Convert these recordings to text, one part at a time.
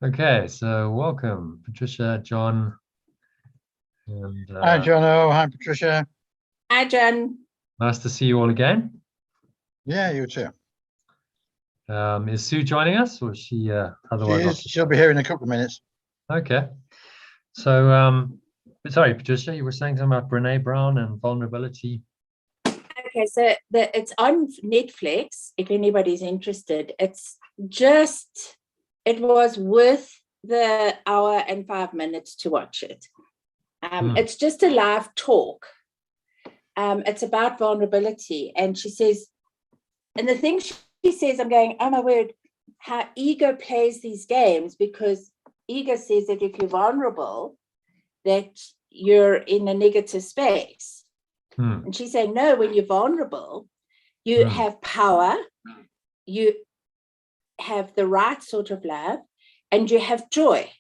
Okay, so welcome, Patricia, John, and Hi, Jono. Hi, Patricia. Hi, John. nice to see you all again. Yeah, you too. Is Sue joining us, or is she otherwise? She'll be here in a couple of minutes. Okay. So, sorry, Patricia, you were saying something about Brene Brown and vulnerability. Okay, so it's on Netflix. If anybody's interested, it was worth the hour and 5 minutes to watch it. It's just a live talk. It's about vulnerability, and she says, and the thing she says, I'm going, oh my word, how ego plays these games, because ego says that if you're vulnerable, that you're in a negative space. And she's saying, no, when you're vulnerable, you have power, you have the right sort of love, and you have joy.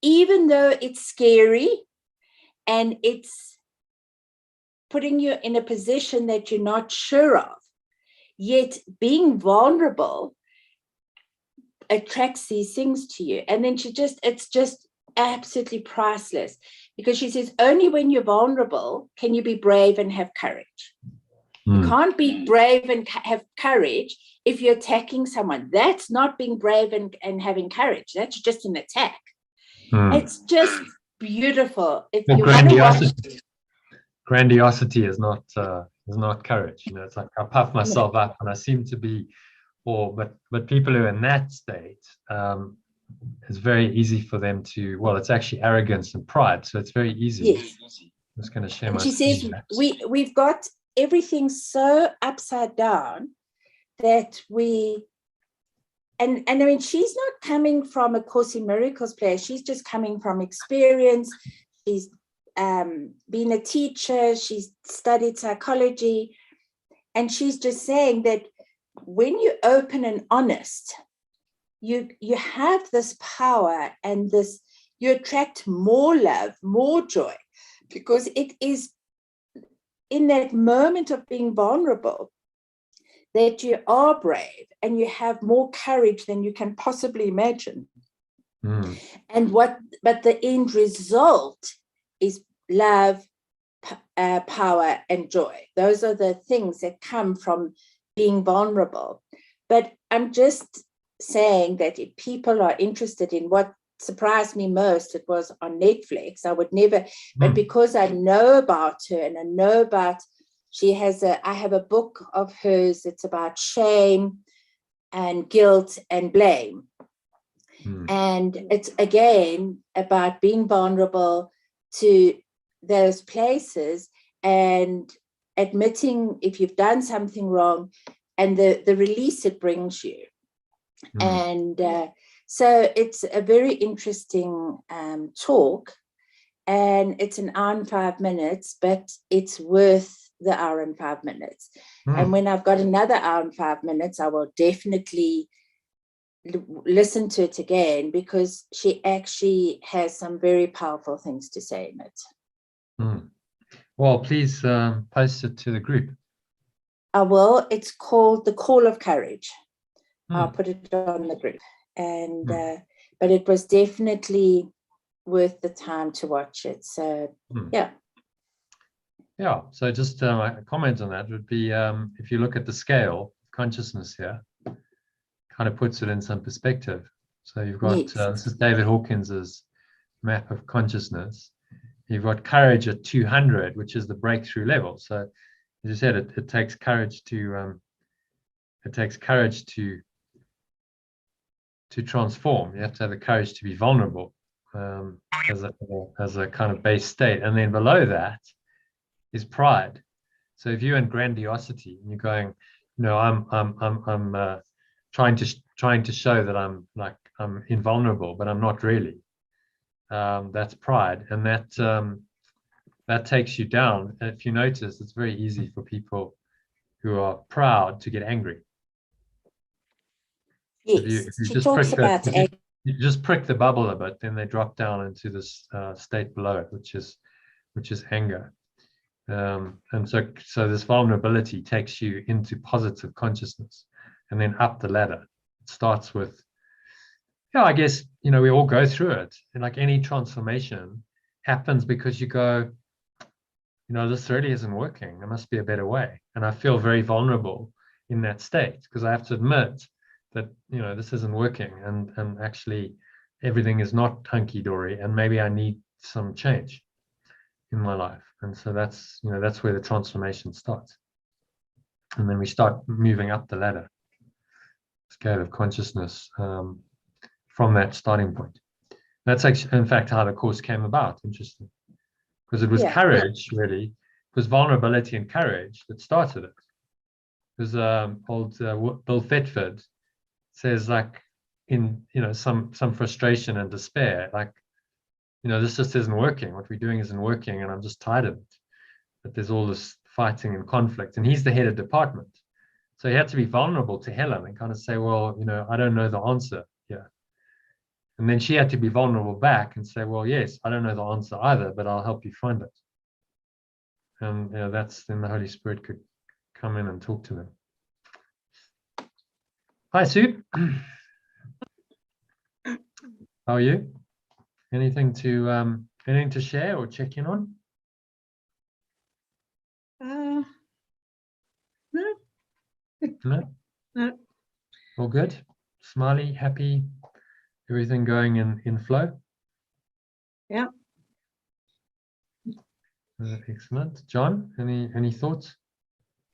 Even though it's scary and it's putting you in a position that you're not sure of, yet being vulnerable attracts these things to you. And then it's just absolutely priceless, because she says only when you're vulnerable can you be brave and have courage. You can't be brave and have courage if you're attacking someone. That's not being brave and having courage. That's just an attack. It's just beautiful. If you grandiosity is not courage. You know, it's like I puff myself up and I seem to be, but people who are in that state, it's very easy for them to, well, it's actually arrogance and pride. So it's very easy. Yes. I'm just going to share and my she says we've got everything so upside down that and I mean, she's not coming from a Course in Miracles place. She's just coming from experience. She's been a teacher. She's studied psychology. And she's just saying that when you're open and honest, you have this power, and you attract more love, more joy, because it is in that moment of being vulnerable that you are brave and you have more courage than you can possibly imagine. But the end result is love, power, and joy. Those are the things that come from being vulnerable. But I'm just saying that if people are interested in what surprised me most, it was on Netflix. I would never, but because I know about her and I know about, I have a book of hers. It's about shame and guilt and blame. And it's again about being vulnerable to those places and admitting if you've done something wrong, and the release it brings you. And so it's a very interesting talk, and it's an hour and 5 minutes, but it's worth the hour and 5 minutes. And when I've got another hour and 5 minutes, I will definitely listen to it again, because she actually has some very powerful things to say in it. Well, please post it to the group. I will. It's called The Call of Courage. I'll put it on the group. And but it was definitely worth the time to watch it. So yeah, so just a comment on that would be, if you look at the scale of consciousness here, kind of puts it in some perspective. So you've got this is David Hawkins's map of consciousness. You've got courage at 200, which is the breakthrough level. So as you said, it takes courage to transform. You have to have the courage to be vulnerable, as a kind of base state. And then below that is pride. So if you're in grandiosity and you're going, I'm trying to show that I'm invulnerable, but I'm not really. That's pride, and that takes you down. And if you notice, it's very easy for people who are proud to get angry. Yes, she talks about you just prick the bubble a bit, then they drop down into this state below it, which is anger. And so this vulnerability takes you into positive consciousness, and then up the ladder. It starts with yeah, I guess, we all go through it. And like any transformation happens because you go, this really isn't working. There must be a better way. And I feel very vulnerable in that state because I have to admit that, this isn't working and actually everything is not hunky-dory and maybe I need some change in my life. And so that's where the transformation starts. And then we start moving up the ladder, scale of consciousness, from that starting point. That's actually, in fact, how the course came about. Interesting. Because it was courage, really. It was vulnerability and courage that started it. Because old Bill Thetford says, like, in some frustration and despair, like, this just isn't working. What we're doing isn't working, and I'm just tired of it. But there's all this fighting and conflict, and he's the head of department, so he had to be vulnerable to Helen and kind of say, well, I don't know the answer here. And then she had to be vulnerable back and say, well, yes, I don't know the answer either, but I'll help you find it. And that's then the Holy Spirit could come in and talk to them. Hi, Sue. How are you? Anything to share or check in on? No. No? No. All good? Smiley, happy, everything going in flow? Yeah. Excellent. John, any thoughts?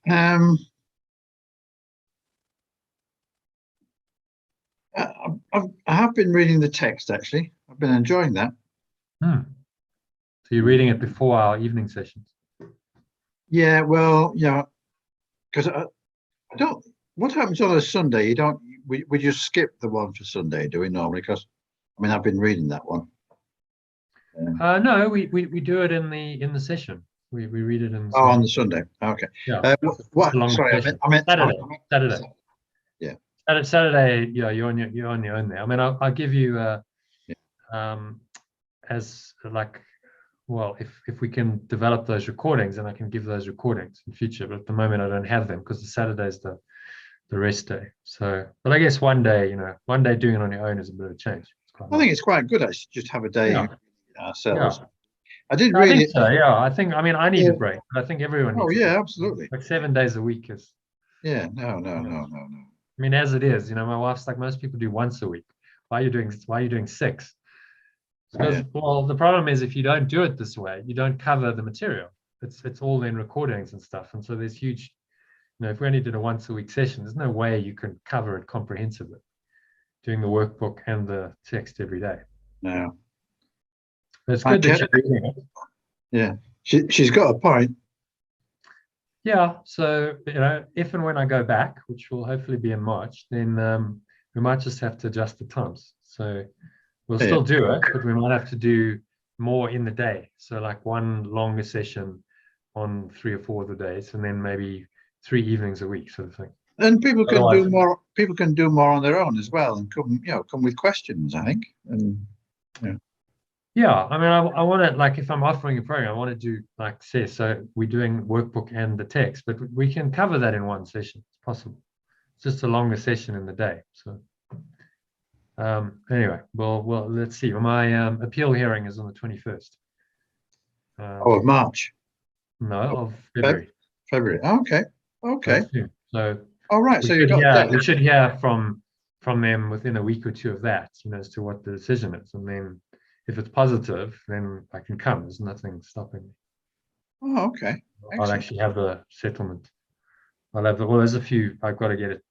I have been reading the text, actually. I've been enjoying that. So you're reading it before our evening sessions? Yeah, well, yeah, because I don't. What happens on a Sunday? We just skip the one for Sunday, do we normally? Because I've been reading that one. No, we do it in the session. We read it in the on the Sunday. Okay. Yeah. What? Long Sorry, session. I meant Saturday. Yeah. Saturday, yeah, you're on your own there. I mean, I'll give you as like, well, if we can develop those recordings, then I can give those recordings in future. But at the moment, I don't have them because the Saturday is the rest day. So, but I guess one day doing it on your own is a bit of a change. I think it's quite good actually, just have a day ourselves. Yeah. I did I read think it. so, yeah. I need a break. But I think everyone needs. Oh yeah, absolutely. Like 7 days a week is. Yeah. No. I mean, as it is, my wife's like, most people do once a week. Why are you doing 6? Because well, the problem is if you don't do it this way, you don't cover the material. It's all in recordings and stuff, and so there's huge. If we only did a once a week session, there's no way you can cover it comprehensively, doing the workbook and the text every day. No. But it's good that you're reading it. Yeah, she's got a point. Yeah, so if and when I go back, which will hopefully be in March, then we might just have to adjust the times. So we'll still do it, but we might have to do more in the day. So like one longer session on 3 or 4 of the days, and then maybe 3 evenings a week, sort of thing. And people can do more. People can do more on their own as well, and come with questions. I think. And yeah, I mean, I want to, like, if I'm offering a program, I want to do like say, so we're doing workbook and the text, but we can cover that in one session. It's possible. It's just a longer session in the day. So anyway, well, let's see. My appeal hearing is on the 21st. Of March. No, of February. February. Okay. So all right. So we should hear from them within a week or 2 of that, as to what the decision is, and then if it's positive, then I can come. There's nothing stopping me. Oh, okay. Excellent. I'll actually have the settlement. There's a few. I've got to get it.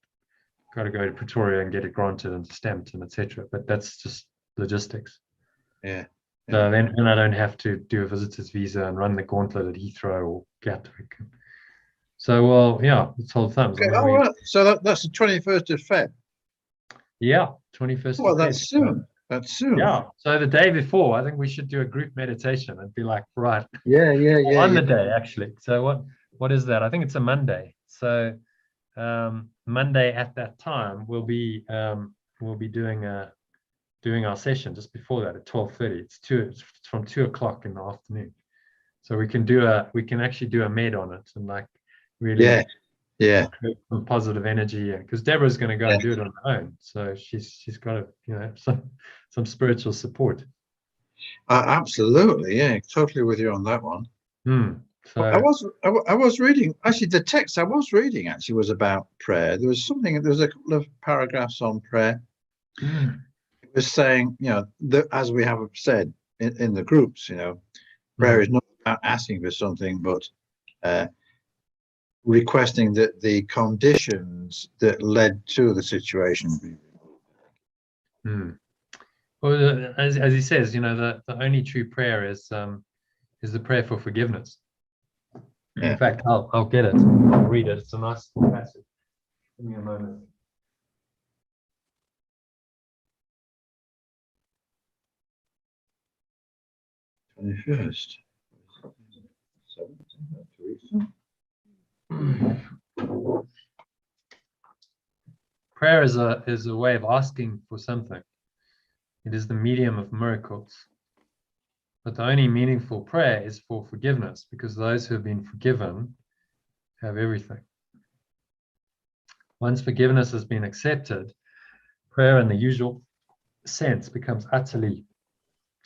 Got to go to Pretoria and get it granted and stamped and etc. But that's just logistics. Yeah. So then I don't have to do a visitor's visa and run the gauntlet at Heathrow or Gatwick. So well, yeah, it's whole thumbs. Okay, right. So that's the 21st of Feb. Yeah, 21st. Well, that's soon. That's soon. Yeah. So the day before, I think we should do a group meditation and be like, right. Yeah. On the day, actually. So what is that? I think it's a Monday. So Monday at that time we'll be doing our session just before that at 12:30. It's from 2 o'clock in the afternoon. So we can actually do a med on it and like really Yeah. create some positive energy, because Deborah's going to go and do it on her own, so she's got some spiritual support. Absolutely. Yeah. Totally with you on that one. So I was reading, actually the text I was reading actually was about prayer. There was a couple of paragraphs on prayer. It was saying, that, as we have said in the groups, prayer is not about asking for something, but requesting that the conditions that led to the situation be removed. Well, as he says, the only true prayer is the prayer for forgiveness. Yeah. In fact, I'll get it. I'll read it. It's a nice little passage. Give me a moment. First. Prayer is a way of asking for something. It is the medium of miracles. But the only meaningful prayer is for forgiveness, because those who have been forgiven have everything. Once forgiveness has been accepted, prayer in the usual sense becomes utterly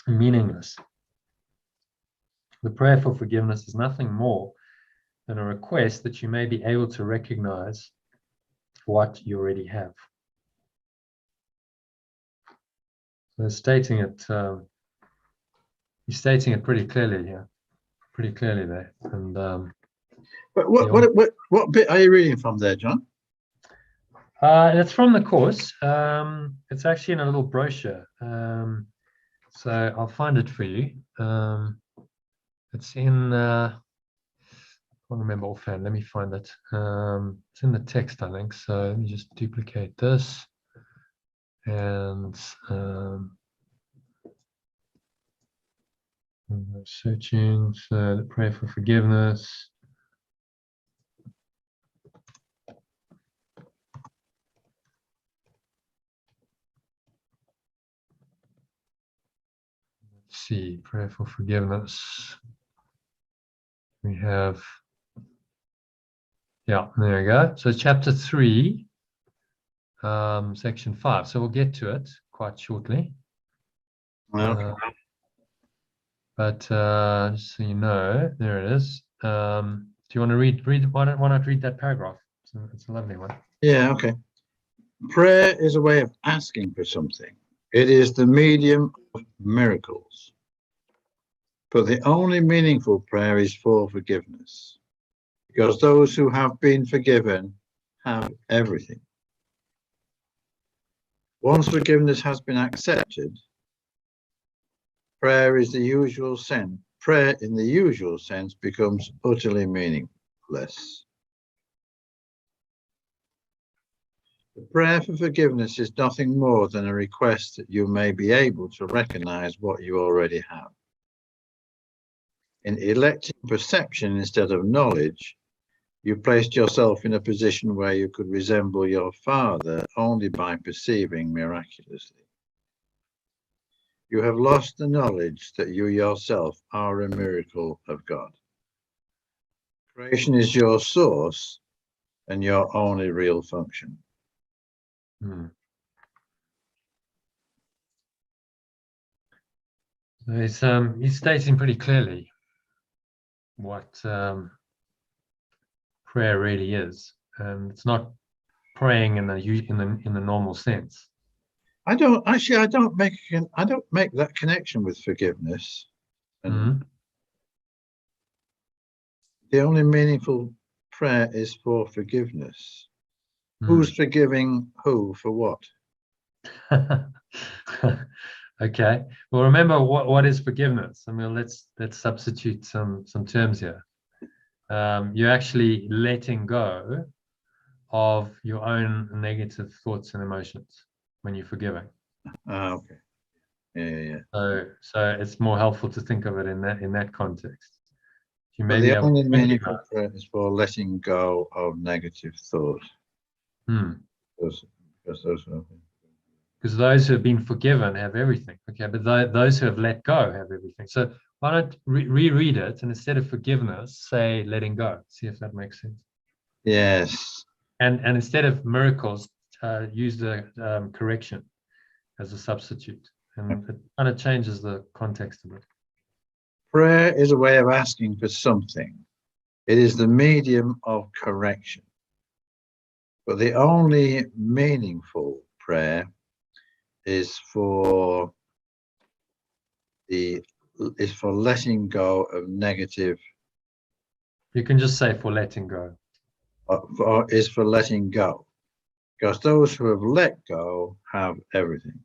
meaningless. The prayer for forgiveness is nothing more than a request that you may be able to recognize what you already have. So he's stating it pretty clearly here, pretty clearly there. And But what bit are you reading from there, John? it's from the course. It's actually in a little brochure. So I'll find it for you. It's in, I can't remember offhand. Let me find it. It's in the text, I think. So let me just duplicate this. And searching, so the prayer for forgiveness. Let's see, prayer for forgiveness. We have, yeah, there we go. So chapter 3, section 5. So we'll get to it quite shortly. Okay. But just so you know, there it is. Do you want to read? Why not read that paragraph? It's a lovely one. Yeah, okay. Prayer is a way of asking for something. It is the medium of miracles. But the only meaningful prayer is for forgiveness, because those who have been forgiven have everything. Once forgiveness has been accepted, prayer in the usual sense becomes utterly meaningless. The prayer for forgiveness is nothing more than a request that you may be able to recognize what you already have. In electing perception instead of knowledge, you placed yourself in a position where you could resemble your Father only by perceiving miraculously. You have lost the knowledge that you yourself are a miracle of God. Creation is your source and your only real function. So he's stating pretty clearly what prayer really is, and it's not praying in the normal sense. I don't make that connection with forgiveness. And the only meaningful prayer is for forgiveness. Who's forgiving who for what? Okay. Well, remember what is forgiveness? I mean, let's substitute some terms here. You're actually letting go of your own negative thoughts and emotions when you're forgiving. Okay. Yeah. So it's more helpful to think of it in that context. You may the only meaningful prayer is for letting go of negative thought. Because those who have been forgiven have everything. Okay, but those who have let go have everything. So why not reread it, and instead of forgiveness, say letting go. See if that makes sense. Yes. And instead of miracles, use the correction as a substitute. And it kind of changes the context of it. Prayer is a way of asking for something. It is the medium of correction. But the only meaningful prayer is for letting go of negative, You can just say for letting go. is for letting go. Because those who have let go have everything.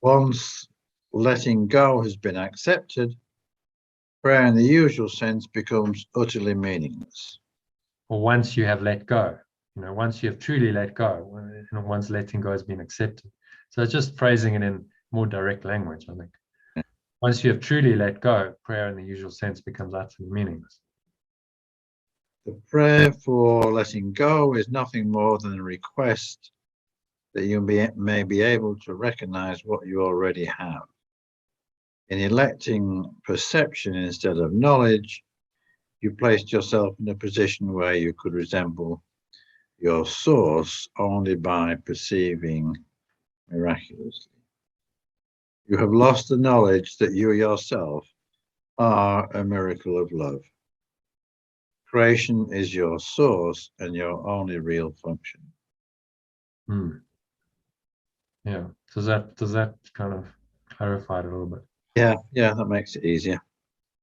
Once letting go has been accepted, prayer in the usual sense becomes utterly meaningless. Or once you have let go, once you have truly let go, once letting go has been accepted. So it's just phrasing it in more direct language, I think. Once you have truly let go, prayer in the usual sense becomes utterly meaningless. The prayer for letting go is nothing more than a request that you may be able to recognize what you already have. In electing perception instead of knowledge, you placed yourself in a position where you could resemble your source only by perceiving miraculously. You have lost the knowledge that you yourself are a miracle of love. Creation is your source and your only real function. Yeah. Does that kind of clarify it a little bit? Yeah, that makes it easier.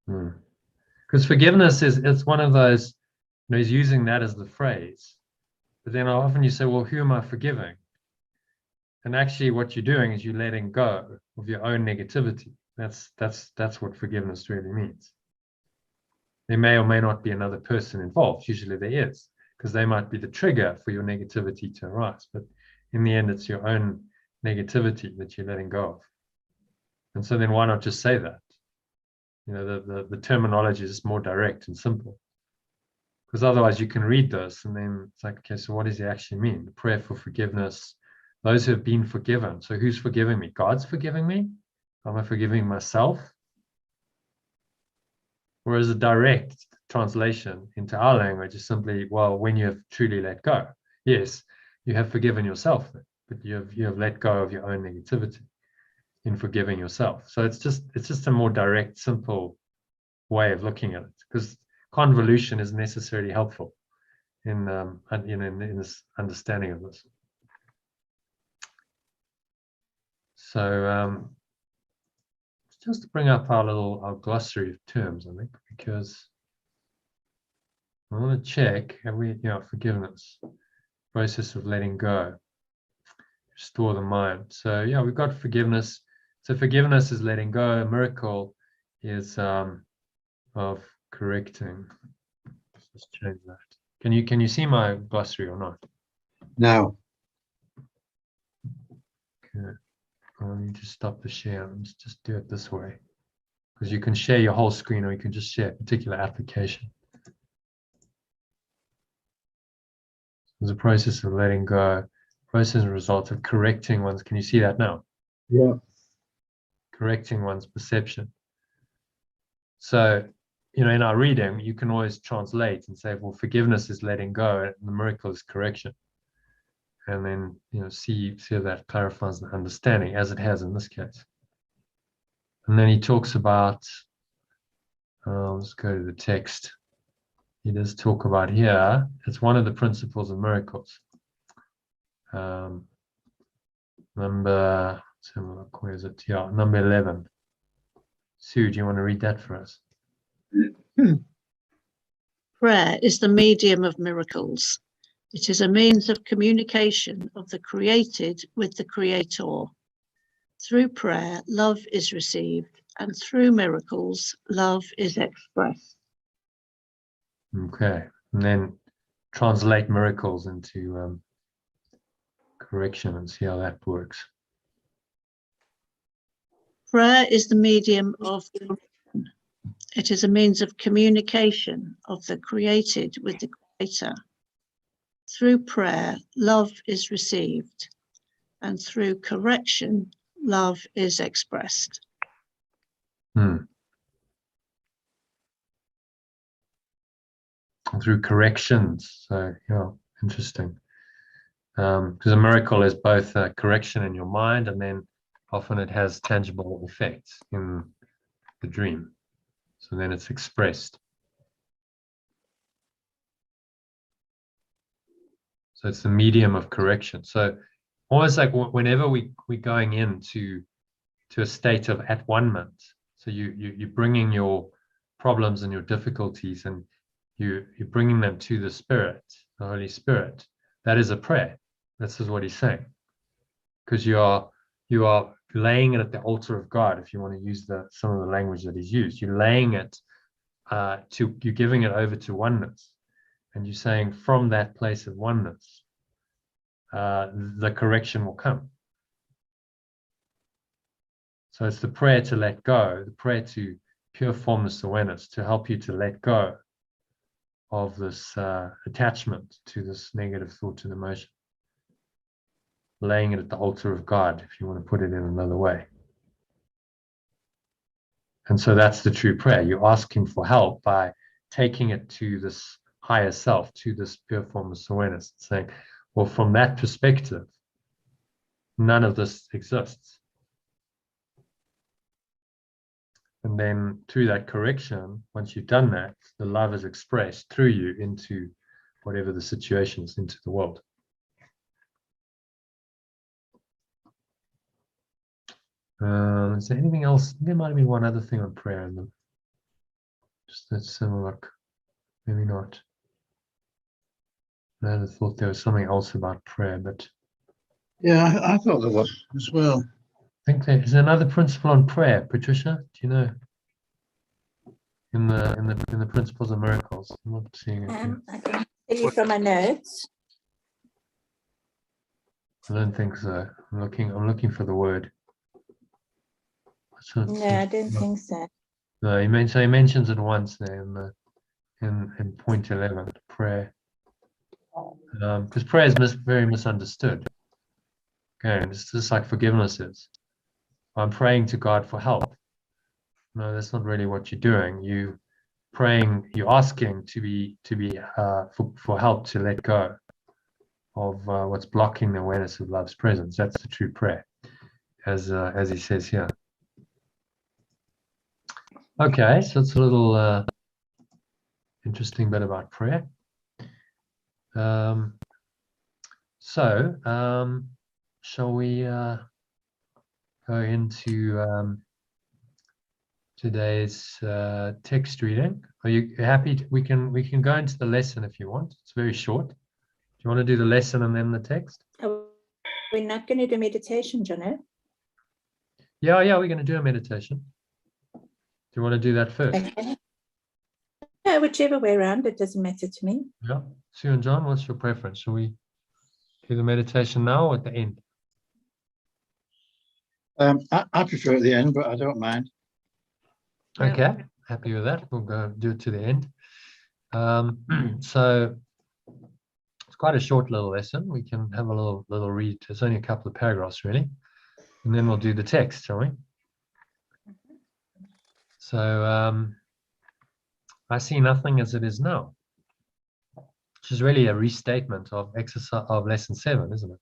Because forgiveness it's one of those, he's using that as the phrase, but then often you say, well, who am I forgiving? And actually what you're doing is you're letting go of your own negativity. That's what forgiveness really means. There may or may not be another person involved. Usually there is, because they might be the trigger for your negativity to arise. But in the end, it's your own negativity that you're letting go of. And so then why not just say that? The terminology is more direct and simple. Because otherwise you can read this and then it's like, okay, so what does it actually mean? The prayer for forgiveness, those who have been forgiven. So who's forgiving me? God's forgiving me? Am I forgiving myself? Whereas a direct translation into our language is simply, well, when you have truly let go. Yes, you have forgiven yourself, but you have let go of your own negativity in forgiving yourself. So it's just a more direct, simple way of looking at it, because convolution is necessarily helpful in this understanding of this. So just to bring up our glossary of terms, I think, because I want to check, have we, forgiveness, process of letting go, restore the mind. So yeah, we've got forgiveness. So forgiveness is letting go. A miracle is of correcting. Let's just change that. Can you see my glossary or not? No. Okay. I'll need to stop the share. Let's just do it this way, because you can share your whole screen or you can just share a particular application. There's a process of letting go, process and result of correcting one's, can you see that now? Yeah. Correcting one's perception. So, in our reading, you can always translate and say, well, forgiveness is letting go and the miracle is correction. And then, see how that clarifies the understanding, as it has in this case. And then he talks about, let's go to the text. He does talk about here, it's one of the principles of miracles. Number, let's have a look, where is it? Yeah, number 11. Sue, do you want to read that for us? Prayer is the medium of miracles. It is a means of communication of the created with the creator. Through prayer, love is received, and through miracles, love is expressed. Okay, and then translate miracles into correction and see how that works. Prayer is the medium of correction. It is a means of communication of the created with the creator. Through prayer, love is received, and through correction, love is expressed. through corrections. So, yeah, interesting. Because a miracle is both a correction in your mind, and then often it has tangible effects in the dream. So then it's expressed. So it's the medium of correction. So almost like whenever we're going into a state of at one-ment, so you're bringing your problems and your difficulties, and you're bringing them to the Spirit, the Holy Spirit. That is a prayer. This is what he's saying, because you are laying it at the altar of God. If you want to use some of the language that he's used, you're laying it you're giving it over to oneness, and you're saying from that place of oneness, the correction will come. So it's the prayer to let go, the prayer to pure formless awareness, to help you to let go of this attachment to this negative thought and emotion. Laying it at the altar of God, if you want to put it in another way. And so that's the true prayer. You ask him for help by taking it to this higher self, to this pure formless awareness, saying, well, from that perspective, none of this exists. And then through that correction, once you've done that, the love is expressed through you into whatever the situation is, into the world. Is there anything else? There might be one other thing on prayer in them. Just let's have a look. Maybe not. I had thought there was something else about prayer, but Yeah, I thought there was as well. I think there is another principle on prayer. Patricia, do you know? In the principles of miracles, I'm not seeing it here. I can tell you from my notes. I don't think so. I'm looking for the word. No, I don't think so. No, he mentions it once there in point 11, prayer. Because prayer is very misunderstood. Okay, it's just like forgiveness is. I'm praying to God for help. No, that's not really what you're doing. You're asking to be for help to let go of what's blocking the awareness of love's presence. That's the true prayer, as he says here. Okay, so it's a little interesting bit about prayer. Shall we go into today's text reading? Are you happy? We can go into the lesson if you want. It's very short. Do you want to do the lesson and then the text? We're not going to do meditation, Jono. Yeah, we're going to do a meditation. Do you want to do that first? Okay. No, whichever way around, it doesn't matter to me. Yeah. Sue and John, what's your preference? Shall we do the meditation now or at the end? I prefer at the end, but I don't mind. Okay, happy with that. We'll go do it to the end. So it's quite a short little lesson. We can have a little read. It's only a couple of paragraphs really, and then we'll do the text, shall we? So I see nothing as it is now, which is really a restatement of lesson 7, isn't it?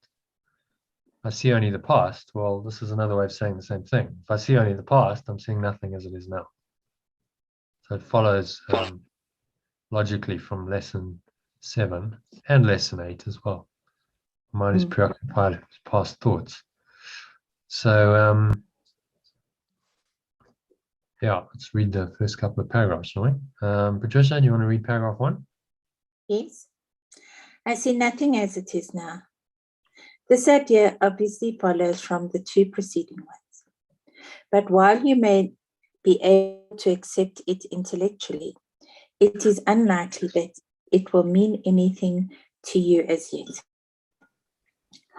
I see only the past. Well, this is another way of saying the same thing. If I see only the past, I'm seeing nothing as it is now. So it follows logically from lesson 7 and lesson 8 as well. Mind is preoccupied with past thoughts. So let's read the first couple of paragraphs, shall we? Patricia, do you want to read paragraph 1? Yes. I see nothing as it is now. This idea obviously follows from the 2 preceding ones. But while you may be able to accept it intellectually, it is unlikely that it will mean anything to you as yet.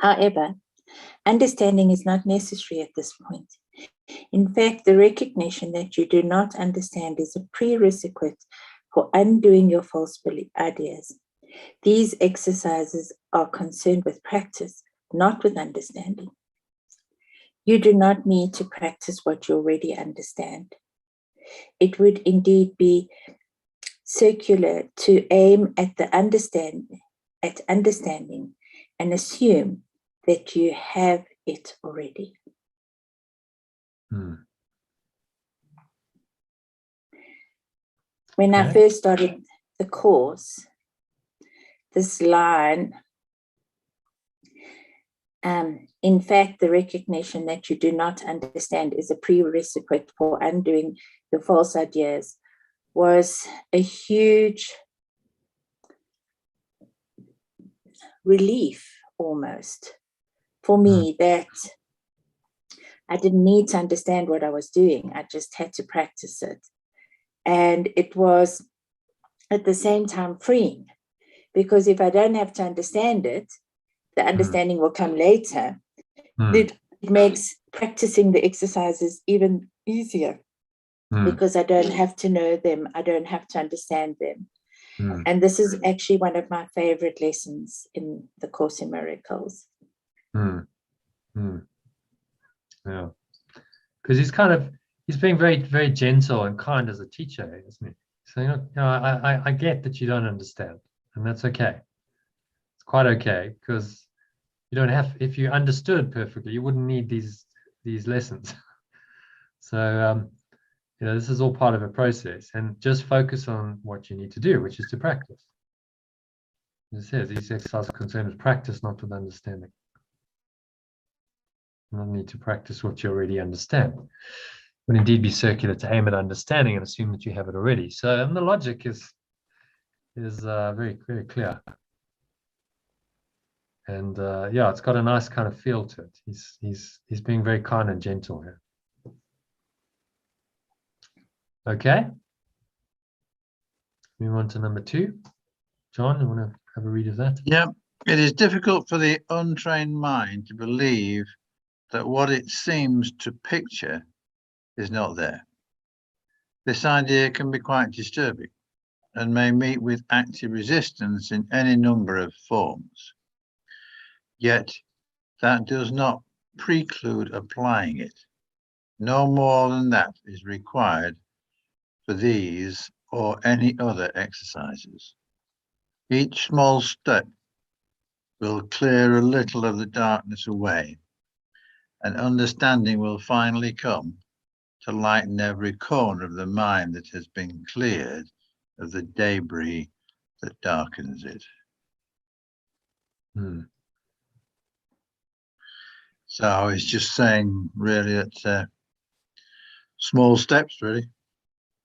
However, understanding is not necessary at this point. In fact, the recognition that you do not understand is a prerequisite for undoing your false ideas. These exercises are concerned with practice, not with understanding. You do not need to practice what you already understand. It would indeed be circular to aim at the understanding and assume that you have it already. When I first started the course, this line, in fact, the recognition that you do not understand is a prerequisite for undoing your false ideas, was a huge relief almost for me, that I didn't need to understand what I was doing. I just had to practice it. And it was at the same time freeing, because if I don't have to understand it, the understanding will come later. It makes practicing the exercises even easier, because I don't have to know them. I don't have to understand them. And this is actually one of my favorite lessons in the Course in Miracles. Yeah, because he's being very, very gentle and kind as a teacher, isn't he? Saying, I get that you don't understand, and that's okay. It's quite okay, because you don't have, if you understood perfectly, you wouldn't need these lessons. So this is all part of a process, and just focus on what you need to do, which is to practice. As it says, these exercises are concerned with practice, not with understanding. You don't need to practice what you already understand. It would indeed be circular to aim at understanding and assume that you have it already. So the logic is very, very clear. And it's got a nice kind of feel to it. He's being very kind and gentle here. Okay. Move on to number 2. John, you want to have a read of that? Yeah. It is difficult for the untrained mind to believe that what it seems to picture is not there. This idea can be quite disturbing and may meet with active resistance in any number of forms. Yet that does not preclude applying it. No more than that is required for these or any other exercises. Each small step will clear a little of the darkness away, and understanding will finally come to lighten every corner of the mind that has been cleared of the debris that darkens it. So it's just saying really that small steps really.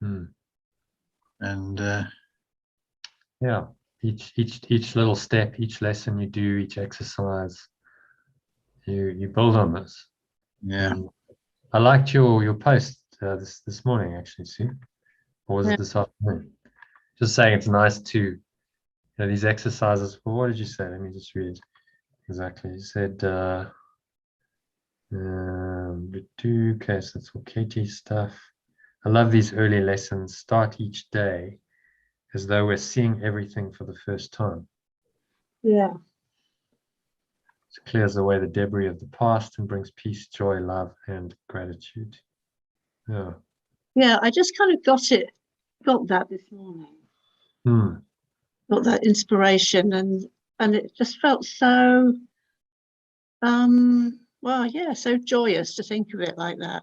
And each little step, each lesson you do, each exercise, you build on this. I liked your post this morning, actually, Sue. Or was it this afternoon? Just saying it's nice to, these exercises. Well, what did you say? Let me just read it exactly. You said okay, so that's all KT stuff. I love these early lessons. Start each day as though we're seeing everything for the first time. Yeah. It clears away the debris of the past and brings peace, joy, love, and gratitude. Yeah, I just kind of got that this morning. Got that inspiration, and it just felt so so joyous to think of it like that.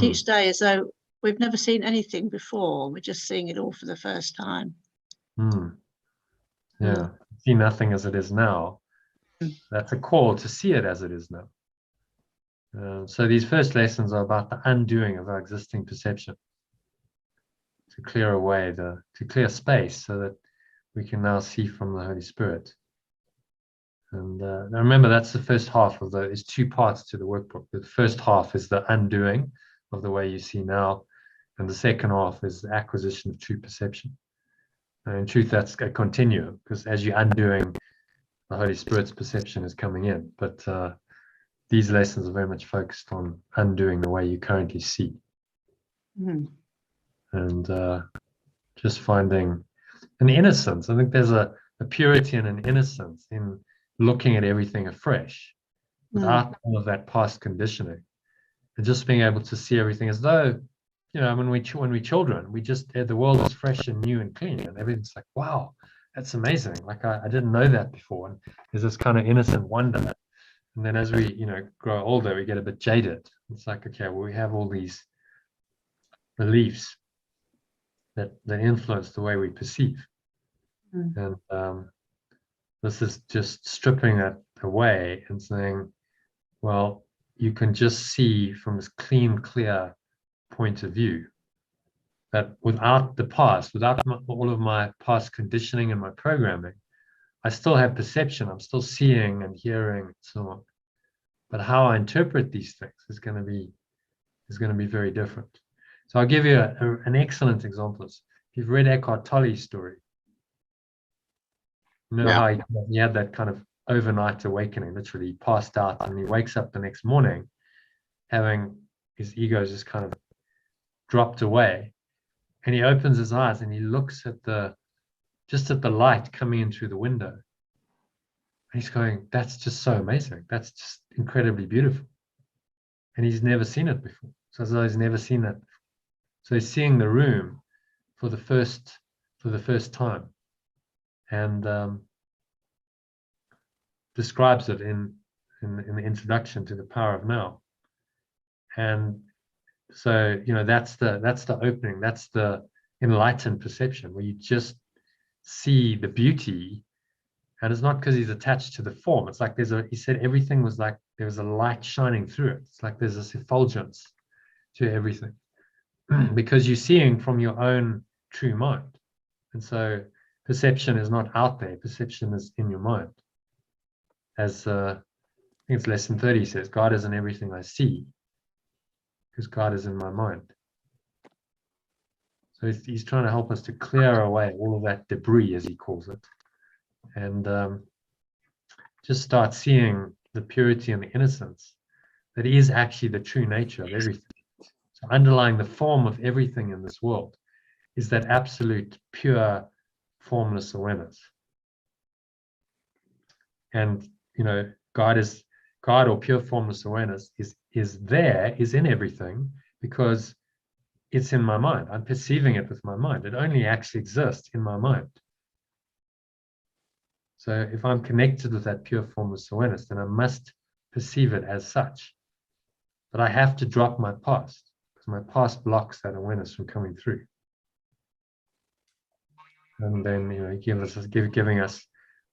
Each day as though we've never seen anything before. We're just seeing it all for the first time. See nothing as it is now. That's a call to see it as it is now. So these first lessons are about the undoing of our existing perception, to clear away to clear space so that we can now see from the Holy Spirit. And now remember, that's the first half of there's 2 parts to the workbook. The first half is the undoing of the way you see now, and the second half is the acquisition of true perception. And in truth, that's a continuum, because as you're undoing, the Holy Spirit's perception is coming in. But these lessons are very much focused on undoing the way you currently see. And just finding an innocence. I think there's a purity and an innocence in looking at everything afresh without all of that past conditioning, and just being able to see everything as though when we're children, we just, the world is fresh and new and clean, and everything's like, wow, that's amazing. Like I didn't know that before. And there's this kind of innocent wonder. And then as we, grow older, we get a bit jaded. It's like, okay, well, we have all these beliefs that influence the way we perceive. And this is just stripping that away and saying, well, you can just see from this clean, clear point of view that without the past, without all of my past conditioning and my programming, I still have perception. I'm still seeing and hearing and so on. But how I interpret these things is going to be very different. So I'll give you an excellent example. If you've read Eckhart Tolle's story, you know how he had that kind of overnight awakening. Literally, he passed out and he wakes up the next morning having his ego just kind of dropped away, and he opens his eyes and he looks at the light coming in through the window, and he's going, that's just so amazing, that's just incredibly beautiful. And he's never seen it before. So as though he's never seen that before. So he's seeing the room for the first time, and describes it in the introduction to The Power of Now. And so, that's the opening, that's the enlightened perception, where you just see the beauty. And it's not because he's attached to the form. It's like he said everything was like there was a light shining through it. It's like there's this effulgence to everything because you're seeing from your own true mind. And so perception is not out there. Perception is in your mind. As I think it's lesson 30 says, God is in everything I see, because God is in my mind. So he's trying to help us to clear away all of that debris, as he calls it, and just start seeing the purity and the innocence that is actually the true nature of everything. So underlying the form of everything in this world is that absolute pure formless awareness. And God or pure formless awareness is in everything, because it's in my mind. I'm perceiving it with my mind. It only actually exists in my mind. So if I'm connected with that pure formless awareness, then I must perceive it as such. But I have to drop my past, because my past blocks that awareness from coming through. And then giving us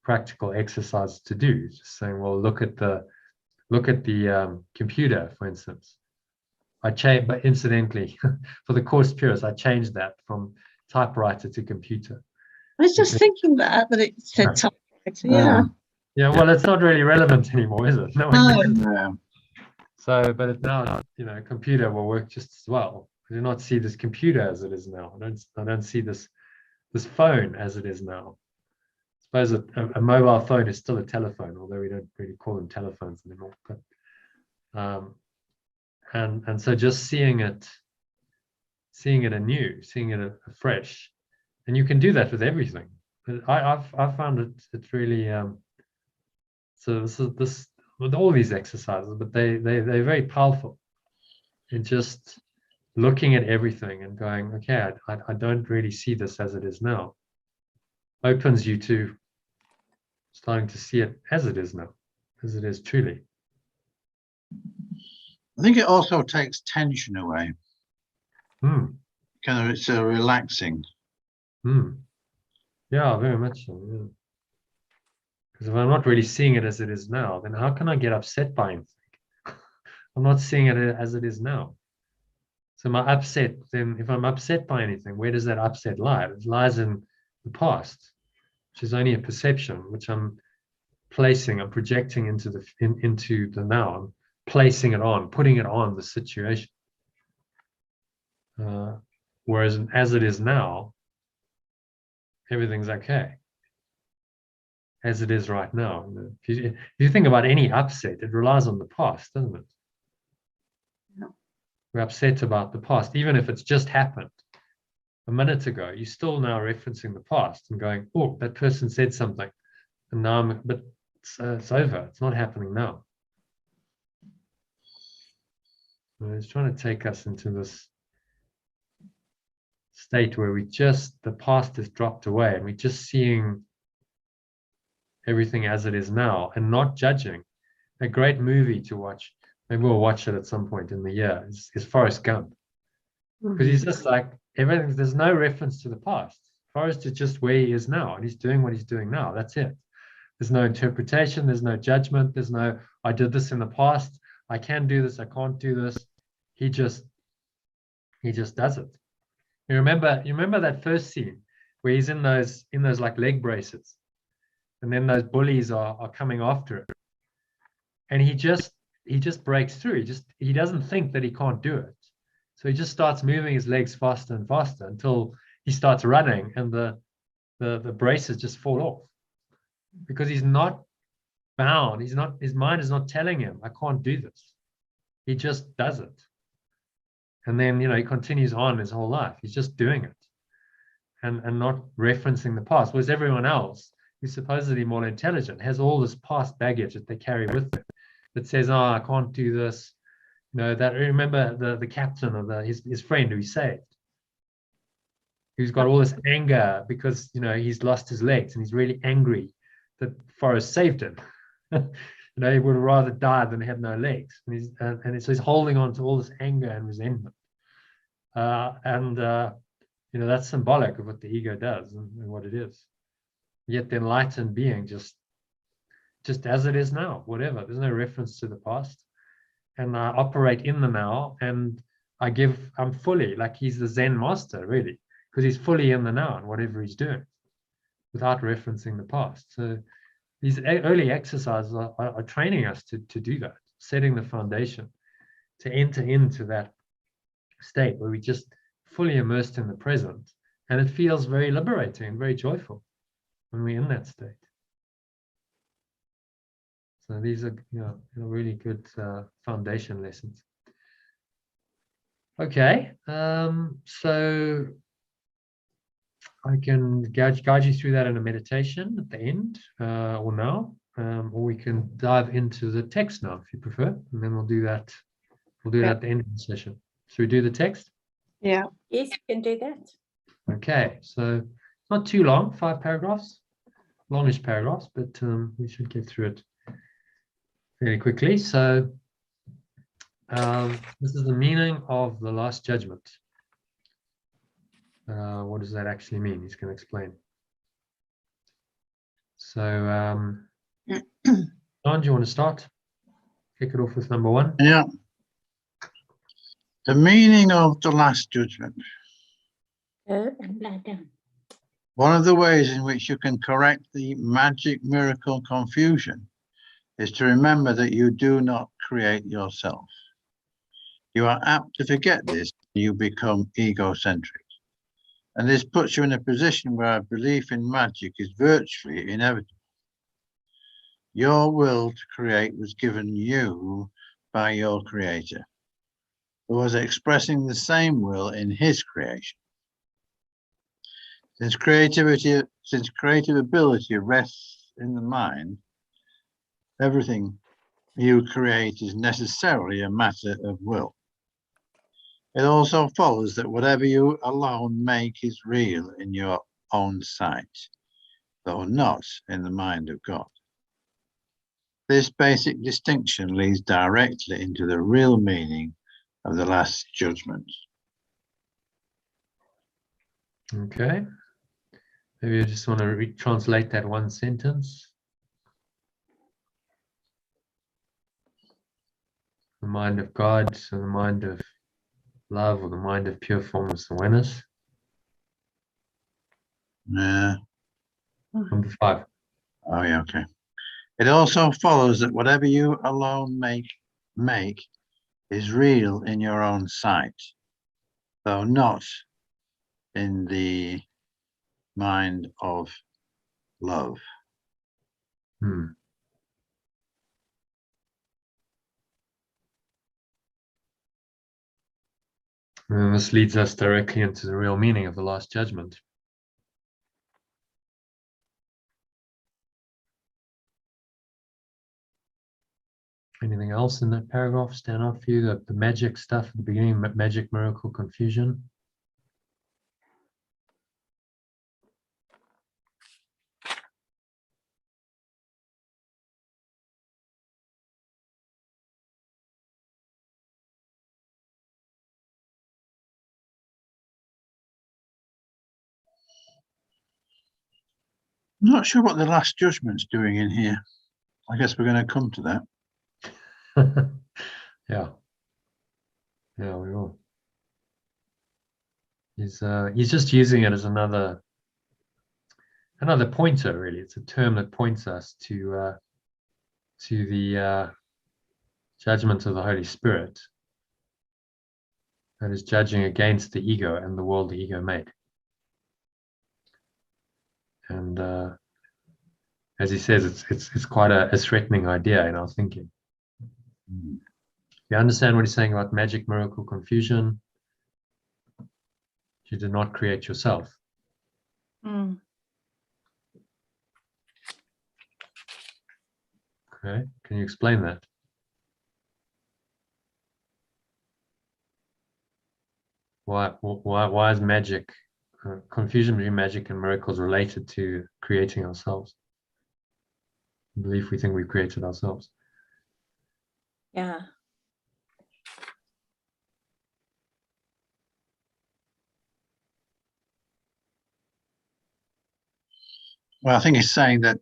practical exercises to do, just saying, well, look at the computer, for instance. But incidentally, for the course purists, I changed that from typewriter to computer. I was just thinking that it said typewriter. Yeah. Yeah, well, it's not really relevant anymore, is it? No. So, but now, computer will work just as well. I do not see this computer as it is now. I don't see this phone as it is now. I suppose a mobile phone is still a telephone, although we don't really call them telephones anymore. But and so just seeing it anew, seeing it afresh, and you can do that with everything. I've found it's really so this with all these exercises, but they're very powerful in just looking at everything and going, okay, I don't really see this as it is now. Opens you to starting to see it as it is now, as it is truly. I think it also takes tension away. Kind of, it's relaxing. Yeah, very much so. Yeah. Because if I'm not really seeing it as it is now, then how can I get upset by anything? I'm not seeing it as it is now. So my upset, then if I'm upset by anything, where does that upset lie? It lies in the past, which is only a perception, which I'm projecting into the now. I'm placing it on, putting it on the situation. Whereas as it is now, everything's okay. As it is right now. If you think about any upset, it relies on the past, doesn't it? No. We're upset about the past, even if it's just happened a minute ago. You're still now referencing the past and going, oh, that person said something, and now but it's over. It's not happening now. It's trying to take us into this state where the past has dropped away and we're just seeing everything as it is now and not judging. A great movie to watch, maybe we'll watch it at some point in the year, is Forrest Gump. Because he's just like, everything, there's no reference to the past. Forrest is just where he is now, and he's doing what he's doing now. That's it. There's no interpretation, there's no judgment, there's no, I did this in the past, I can do this, I can't do this. He just does it. You remember that first scene where he's in those like leg braces, and then those bullies are coming after him, and he just breaks through. He doesn't think that he can't do it, so he just starts moving his legs faster and faster until he starts running, and the braces just fall off because he's not bound. His mind is not telling him, I can't do this. He just does it. And then, he continues on his whole life. He's just doing it and not referencing the past. Whereas everyone else who's supposedly more intelligent has all this past baggage that they carry with them that says, oh, I can't do this. Remember the captain of his friend who he saved, who's got all this anger because, he's lost his legs and he's really angry that Forrest saved him. He would have rather died than have no legs. And so he's holding on to all this anger and resentment. That's symbolic of what the ego does and what it is. Yet the enlightened being just as it is now, whatever. There's no reference to the past. And I operate in the now, and I'm fully, like he's the Zen master, really, because he's fully in the now and whatever he's doing without referencing the past. So these early exercises are training us to do that, setting the foundation to enter into that state where we just fully immersed in the present, and it feels very liberating and very joyful when we're in that state. So these are really good foundation lessons. Okay, so I can guide you through that in a meditation at the end or now, or we can dive into the text now if you prefer, and then we'll do that. We'll do that at the end of the session. Should we do the text? Yeah. Yes, you can do that. Okay, so not too long, 5 paragraphs, longish paragraphs, but we should get through it fairly quickly. So this is the meaning of the last judgment. What does that actually mean? He's going to explain. So, John, do you want to start? Kick it off with number 1. Yeah. The meaning of the last judgment. And lie down. One of the ways in which you can correct the magic miracle confusion is to remember that you do not create yourself. You are apt to forget this. You become egocentric. And this puts you in a position where a belief in magic is virtually inevitable. Your will to create was given you by your creator, who was expressing the same will in his creation. Since creative ability rests in the mind, everything you create is necessarily a matter of will. It also follows that whatever you alone make is real in your own sight, though not in the mind of God. This basic distinction leads directly into the real meaning of the last judgment. Okay. Maybe I just want to retranslate that one sentence. The mind of God, so the mind of love, or the mind of pure formless awareness. Yeah. Number 5. Oh, yeah, okay. It also follows that whatever you alone make is real in your own sight, though not in the mind of love. And this leads us directly into the real meaning of the last judgment. Anything else in that paragraph stand out for you? The magic stuff at the beginning, magic, miracle, confusion? I'm not sure what the Last Judgment's doing in here. I guess we're going to come to that. Yeah. Yeah, we will. He's just using it as another pointer, really. It's a term that points us to the judgment of the Holy Spirit that is judging against the ego and the world the ego made. And as he says, it's quite a threatening idea in our thinking. You understand what he's saying about magic, miracle, confusion? You did not create yourself. Mm. Okay, can you explain that? Why is magic, confusion between magic and miracles related to creating ourselves? I believe we think we've created ourselves. Yeah. Well, I think he's saying that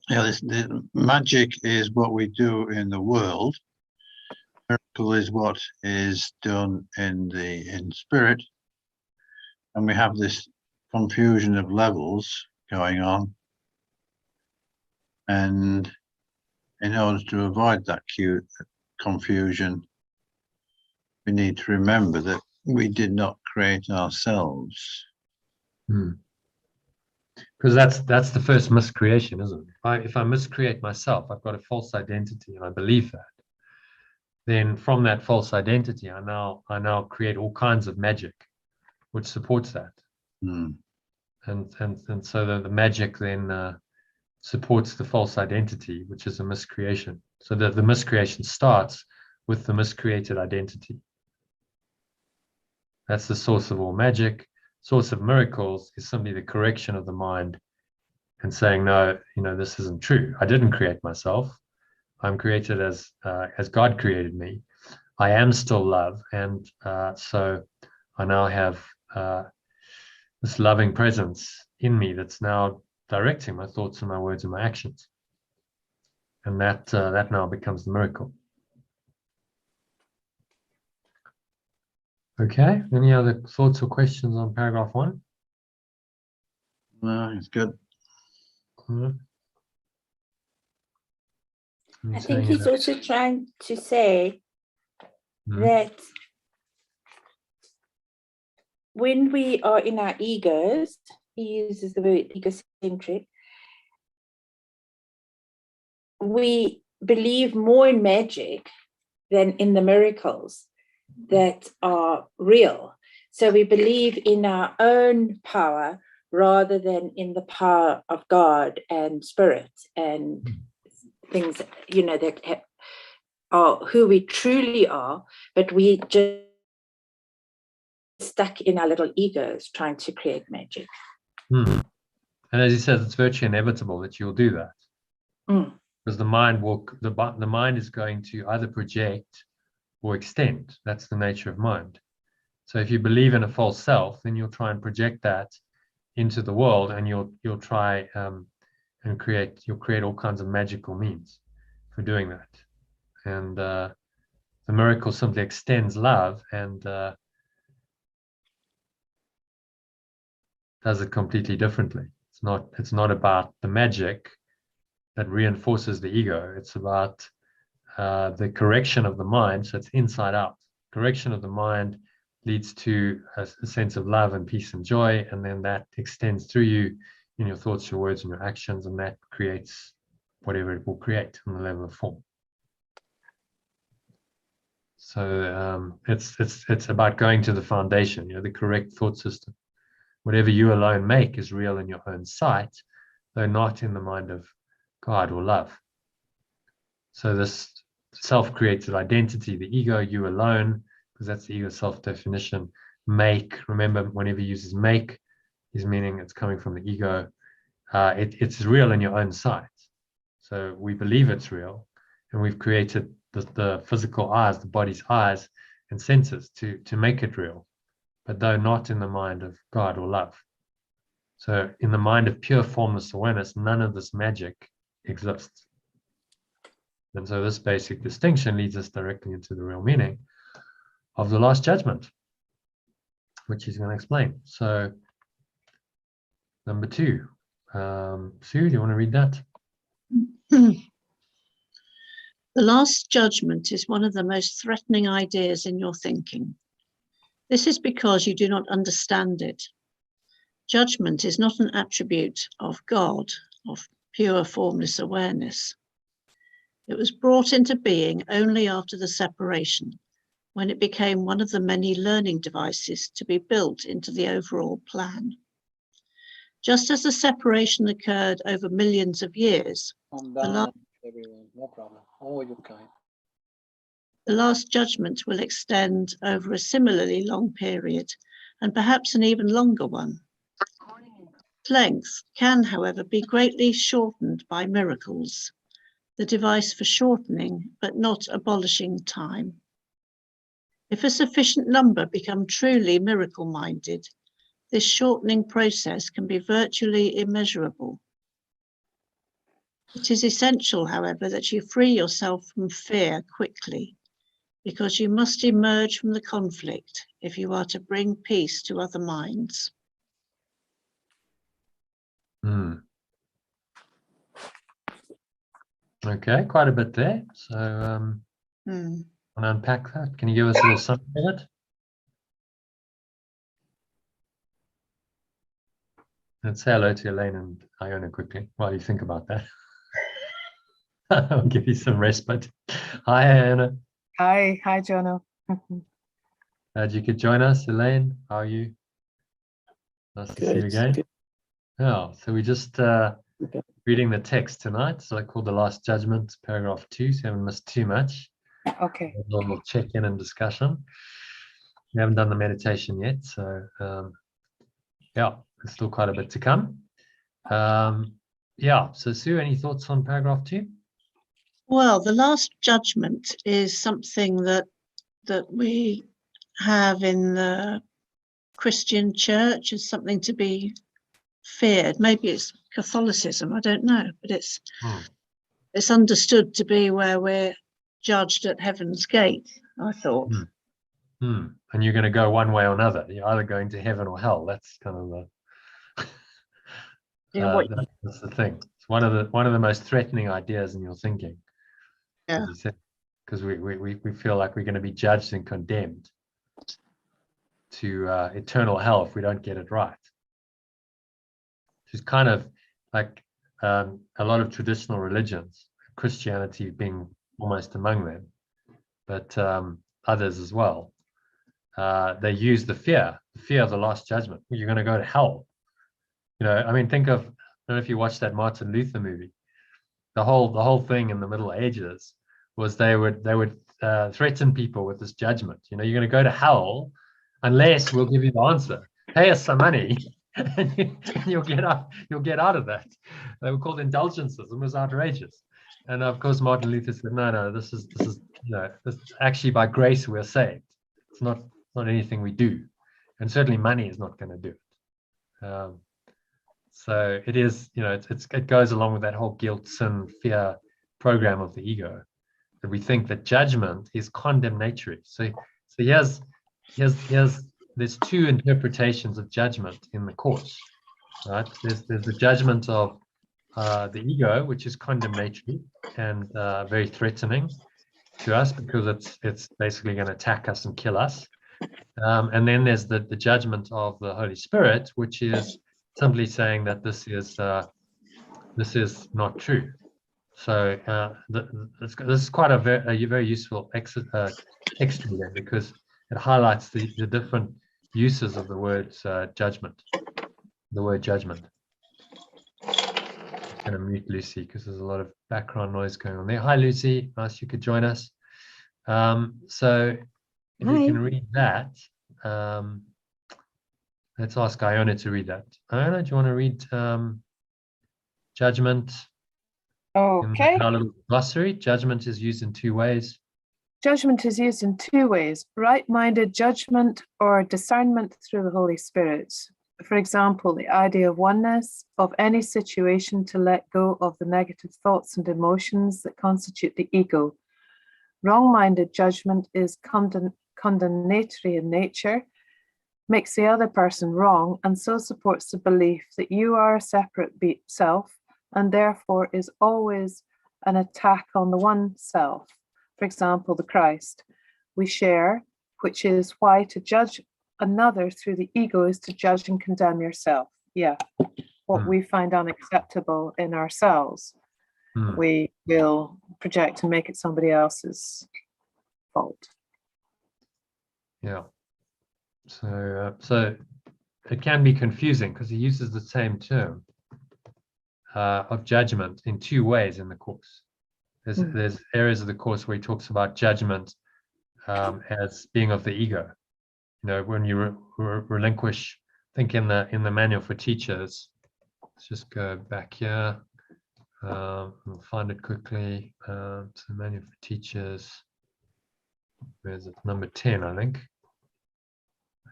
the magic is what we do in the world. Miracle is what is done in spirit, and we have this confusion of levels going on. And in order to avoid that confusion, we need to remember that we did not create ourselves. Because that's the first miscreation, isn't it? If I miscreate myself, I've got a false identity, and I believe that. Then from that false identity, I now create all kinds of magic, which supports that. And so the magic then supports the false identity, which is a miscreation. So the miscreation starts with the miscreated identity. That's the source of all magic. Source of miracles is simply the correction of the mind and saying, no, this isn't true. I didn't create myself. I'm created as God created me. I am still love, and so I now have this loving presence in me that's now directing my thoughts and my words and my actions, and that now becomes the miracle. Okay. Any other thoughts or questions on paragraph 1? No, it's good. I think he's also trying to say that when we are in our egos, he uses the word egocentric, we believe more in magic than in the miracles that are real. So we believe in our own power rather than in the power of God and spirit and things, that are who we truly are, but we just stuck in our little egos trying to create magic. And as he says, it's virtually inevitable that you'll do that. Because the mind is going to either project or extend. That's the nature of mind. So if you believe in a false self, then you'll try and project that into the world, and you'll try and create all kinds of magical means for doing that. And the miracle simply extends love and does it completely differently. It's not about the magic that reinforces the ego. It's about the correction of the mind. So it's inside out. Correction of the mind leads to a sense of love and peace and joy, and then that extends through you in your thoughts, your words, and your actions, and that creates whatever it will create on the level of form. So it's about going to the foundation, the correct thought system. Whatever you alone make is real in your own sight, though not in the mind of God or love. So this self-created identity, the ego, you alone, because that's the ego self-definition. Make, remember, whenever he uses make, he's meaning it's coming from the ego. It's real in your own sight. So we believe it's real, and we've created the physical eyes, the body's eyes and senses to make it real, but though not in the mind of God or love. So in the mind of pure formless awareness, none of this magic exists. And so this basic distinction leads us directly into the real meaning of the last judgment, which he's going to explain. So number 2, Sue, do you want to read that? The last judgment is one of the most threatening ideas in your thinking. This is because you do not understand it. Judgment is not an attribute of God, of pure formless awareness. It was brought into being only after the separation, when it became one of the many learning devices to be built into the overall plan. Just as the separation occurred over millions of years, Everyone, no problem. Oh, you kind. the last judgment will extend over a similarly long period, and perhaps an even longer one. Its length can, however, be greatly shortened by miracles, the device for shortening but not abolishing time. If a sufficient number become truly miracle-minded, this shortening process can be virtually immeasurable. It is essential, however, that you free yourself from fear quickly, because you must emerge from the conflict if you are to bring peace to other minds. Okay, quite a bit there. So want to unpack that? Can you give us a little something of it? Let's say hello to Elaine and Iona quickly while you think about that. I'll give you some respite. Hi, Iona. Hi, Jono. Glad you could join us. Elaine, how are you? Nice to see you again. Good. Yeah, so we just reading the text tonight. So I called The Last Judgment, paragraph 2, so you haven't missed too much. Okay. A normal check-in and discussion. We haven't done the meditation yet, so yeah, there's still quite a bit to come. Yeah, so Sue, any thoughts on paragraph 2? Well, the last judgment is something that we have in the Christian church as something to be feared. Maybe it's Catholicism, I don't know, but it's understood to be where we're judged at heaven's gate, I thought. And you're going to go one way or another. You're either going to heaven or hell. That's kind of the that's the thing. It's one of the most threatening ideas in your thinking. Yeah. Because we feel like we're going to be judged and condemned to eternal hell if we don't get it right. It's kind of like a lot of traditional religions, Christianity being almost among them, but others as well. They use the fear of the last judgment. Well, you're going to go to hell. I mean, think of, I don't know if you watched that Martin Luther movie. The whole thing in the Middle Ages was they would threaten people with this judgment. You're going to go to hell unless we'll give you the answer. Pay us some money, and you'll get out of that. They were called indulgences. It was outrageous. And of course, Martin Luther said, no, this is this actually by grace we're saved. It's not anything we do, and certainly money is not going to do it. So it is, it goes along with that whole guilt, sin, fear program of the ego, that we think that judgment is condemnatory. So here's there's 2 interpretations of judgment in the course, right? There's the judgment of the ego, which is condemnatory and very threatening to us because it's basically going to attack us and kill us. And then there's the judgment of the Holy Spirit, which is simply saying that this is not true. So this is quite a very useful extra there, because it highlights the different uses of the word judgment. The word judgment. I'm going to mute Lucy because there's a lot of background noise going on there. Hi, Lucy. Nice you could join us. So if you can read that, let's ask Iona to read that. Iona, do you want to read judgment? Okay. In our little glossary, judgment is used in 2 ways. Judgment is used in 2 ways: right-minded judgment or discernment through the Holy Spirit. for example, the idea of oneness of any situation to let go of the negative thoughts and emotions that constitute the ego. Wrong-minded judgment is condemnatory in nature, makes the other person wrong, and so supports the belief that you are a separate self, and therefore is always an attack on the one self. For example, the Christ we share, which is why to judge another through the ego is to judge and condemn yourself. Yeah, what we find unacceptable in ourselves, we will project and make it somebody else's fault. Yeah. So it can be confusing because he uses the same term of judgment in two ways in the course. There's areas of the course where he talks about judgment as being of the ego. You know, when you relinquish, I think in the manual for teachers, let's just go back here. We'll find it quickly. To the manual for teachers. Where's it? Number 10, I think.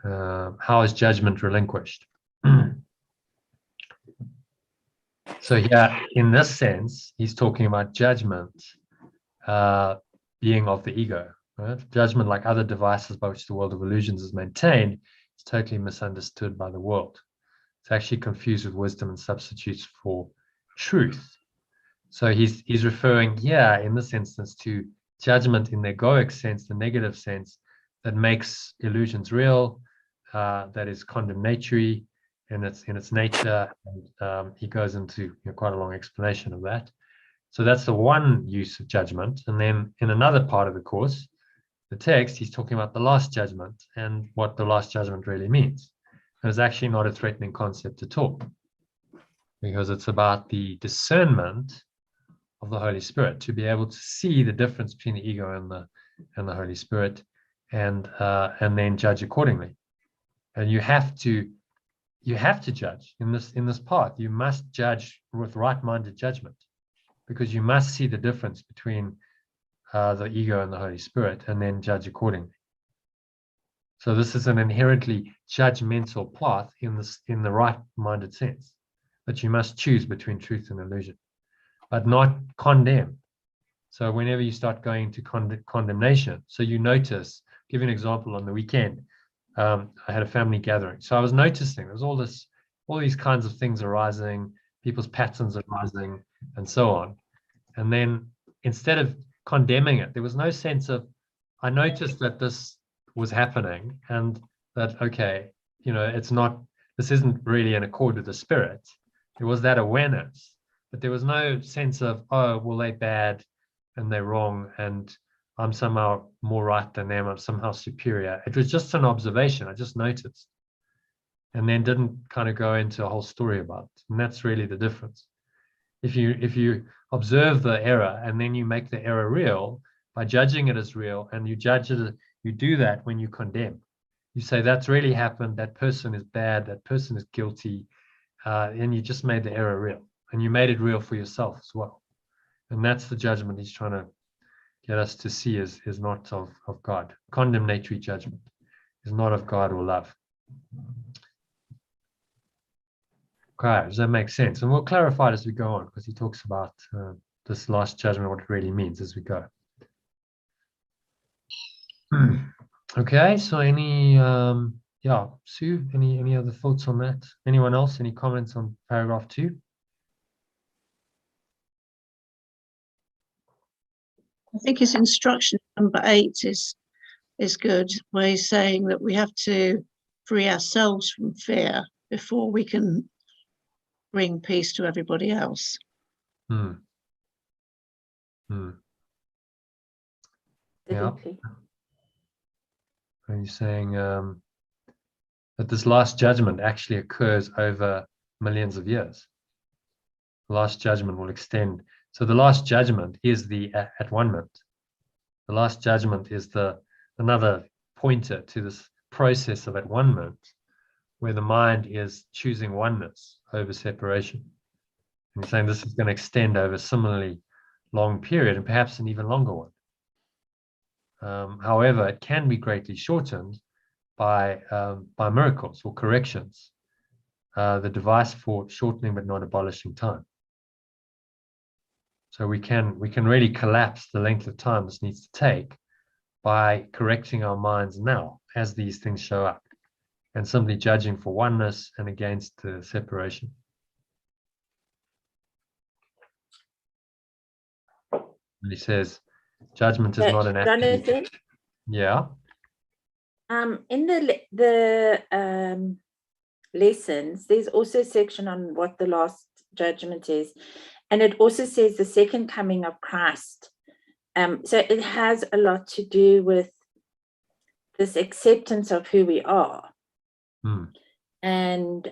How is judgment relinquished? So yeah, in this sense, he's talking about judgment being of the ego. Right? Judgment, like other devices by which the world of illusions is maintained, is totally misunderstood by the world. It's actually confused with wisdom and substitutes for truth. So he's referring, yeah, in this instance, to judgment in the egoic sense, the negative sense that makes illusions real, that is condemnatory in its nature. And he goes into quite a long explanation of that. So that's the one use of judgment. And then in another part of the course, the text, he's talking about the last judgment and what the last judgment really means. And it's actually not a threatening concept at all, because it's about the discernment of the Holy Spirit, to be able to see the difference between the ego and the Holy Spirit, and then judge accordingly. And you have to judge in this path. You must judge with right-minded judgment, because you must see the difference between the ego and the Holy Spirit, and then judge accordingly. So this is an inherently judgmental path in the right-minded sense, that you must choose between truth and illusion, but not condemn. So whenever you start going to condemnation, so you notice, give you an example. On the weekend, I had a family gathering. So I was noticing there's all these kinds of things arising, people's patterns arising, and so on. And then instead of condemning it, there was no sense of, I noticed that this was happening, and that, okay, this isn't really in accord with the spirit. There was that awareness, but there was no sense of, oh, well, they're bad and they're wrong, and I'm somehow more right than them, I'm somehow superior. It was just an observation. I just noticed, and then didn't kind of go into a whole story about it. And that's really the difference. If you observe the error and then you make the error real by judging it as real, and you judge it, you do that when you condemn. You say that's really happened, that person is bad, that person is guilty, and you just made the error real, and you made it real for yourself as well. And that's the judgment he's trying to get us to see is not of God. Condemnatory judgment is not of God or love. Okay, does that make sense? And we'll clarify it as we go on, because he talks about this last judgment, what it really means as we go. Okay, so Sue, any other thoughts on that? Anyone else? Any comments on paragraph 2? I think his instruction number 8 is good, where he's saying that we have to free ourselves from fear before we can bring peace to everybody else. Definitely. Are you saying that this last judgment actually occurs over millions of years? The last judgment will extend. So the last judgment is the at-one-ment. The last judgment is another pointer to this process of at-one-ment, where the mind is choosing oneness over separation. And he's saying this is going to extend over a similarly long period, and perhaps an even longer one. However, it can be greatly shortened by miracles or corrections the device for shortening but not abolishing time. So we can really collapse the length of time this needs to take by correcting our minds now as these things show up, and simply judging for oneness and against the separation. And he says, judgment is not an attribute. Jonathan, Yeah. in the lessons, there's also a section on what the last judgment is, and it also says the second coming of Christ. So it has a lot to do with this acceptance of who we are. And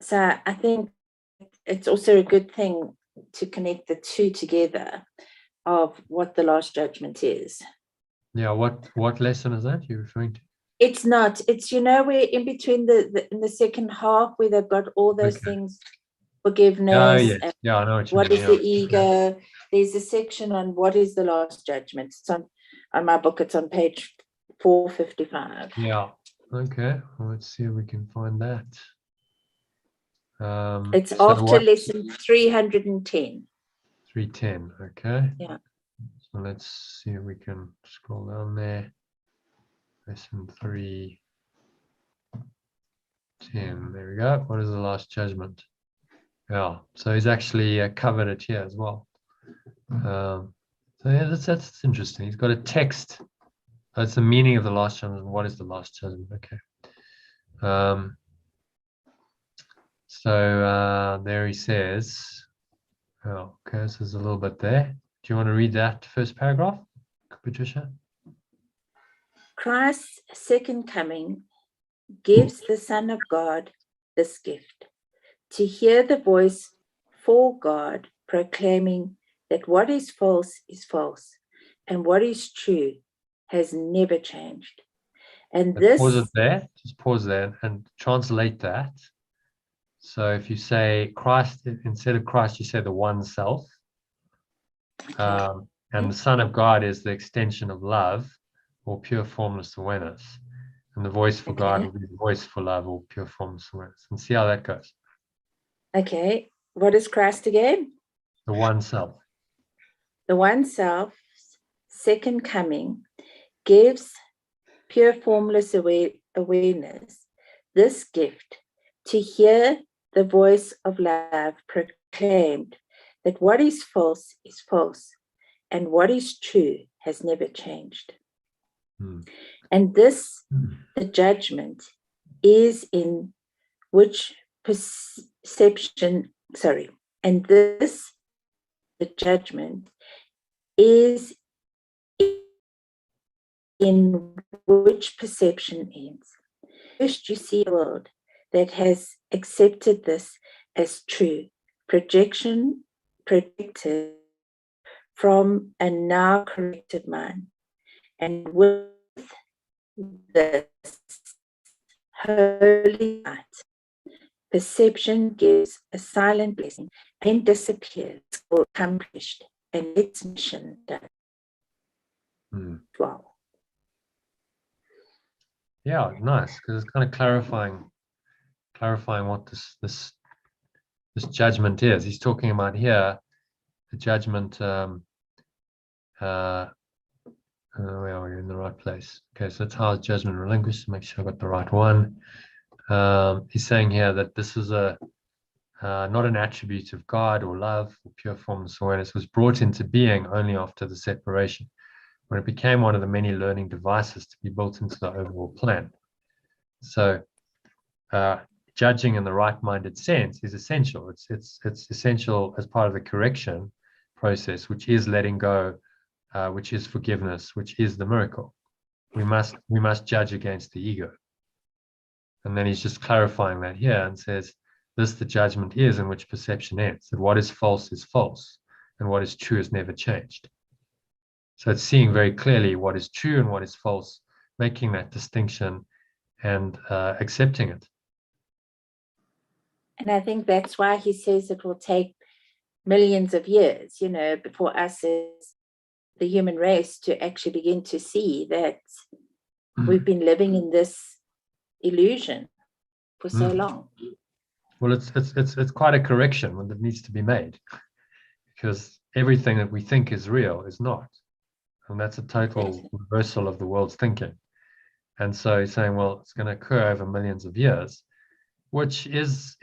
so I think it's also a good thing to connect the two together of what the last judgment is. Yeah, what lesson is that you're referring to? It's not, it's, we're in between in the second half where they've got all those things, forgiveness. Oh, yes. Yeah, I know what is the ego. There's a section on what is the last judgment. It's on my book, it's on page 455. Yeah. Okay. Well, let's see if we can find that. It's so after lesson 310. 310. Okay. Yeah. So let's see if we can scroll down there. Lesson 310. There we go. What is the last judgment? Yeah. So he's actually covered it here as well. So yeah, that's interesting. He's got a text. That's the meaning of the last judgment. What is the last judgment? Okay. So there he says, oh, okay, so there's a little bit there. Do you want to read that first paragraph, Patricia? Christ's second coming gives the Son of God this gift, to hear the voice for God proclaiming that what is false, and what is true has never changed. And this... Pause it there. Just pause there and translate that. So if you say Christ, instead of Christ, you say the one self. And the Son of God is the extension of love or pure formless awareness. And the voice for God will be the voice for love or pure formless awareness. And see how that goes. Okay. What is Christ again? The one self. The one self's second coming gives pure formless awareness this gift, to hear the voice of love proclaimed that what is false, and what is true has never changed. And this, the judgment, is in which perception, and this, the judgment, is in which perception ends. First, you see a world that has accepted this as true, projected from a now corrected mind. And with this holy light, perception gives a silent blessing and disappears or accomplished, and its mission done. Wow. Yeah, nice, because it's kind of clarifying what this judgment is. He's talking about here the judgment. Where are we in the right place? Okay, so it's how is judgment relinquished. Make sure I got the right one. He's saying here that this is not an attribute of God or love or pure formless awareness. It was brought into being only after the separation, when it became one of the many learning devices to be built into the overall plan. So judging in the right-minded sense is essential. It's essential as part of the correction process, which is letting go, which is forgiveness, which is the miracle. We must judge against the ego. And then he's just clarifying that here and says, this the judgment is in which perception ends, that what is false, and what is true has never changed. So it's seeing very clearly what is true and what is false, making that distinction and accepting it. And I think that's why he says it will take millions of years, before us as the human race to actually begin to see that we've been living in this illusion for so long. Well, it's quite a correction that needs to be made, because everything that we think is real is not, and that's a total reversal of the world's thinking. And so he's saying, well, it's going to occur over millions of years, which is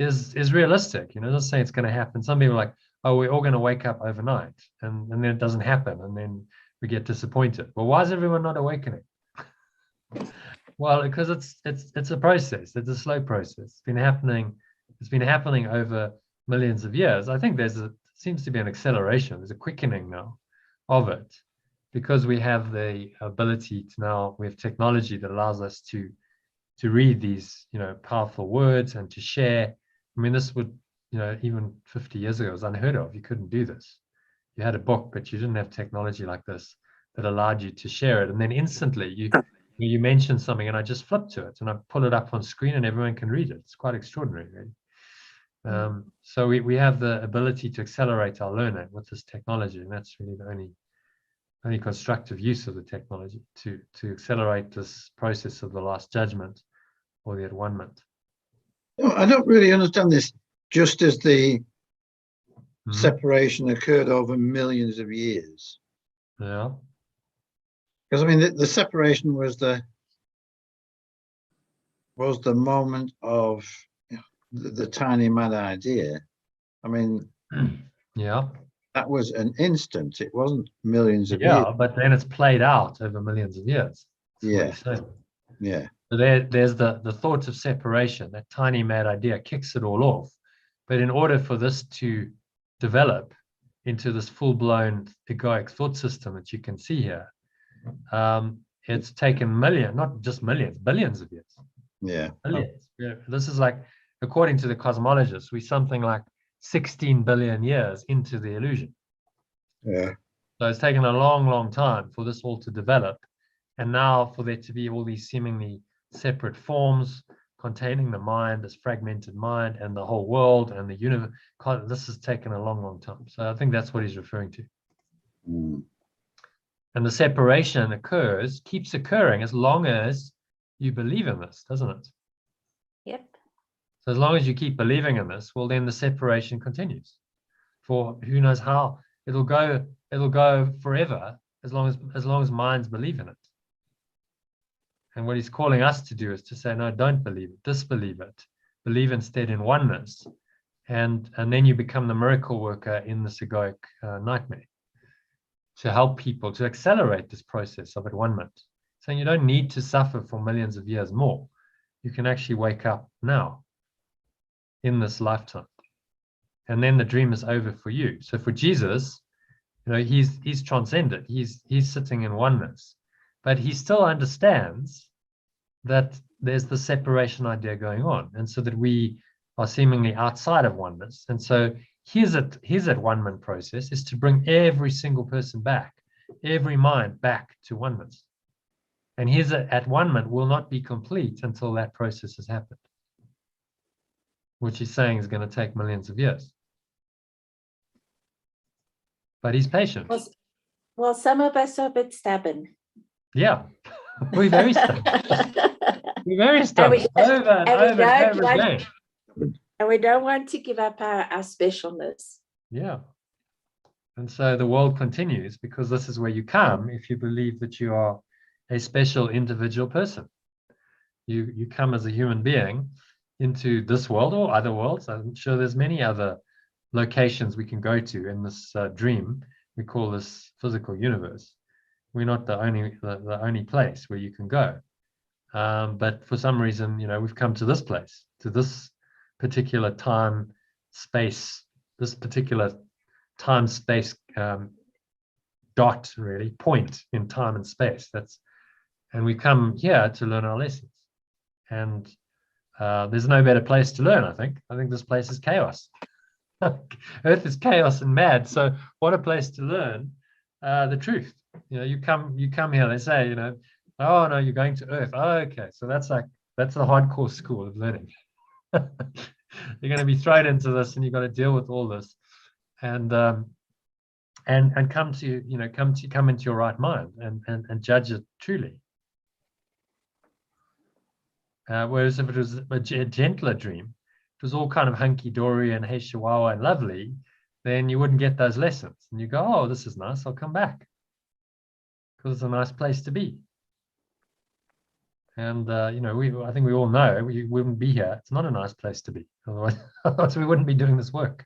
realistic. You know, doesn't say it's going to happen. Some people are like, oh, we're all going to wake up overnight, and then it doesn't happen, and then we get disappointed. Well, why is everyone not awakening? Well, because it's a process. It's a slow process. It's been happening over millions of years. I think seems to be an acceleration. There's a quickening now of it, because we have the ability to now, we have technology that allows us to read these, you know, powerful words and to share. I mean, this would, you know, even 50 years ago was unheard of. You couldn't do this. You had a book, but you didn't have technology like this that allowed you to share it. And then instantly you mention something and I just flip to it and I pull it up on screen and everyone can read it. It's quite extraordinary, really. So we have the ability to accelerate our learning with this technology, and that's really the only constructive use of the technology to accelerate this process of the last judgment or the at-one-ment. No, I don't really understand this. Just as the separation occurred over millions of years. Yeah. Because I mean, the separation was the moment of the tiny mad idea. I mean, yeah, that was an instant. It wasn't millions of years. Yeah, but then it's played out over millions of years. Yeah. Yeah. So there's the thought of separation. That tiny mad idea kicks it all off. But in order for this to develop into this full-blown egoic thought system that you can see here, it's taken not just millions, billions of years. Yeah. Billions. Yeah. This is like, according to the cosmologists, we're something like 16 billion years into the illusion. Yeah. So it's taken a long, long time for this all to develop. And now for there to be all these seemingly separate forms containing the mind, this fragmented mind, and the whole world and the universe, this has taken a long, long time. So I think that's what he's referring to. And the separation keeps occurring as long as you believe in this, doesn't it? Yep. So as long as you keep believing in this, well, then the separation continues for who knows how. It'll go forever as long as minds believe in it. And what he's calling us to do is to say, no, don't believe it, disbelieve it, believe instead in oneness, and then you become the miracle worker in this egoic nightmare, to help people to accelerate this process of at-one-ment. Saying you don't need to suffer for millions of years more. You can actually wake up now in this lifetime, and then the dream is over for you. So for Jesus, you know, he's transcended. He's sitting in oneness, but he still understands that there's the separation idea going on, and so that we are seemingly outside of oneness. And so his at-one-ment process is to bring every single person back, every mind back to oneness. And his at-one-ment will not be complete until that process has happened, which he's saying is going to take millions of years. But he's patient. Well, some of us are a bit stubborn. Yeah, we're very stubborn. We're very stubborn, over and over again. And we don't want to give up our specialness. Yeah. And so the world continues, because this is where you come if you believe that you are a special individual person. You come as a human being into this world or other worlds. I'm sure there's many other locations we can go to in this dream we call this physical universe. We're not the only place where you can go. But for some reason, you know, we've come to this place, to this particular time, space, this particular time, space dot, really, point in time and space. And we come here to learn our lessons. And there's no better place to learn, I think. I think this place is chaos. Earth is chaos and mad. So what a place to learn the truth. You know, you come here, they say, you know, oh no, you're going to Earth. Oh, okay. So that's the hardcore school of learning. You're going to be thrown into this, and you've got to deal with all this, and come into your right mind and judge it truly. Whereas if it was a gentler dream, it was all kind of hunky-dory and hey chihuahua and lovely, then you wouldn't get those lessons. And you go, oh, this is nice, I'll come back. Because it's a nice place to be. And, you know, I think we all know we wouldn't be here. It's not a nice place to be. Otherwise we wouldn't be doing this work.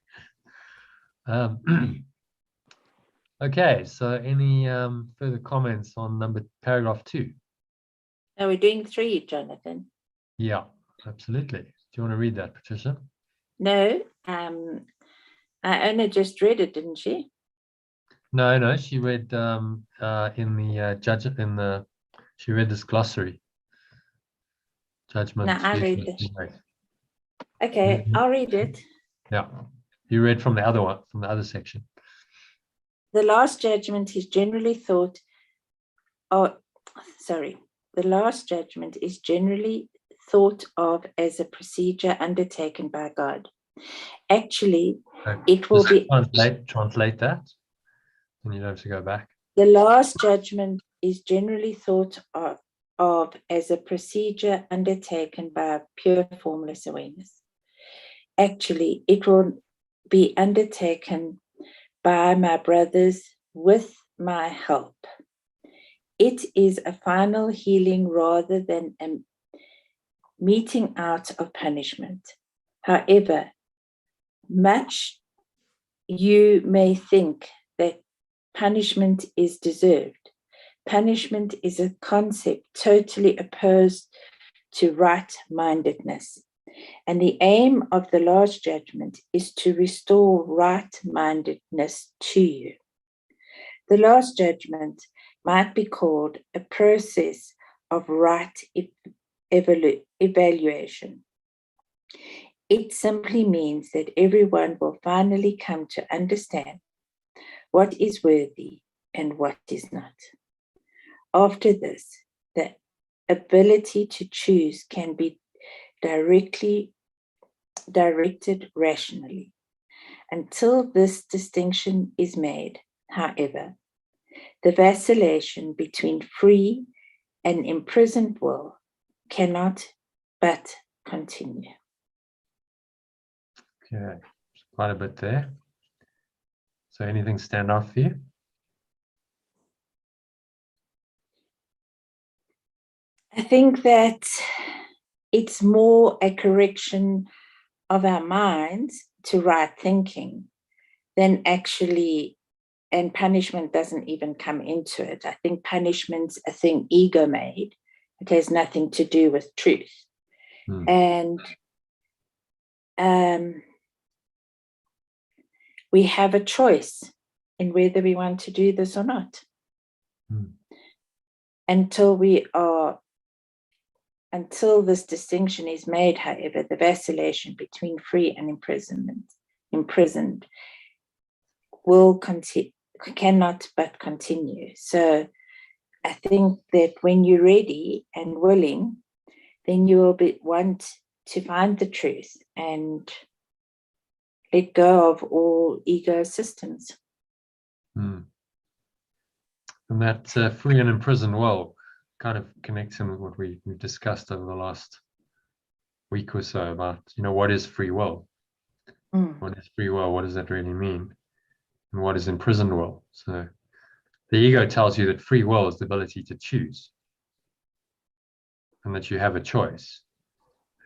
Okay, so any further comments on paragraph 2? Now we're doing 3, Jonathan. Yeah, absolutely. Do you want to read that, Patricia? No, Anna just read it, didn't she? No, she read in the she read this glossary. Judgment. No, I read it. Okay, I'll read it. Yeah, you read from the other one, from the other section. The last judgment is generally thought. The last judgment is generally thought of as a procedure undertaken by God. Actually, it will be translate that, and you don't have to go back. The last judgment is generally thought of as a procedure undertaken by pure formless awareness. Actually, it will be undertaken by my brothers with my help. It is a final healing rather than a meting out of punishment. However, much you may think that punishment is deserved. Punishment is a concept totally opposed to right-mindedness. And the aim of the last judgment is to restore right-mindedness to you. The last judgment might be called a process of right evaluation. It simply means that everyone will finally come to understand what is worthy and what is not. After this, the ability to choose can be directed rationally. Until this distinction is made, however, the vacillation between free and imprisoned will cannot but continue. Okay, quite a bit there. So anything stand out for you? I think that it's more a correction of our minds to right thinking than actually, and punishment doesn't even come into it. I think punishment's a thing ego made. It has nothing to do with truth. And we have a choice in whether we want to do this or not. Until this distinction is made, however, the vacillation between free and imprisoned will cannot but continue. So I think that when you're ready and willing, then you will want to find the truth and let go of all ego systems. And that free and imprisoned world kind of connects in with what we've discussed over the last week or so about, you know, what is free will? What is free will? What does that really mean? And what is imprisoned will? So the ego tells you that free will is the ability to choose and that you have a choice.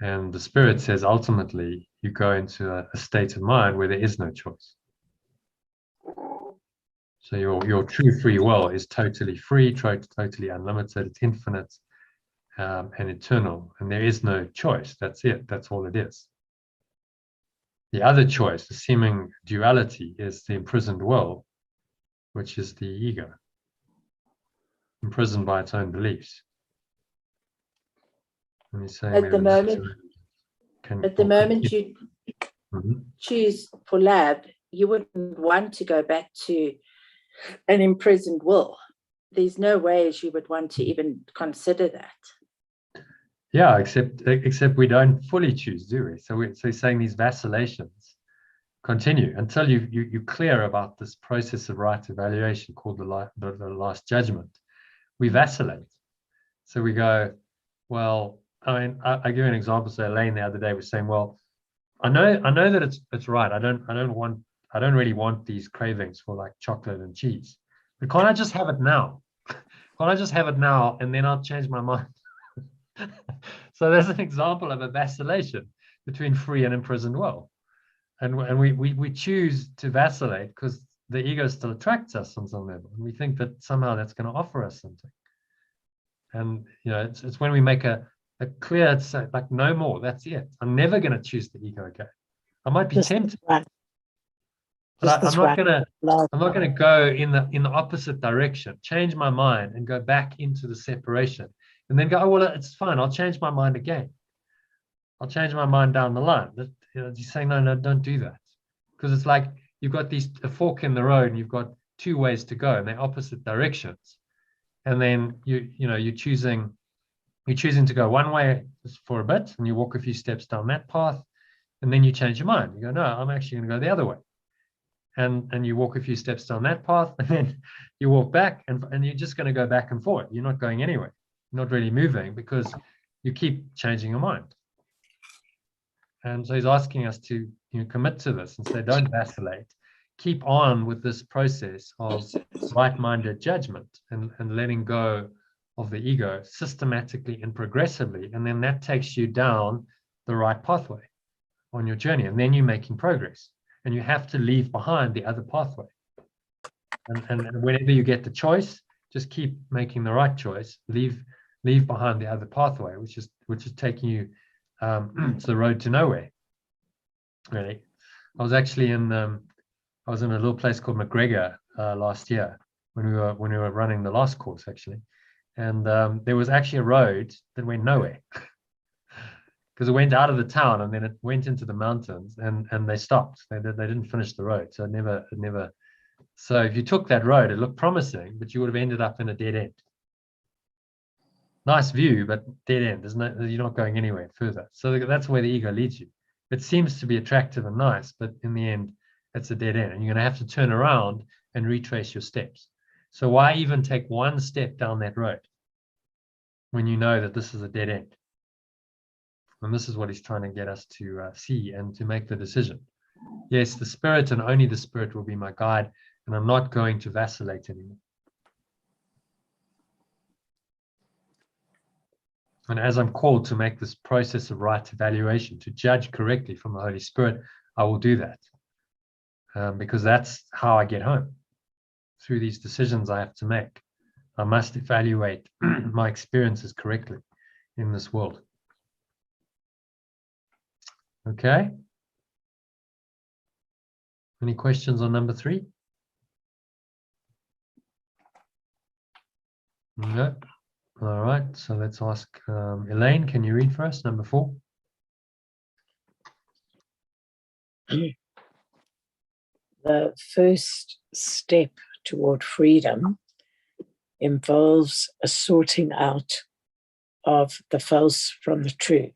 And the spirit says ultimately you go into a state of mind where there is no choice. So your true free will is totally free, totally unlimited, it's infinite and eternal. And there is no choice. That's it. That's all it is. The other choice, the seeming duality, is the imprisoned will, which is the ego, imprisoned by its own beliefs. And he's saying at the moment you choose for love, you wouldn't want to go back to an imprisoned will. There's no ways you would want to even consider that. Yeah, except we don't fully choose, do we? So he's saying these vacillations continue until you're clear about this process of right evaluation called the last judgment. We vacillate. So we go, well, I mean, I give you an example. So Elaine the other day was saying, well, I know that it's right. I don't really want these cravings for like chocolate and cheese. But can't I just have it now? Can't I just have it now and then I'll change my mind? So there's an example of a vacillation between free and imprisoned will. And we choose to vacillate because the ego still attracts us on some level. And we think that somehow that's going to offer us something. And it's when we make a clear, it's like no more, that's it. I'm never going to choose the ego again. I might be tempted, but I'm not going to go in the opposite direction, change my mind and go back into the separation and then go, oh, well, it's fine. I'll change my mind again. I'll change my mind down the line. He's saying, no, don't do that. Because it's like you've got a fork in the road and you've got two ways to go and they're opposite directions. And then you're choosing to go one way for a bit and you walk a few steps down that path and then you change your mind. You go, no, I'm actually going to go the other way. And you walk a few steps down that path and then you walk back and you're just going to go back and forth. You're not going anywhere. You're not really moving because you keep changing your mind. And so he's asking us to commit to this and say, don't vacillate. Keep on with this process of right-minded judgment and letting go of the ego systematically and progressively. And then that takes you down the right pathway on your journey. And then you're making progress. And you have to leave behind the other pathway. And whenever you get the choice, just keep making the right choice. Leave behind the other pathway, which is taking you to the road to nowhere. Really, I was actually in a little place called McGregor last year when we were running the last course actually, and there was actually a road that went nowhere because it went out of the town and then it went into the mountains and they stopped. They didn't finish the road, so it never. So if you took that road, it looked promising, but you would have ended up in a dead end. Nice view, but dead end. You're not going anywhere further. So that's where the ego leads you. It seems to be attractive and nice, but in the end, it's a dead end. And you're going to have to turn around and retrace your steps. So why even take one step down that road when you know that this is a dead end? And this is what he's trying to get us to see and to make the decision. Yes, the Spirit and only the Spirit will be my guide, and I'm not going to vacillate anymore. And as I'm called to make this process of right evaluation, to judge correctly from the Holy Spirit, I will do that. Because that's how I get home. Through these decisions I have to make, I must evaluate my experiences correctly in this world. Okay? Any questions on number 3? No. All right, so let's ask Elaine, can you read for us number 4? The first step toward freedom involves a sorting out of the false from the true.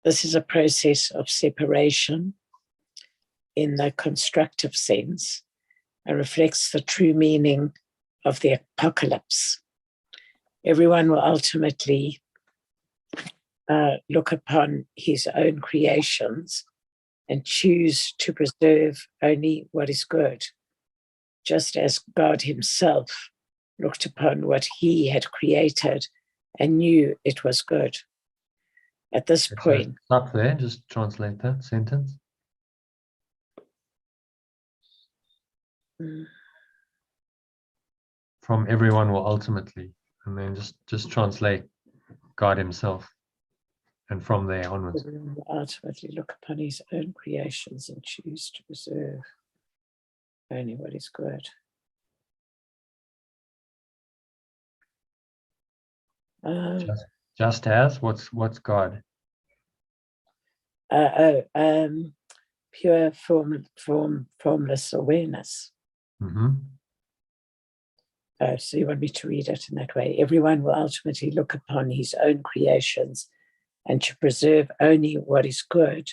This is a process of separation in the constructive sense and reflects the true meaning of the apocalypse. Everyone will ultimately look upon his own creations and choose to preserve only what is good, just as God himself looked upon what he had created and knew it was good. At this point, stop there, just translate that sentence. From everyone will ultimately, and then just translate God himself, and from there onwards. everyone will ultimately look upon his own creations and choose to preserve only what is good. Just as what's God? Pure formless awareness. Mm-hmm. So you want me to read it in that way? Everyone will ultimately look upon his own creations and to preserve only what is good,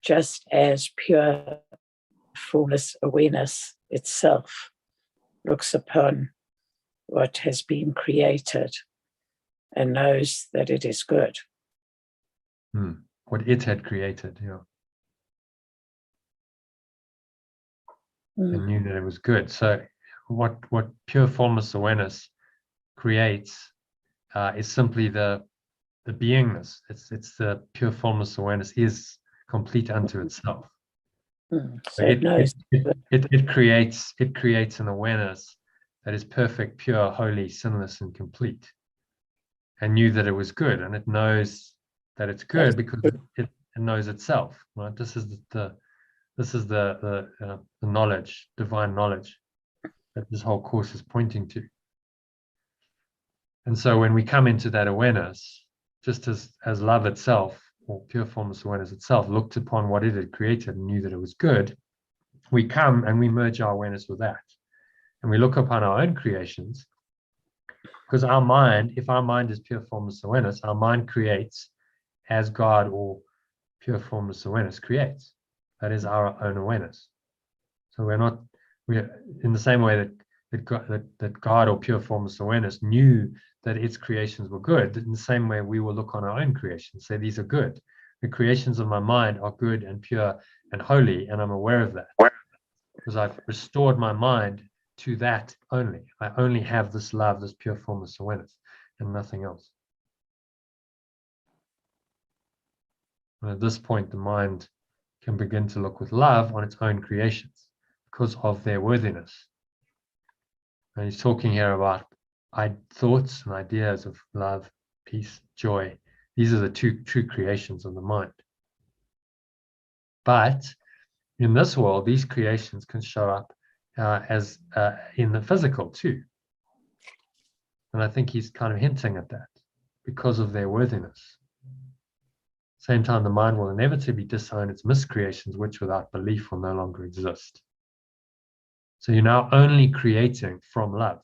just as pure formless awareness itself looks upon what has been created and knows that it is good. what it had created, and knew that it was good. So what pure formless awareness creates is simply the beingness. It's the pure formless awareness is complete unto itself. So it knows. It creates an awareness that is perfect, pure, holy, sinless, and complete, and knew that it was good, and it knows that it's good because it knows itself. Right? This is the knowledge, divine knowledge, that this whole course is pointing to. And so when we come into that awareness, just as love itself, or pure formless awareness itself, looked upon what it had created and knew that it was good, we come and we merge our awareness with that. And we look upon our own creations, because our mind, if our mind is pure formless awareness, our mind creates as God or pure formless awareness creates. That is our own awareness. So we're in the same way that God or pure formless awareness knew that its creations were good, in the same way we will look on our own creations, say these are good. The creations of my mind are good and pure and holy, and I'm aware of that because I've restored my mind to that only. I only have this love, this pure formless awareness, and nothing else. And at this point, the mind can begin to look with love on its own creations because of their worthiness. And he's talking here about thoughts and ideas of love, peace, joy. These are the two true creations of the mind. But in this world, these creations can show up as in the physical too. And I think he's kind of hinting at that because of their worthiness. Same time, the mind will inevitably disown its miscreations, which without belief will no longer exist. So you're now only creating from love.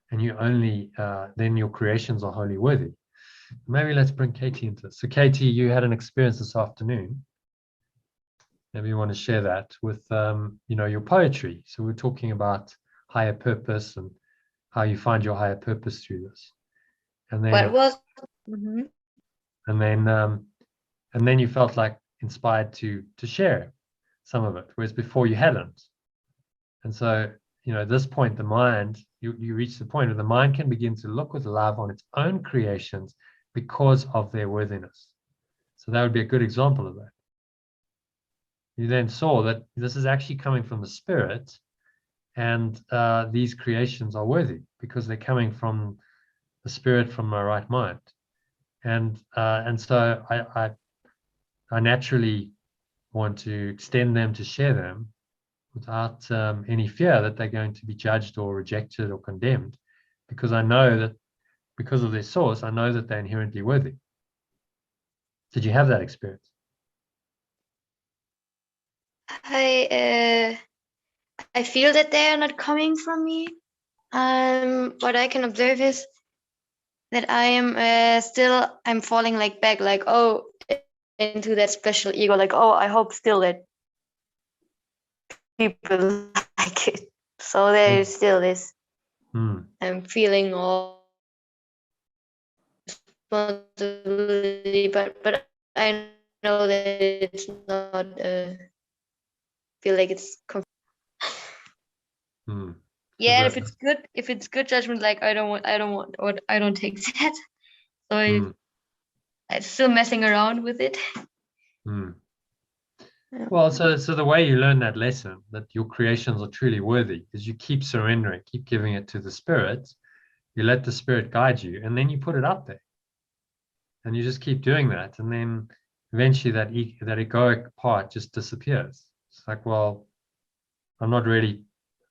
And you only, then your creations are wholly worthy. Maybe let's bring Katie into this. So Katie, you had an experience this afternoon. Maybe you want to share that with, your poetry. So we're talking about higher purpose and how you find your higher purpose through this. And then, What was? and then you felt like inspired to share some of it, whereas before you hadn't. And so, at this point, the mind, you reach the point where the mind can begin to look with love on its own creations because of their worthiness. So that would be a good example of that. You then saw that this is actually coming from the spirit, and these creations are worthy because they're coming from the spirit, from my right mind. And so I naturally want to extend them, to share them without any fear that they're going to be judged or rejected or condemned, because I know that because of their source, I know that they're inherently worthy. Did you have that experience? I feel that they are not coming from me. What I can observe is that I am I'm falling back, into that special ego, I hope still that people like it. So there is still this I'm feeling all responsibility, but I know that it's not feel like it's yeah. And if it's good judgment, I don't take that. So I'm still messing around with it. Well, so the way you learn that lesson, that your creations are truly worthy, is you keep surrendering, keep giving it to the spirit. You let the spirit guide you, and then you put it out there, and you just keep doing that, and then eventually that egoic part just disappears. It's like, well, I'm not really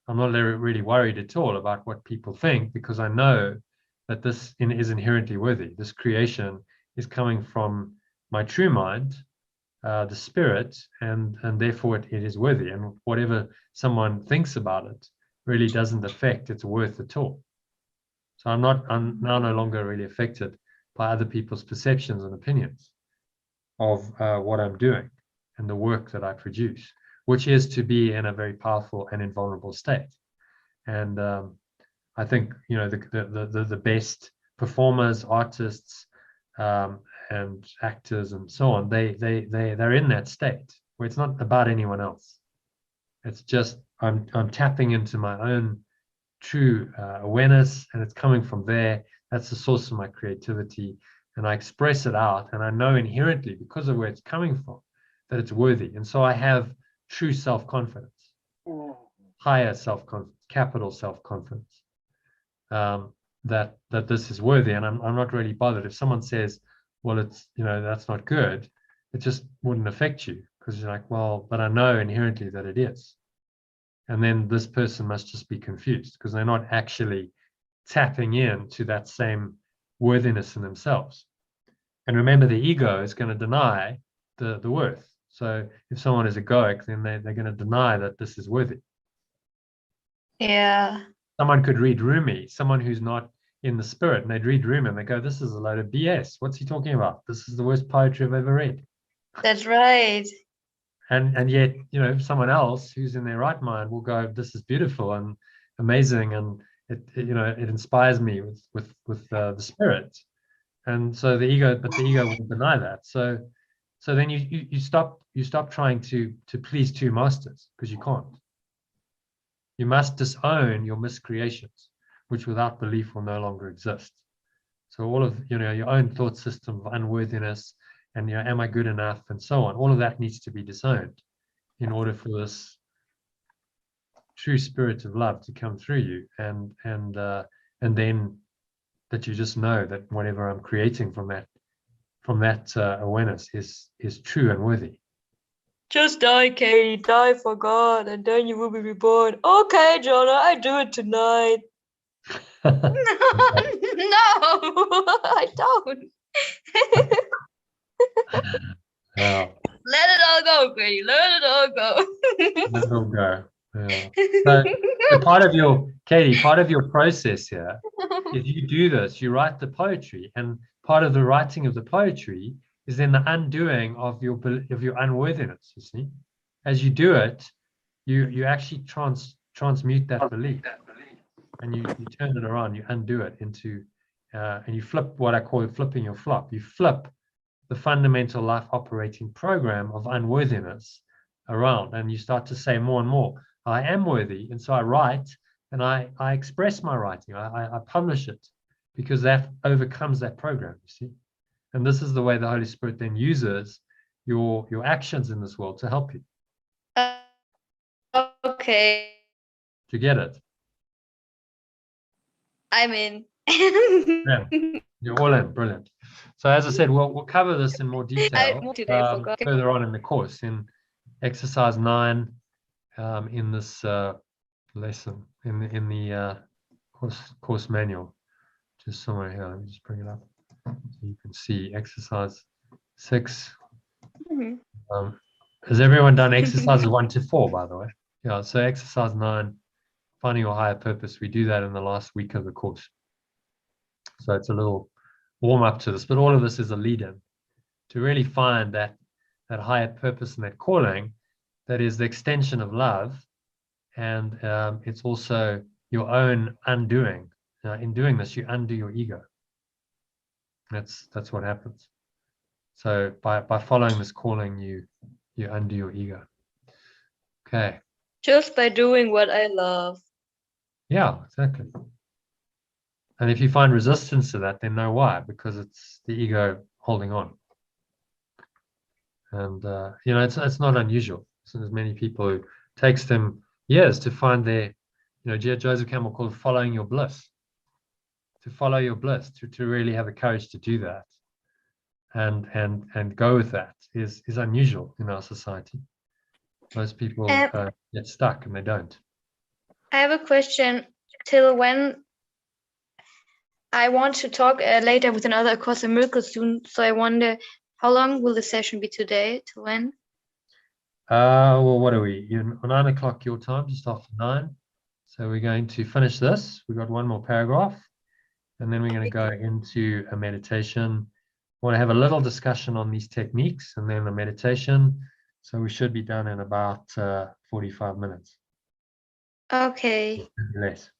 worried at all about what people think, because I know that this is inherently worthy. This creation is coming from my true mind, the spirit, and therefore it is worthy. And whatever someone thinks about it really doesn't affect its worth at all. So I'm now no longer really affected by other people's perceptions and opinions of what I'm doing and the work that I produce, which is to be in a very powerful and invulnerable state. And I think the best performers, artists, and actors and so on, they're in that state where it's not about anyone else. It's just I'm tapping into my own true awareness, and it's coming from there. That's the source of my creativity, and I express it out, and I know inherently, because of where it's coming from, that it's worthy. And so I have true self-confidence, higher self-confidence, capital self-confidence, that this is worthy. And I'm not really bothered if someone says, well, it's, that's not good. It just wouldn't affect you, because you're like, well, but I know inherently that it is. And then this person must just be confused, because they're not actually tapping into that same worthiness in themselves. And remember, the ego is going to deny the worth. So if someone is egoic, then they're going to deny that this is worthy. Yeah. Someone could read Rumi, someone who's not in the spirit, and they'd read Rumi and they go, this is a load of BS. What's he talking about? This is the worst poetry I've ever read. That's right. And yet, someone else who's in their right mind will go, this is beautiful and amazing, and it inspires me with the spirit. And so the ego will deny that. So then you stop trying to please two masters, because you can't. You must disown your miscreations, which without belief will no longer exist. So all of your own thought system of unworthiness and am I good enough and so on, all of that needs to be disowned in order for this true spirit of love to come through you, and then that you just know that whatever I'm creating from that awareness is true and worthy. Just die, Katie. Die for God, and then you will be reborn. Okay, Jonah, I do it tonight. No, I don't. Yeah. Let it all go, Katie. Let it all go. Let it all go. Yeah. So part of your process here, if you do this, you write the poetry, and part of the writing of the poetry is then the undoing of your unworthiness. You see, as you do it, you actually transmute that belief, and you turn it around, you undo it into, and you flip what I call flipping your flop. You flip the fundamental life operating program of unworthiness around, and you start to say more and more, I am worthy. And so I write, and I express my writing. I publish it, because that overcomes that program, you see. And this is the way the Holy Spirit then uses your actions in this world to help you. Okay. Do you get it? I'm in. Yeah. You're all in. Brilliant. So as I said, we'll cover this in more detail further on in the course, in exercise 9, in this lesson, in the course manual. Just somewhere here. Let me just bring it up so you can see exercise 6. Has everyone done exercises 1 to 4, by the way? Yeah. So exercise 9, finding your higher purpose. We do that in the last week of the course. So it's a little warm up to this, but all of this is a lead-in to really find that higher purpose and that calling that is the extension of love, and it's also your own undoing. In doing this, you undo your ego. That's what happens. So by following this calling, you undo your ego. Okay. Just by doing what I love. Yeah, exactly. And if you find resistance to that, then know why, because it's the ego holding on. And it's not unusual. So there's many people who takes them years to find their, Joseph Campbell called it following your bliss. To follow your bliss, to really have the courage to do that, and go with that is unusual in our society. Most people get stuck, and they don't. I have a question. Till when? I want to talk later with another Course in Miracles student, so I wonder how long will the session be today? Till when? Well, what are we? 9 o'clock your time, just after 9. So we're going to finish this. We've got one more paragraph, and then we're going to go into a meditation. We want to have a little discussion on these techniques, and then a meditation. So we should be done in about 45 minutes. Okay. Less.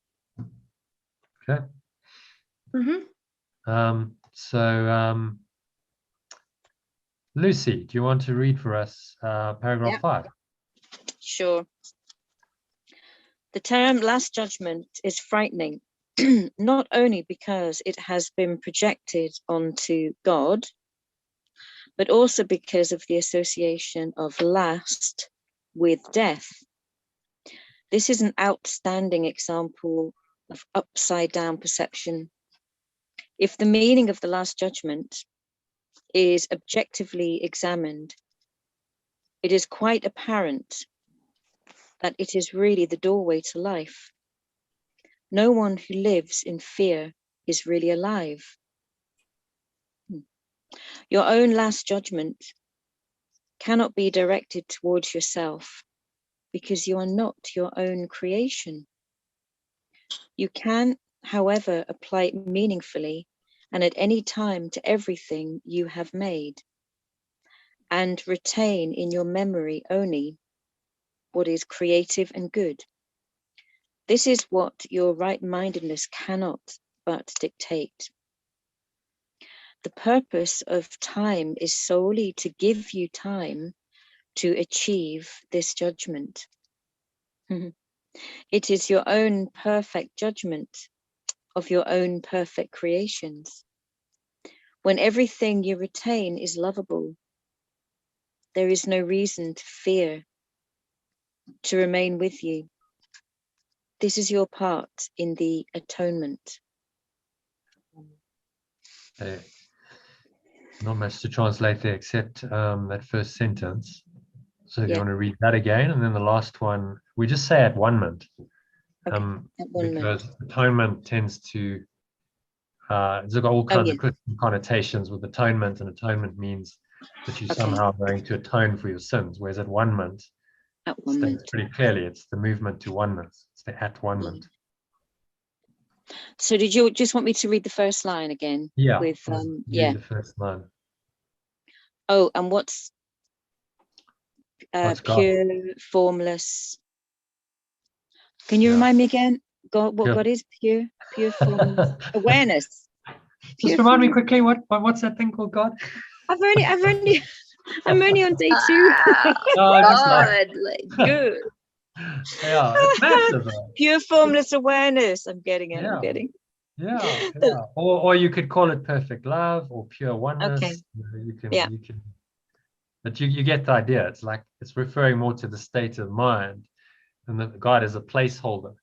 Okay. Mm-hmm. Lucy, do you want to read for us paragraph Yeah. 5? Sure. The term last judgment is frightening, not only because it has been projected onto God, but also because of the association of last with death. This is an outstanding example of upside down perception. If the meaning of the last judgment is objectively examined, it is quite apparent that it is really the doorway to life. No one who lives in fear is really alive. Your own last judgment cannot be directed towards yourself because you are not your own creation. You can, however, apply it meaningfully and at any time to everything you have made, and retain in your memory only what is creative and good. This is what your right-mindedness cannot but dictate. The purpose of time is solely to give you time to achieve this judgment. It is your own perfect judgment of your own perfect creations. When everything you retain is lovable, there is no reason to fear to remain with you. This is your part in the atonement. Not much to translate there except that first sentence. So if you Yeah. want to read that again, and then the last one, we just say atonement. Okay, atonement. Because atonement tends to, it's got all kinds yeah. of Christian connotations with atonement, and atonement means that you're Okay. somehow going to atone for your sins, whereas atonement states pretty clearly it's the movement to oneness. It's the atonement. So did you just want me to read the first line again? Yeah. With Read yeah. the first line. Oh, and what's What's God? pure, formless? Can you Yeah. remind me again? God, what Pure. God is? Pure, formless awareness. Just remind me quickly, what's that thing called God? I'm only on day 2. No, just God, like good. Yeah, it's massive. Though. Pure formless awareness. I'm getting it. Yeah. I'm getting. Yeah. Or you could call it perfect love or pure oneness. Okay. You can. Yeah. But you get the idea. It's like it's referring more to the state of mind, and that God is a placeholder.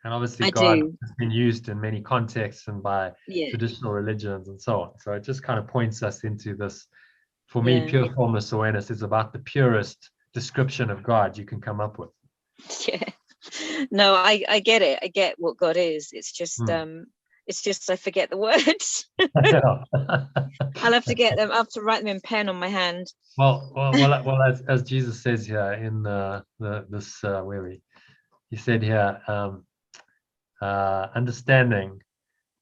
And obviously, God has been used in many contexts and by traditional religions and so on. So it just kind of points us into this. For me, pure formless awareness is about the purest description of God you can come up with. Yeah. No, I get it. I get what God is. It's just I forget the words. I'll have to get them. I'll have to write them in pen on my hand. Well, as Jesus says here in he said here, understanding,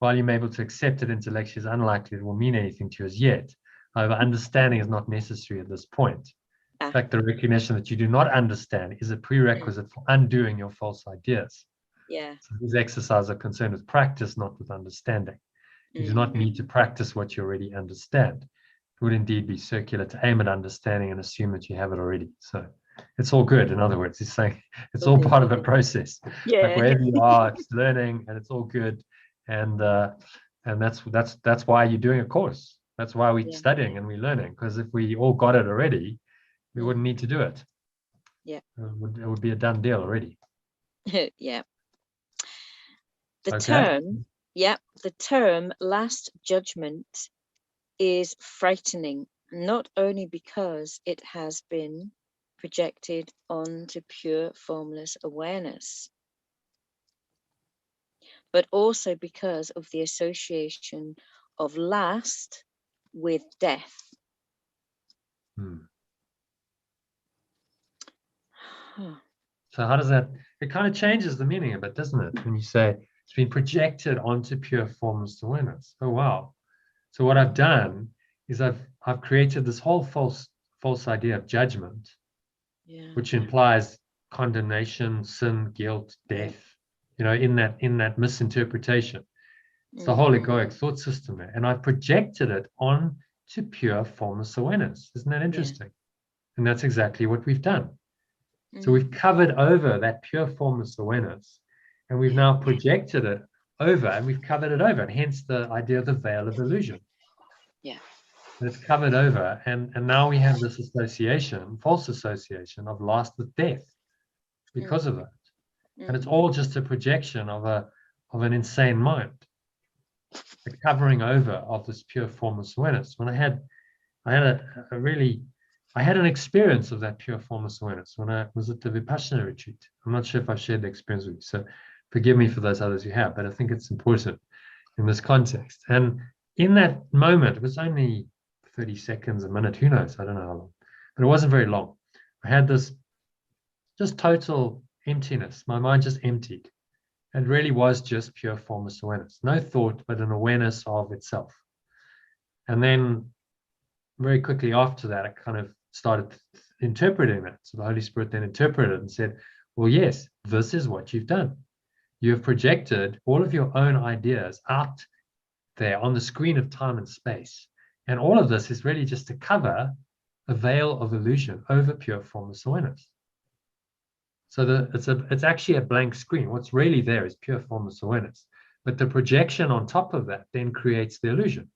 while you may be able to accept it intellectually, is unlikely it will mean anything to you as yet. However, understanding is not necessary at this point. In fact, the recognition that you do not understand is a prerequisite for undoing your false ideas. Yeah. So these exercises are concerned with practice, not with understanding. You do not need to practice what you already understand. It would indeed be circular to aim at understanding and assume that you have it already. So it's all good. In other words, he's saying it's all part of the process. Yeah. Like wherever you are, it's learning and it's all good. And that's why you're doing a course. That's why we're studying and we're learning. Because if we all got it already, we wouldn't need to do it. Yeah. It would be a done deal already. Yeah. The term last judgment is frightening, not only because it has been projected onto pure formless awareness, but also because of the association of last with death. So how does that, it kind of changes the meaning of it, doesn't it? When you say it's been projected onto pure formless awareness. Oh, wow. So what I've done is I've created this whole false idea of judgment, which implies condemnation, sin, guilt, death, in that misinterpretation. It's the whole egoic thought system there. And I've projected it on to pure formless awareness. Isn't that interesting? And that's exactly what we've done. So we've covered over that pure formless awareness, and we've now projected it over, and we've covered it over, and hence the idea of the veil of illusion. Yeah. It's covered over, and now we have this association, false association of loss with death because of that. And it's all just a projection of an insane mind, the covering over of this pure formless awareness. When I had an experience of that pure formless awareness when I was at the Vipassana retreat. I'm not sure if I've shared the experience with you, so forgive me for those others who have, but I think it's important in this context. And in that moment, it was only 30 seconds, a minute, who knows, I don't know how long, but it wasn't very long. I had this just total emptiness. My mind just emptied. It really was just pure formless awareness. No thought, but an awareness of itself. And then very quickly after that, I kind of started interpreting that. So the Holy Spirit then interpreted and said, well, yes, this is what you've done. You have projected all of your own ideas out there on the screen of time and space. And all of this is really just to cover a veil of illusion over pure formless awareness. So it's actually a blank screen. What's really there is pure formless awareness. But the projection on top of that then creates the illusion.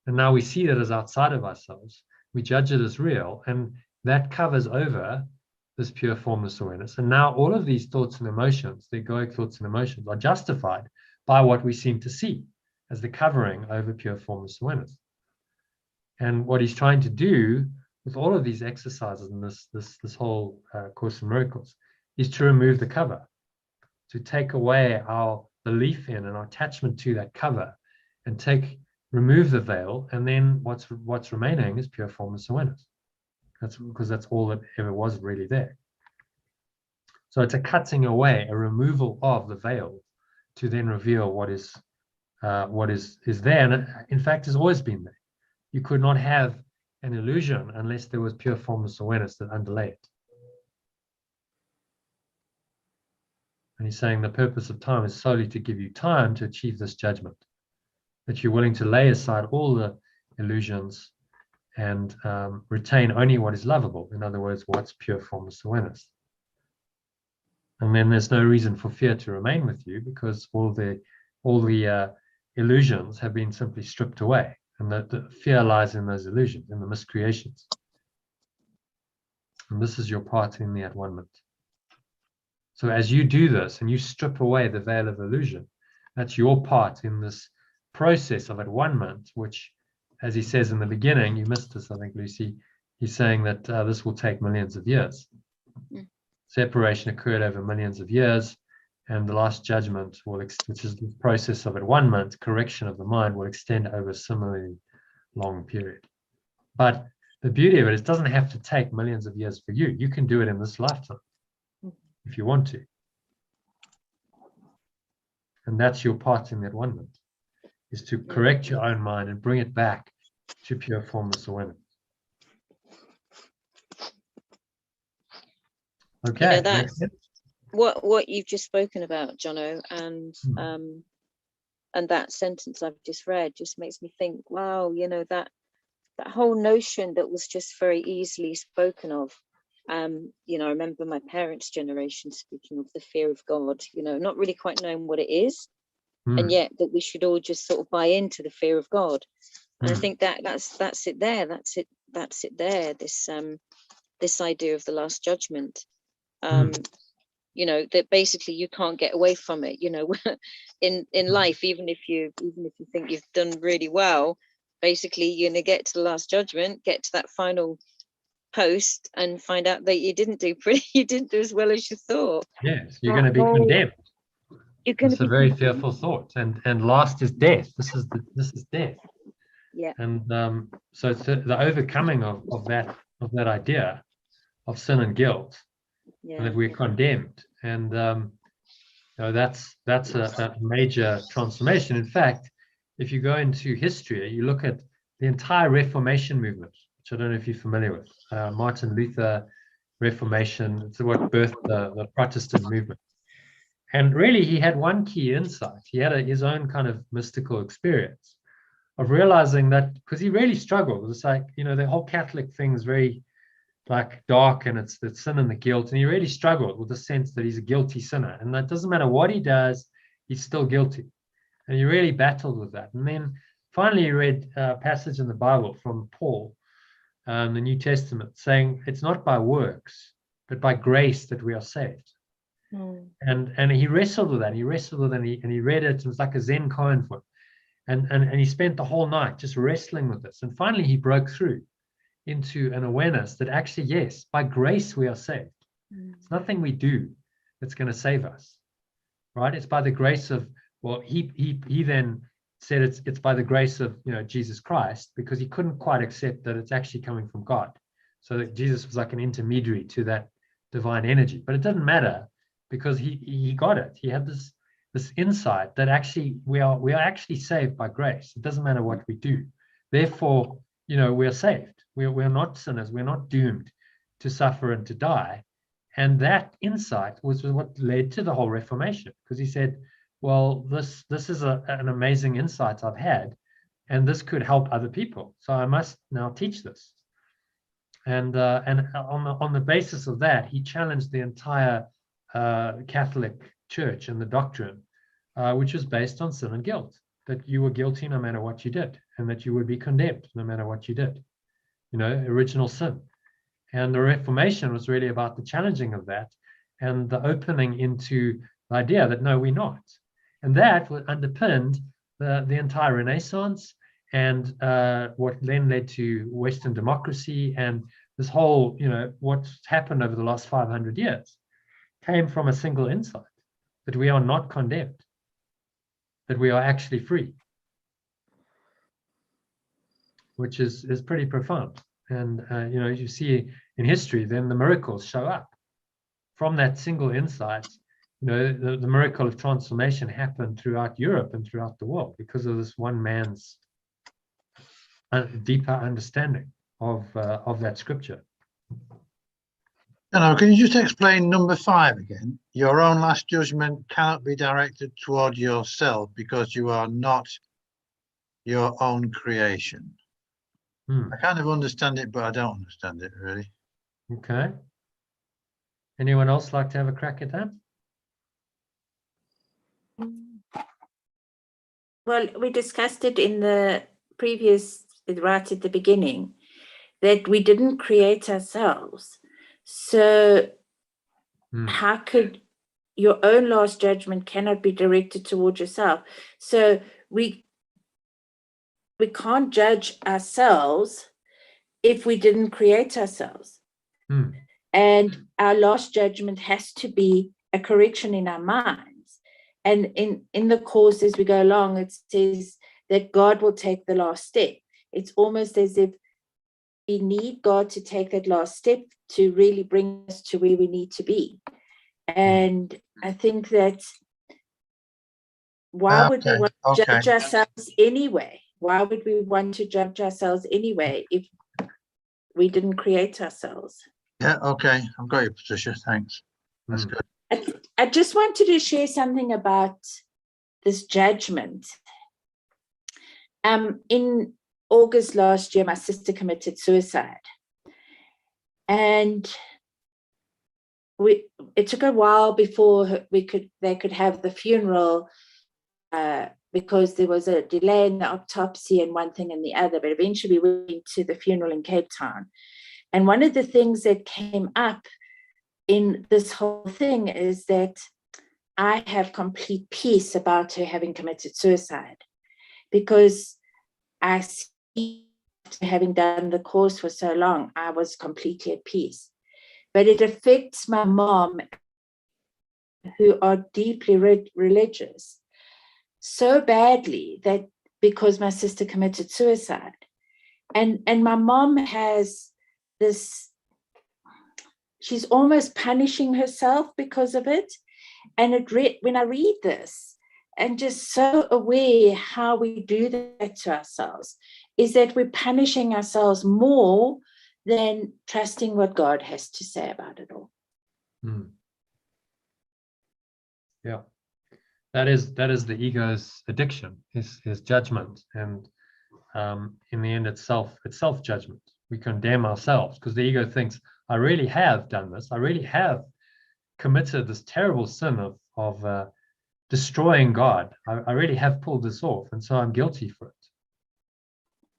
And now we see that as outside of ourselves. We judge it as real, and that covers over this pure formless awareness. And now all of these thoughts and emotions, the egoic thoughts and emotions, are justified by what we seem to see as the covering over pure formless awareness. And what he's trying to do with all of these exercises and this whole Course in Miracles is to remove the cover, to take away our belief in and our attachment to that cover, and remove the veil, and then what's remaining is pure formless awareness. That's because that's all that ever was really there. So it's a cutting away, a removal of the veil to then reveal what is there, and in fact has always been there. You could not have an illusion unless there was pure formless awareness that underlay it. And he's saying the purpose of time is solely to give you time to achieve this judgment, that you're willing to lay aside all the illusions and retain only what is lovable. In other words, what's pure formless awareness. And then there's no reason for fear to remain with you, because all the illusions have been simply stripped away. And the fear lies in those illusions, in the miscreations. And this is your part in the at-one-ment. So as you do this and you strip away the veil of illusion, that's your part in this process of at-one-ment, which, as he says in the beginning, you missed this, I think, Lucy, he's saying that this will take millions of years. Separation occurred over millions of years, and the last judgment, which is the process of at-one-ment, correction of the mind, will extend over a similarly long period. But the beauty of it is it doesn't have to take millions of years for you. You can do it in this lifetime if you want to. And that's your part in that at-one-ment, is to correct your own mind and bring it back to pure formless awareness. Okay. You know, what you've just spoken about, Jono, and that sentence I've just read just makes me think, wow, you know, that whole notion that was just very easily spoken of. You know, I remember my parents' generation speaking of the fear of God, you know, not really quite knowing what it is, and yet that we should all just sort of buy into the fear of God. And I think that's it there. That's it there. This idea of the last judgment. You know, that basically you can't get away from it. You know, in life, even if you think you've done really well, basically you're gonna get to the last judgment, get to that final post, and find out that you didn't do as well as you thought. Yes, you're going to be condemned. It's a very fearful thought, and last is death. This is death. Yeah. And so it's the overcoming of that idea of sin and guilt, and that we're condemned, and you know, that's a major transformation. In fact, if you go into history, you look at the entire Reformation movement, which I don't know if you're familiar with, Martin Luther Reformation. It's what birthed the Protestant movement. And really, he had one key insight. He had his own kind of mystical experience realizing that, because he really struggled. It's like, the whole Catholic thing is very like dark, and it's the sin and the guilt, and he really struggled with the sense that he's a guilty sinner, and that doesn't matter what he does, he's still guilty. And he really battled with that. And then finally he read a passage in the Bible from Paul, the New Testament, saying it's not by works, but by grace that we are saved. And he wrestled with that. He wrestled with it, and he read it. It was like a Zen koan for him. And he spent the whole night just wrestling with this. And finally he broke through into an awareness that actually, yes, by grace we are saved. It's nothing we do that's going to save us, right? It's by the grace of, well, he then said it's by the grace of Jesus Christ, because he couldn't quite accept that it's actually coming from God. So that Jesus was like an intermediary to that divine energy. But it doesn't matter, because he got it. He had this insight that actually we are actually saved by grace. It doesn't matter what we do. Therefore, we are saved. We're not sinners. We're not doomed to suffer and to die. And that insight was what led to the whole Reformation, because he said, well, this is an amazing insight I've had, and this could help other people. So I must now teach this. And on the basis of that, he challenged the entire Catholic Church and the doctrine, which was based on sin and guilt, that you were guilty no matter what you did, and that you would be condemned no matter what you did. Original sin. And the Reformation was really about the challenging of that and the opening into the idea that no, we're not. And that underpinned the entire Renaissance, and what then led to Western democracy, and this whole, what's happened over the last 500 years came from a single insight, that we are not condemned, that we are actually free, which is pretty profound. And you see in history, then the miracles show up from that single insight. The miracle of transformation happened throughout Europe and throughout the world because of this one man's deeper understanding of that scripture. Can you just explain number 5 again? Your own last judgment cannot be directed toward yourself, because you are not your own creation. I kind of understand it, but I don't understand it really. Okay. Anyone else like to have a crack at that? Well, we discussed it in the previous, right at the beginning, that we didn't create ourselves. So how could your own last judgment cannot be directed towards yourself? So we can't judge ourselves if we didn't create ourselves. And our last judgment has to be a correction in our minds. And in the course, as we go along, it says that God will take the last step. It's almost as if we need God to take that last step to really bring us to where we need to be. And I think that why would we want to judge ourselves anyway? Why would we want to judge ourselves anyway if we didn't create ourselves? Yeah, okay. I've got you, Patricia. Thanks. That's good. I just wanted to share something about this judgment. In August last year, my sister committed suicide. And it took a while before they could have the funeral, because there was a delay in the autopsy and one thing and the other, but eventually we went to the funeral in Cape Town. And one of the things that came up in this whole thing is that I have complete peace about her having committed suicide, because I see, after having done the course for so long, I was completely at peace. But it affects my mom, who are deeply religious, so badly, that because my sister committed suicide. And my mom has this, she's almost punishing herself because of it. And when I read this, and just so aware how we do that to ourselves, is that we're punishing ourselves more than trusting what God has to say about it all. Yeah, that is the ego's addiction, is judgment. And in the end, it's self-judgment. We condemn ourselves because the ego thinks, I really have done this. I really have committed this terrible sin of destroying God. I really have pulled this off, and so I'm guilty for it.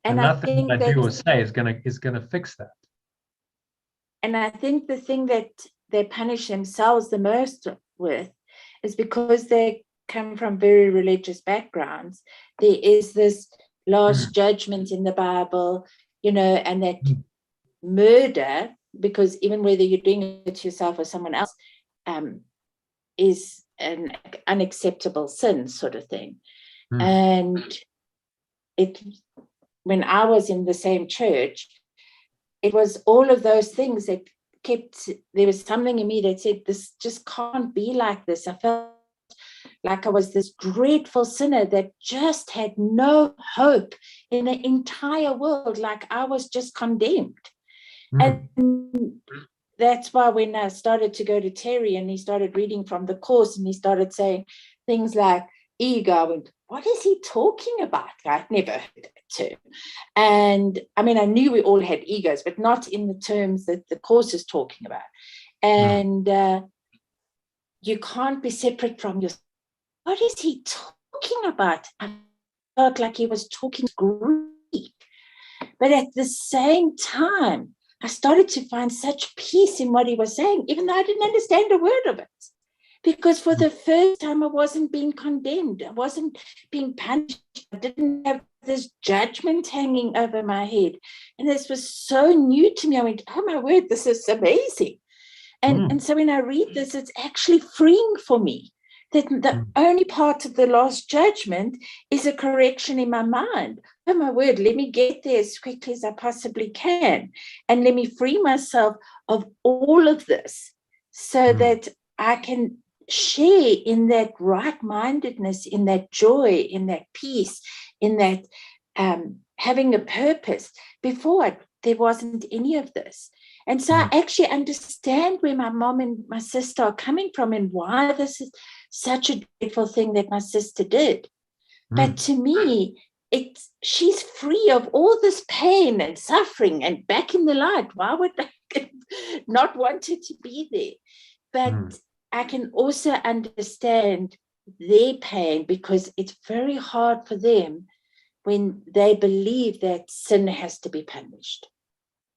And I nothing think that I do or that, say is gonna fix that. and I think the thing that they punish themselves the most with is because they come from very religious backgrounds. There is this last judgment in the Bible, and that murder, because even whether you're doing it to yourself or someone else, is an unacceptable sin, sort of thing. And when I was in the same church, it was all of those things that there was something in me that said, this just can't be like this. I felt like I was this dreadful sinner that just had no hope in the entire world, like I was just condemned. And that's why when I started to go to Terry and he started reading from the Course and he started saying things like ego, I went, what is he talking about? I'd never heard that term. And I mean, I knew we all had egos, but not in the terms that the Course is talking about. And you can't be separate from yourself. What is he talking about? I felt like he was talking Greek. But at the same time, I started to find such peace in what he was saying, even though I didn't understand a word of it. Because for the first time, I wasn't being condemned. I wasn't being punished. I didn't have this judgment hanging over my head. And this was so new to me. I went, oh my word, this is amazing. And so when I read this, it's actually freeing for me. That the only part of the last judgment is a correction in my mind. Oh my word, let me get there as quickly as I possibly can. And let me free myself of all of this so that I can share in that right-mindedness, in that joy, in that peace, in that having a purpose. Before, there wasn't any of this. And so I actually understand where my mom and my sister are coming from and why this is such a dreadful thing that my sister did. But to me, she's free of all this pain and suffering and back in the light. Why would I not want it to be there? But I can also understand their pain because it's very hard for them when they believe that sin has to be punished.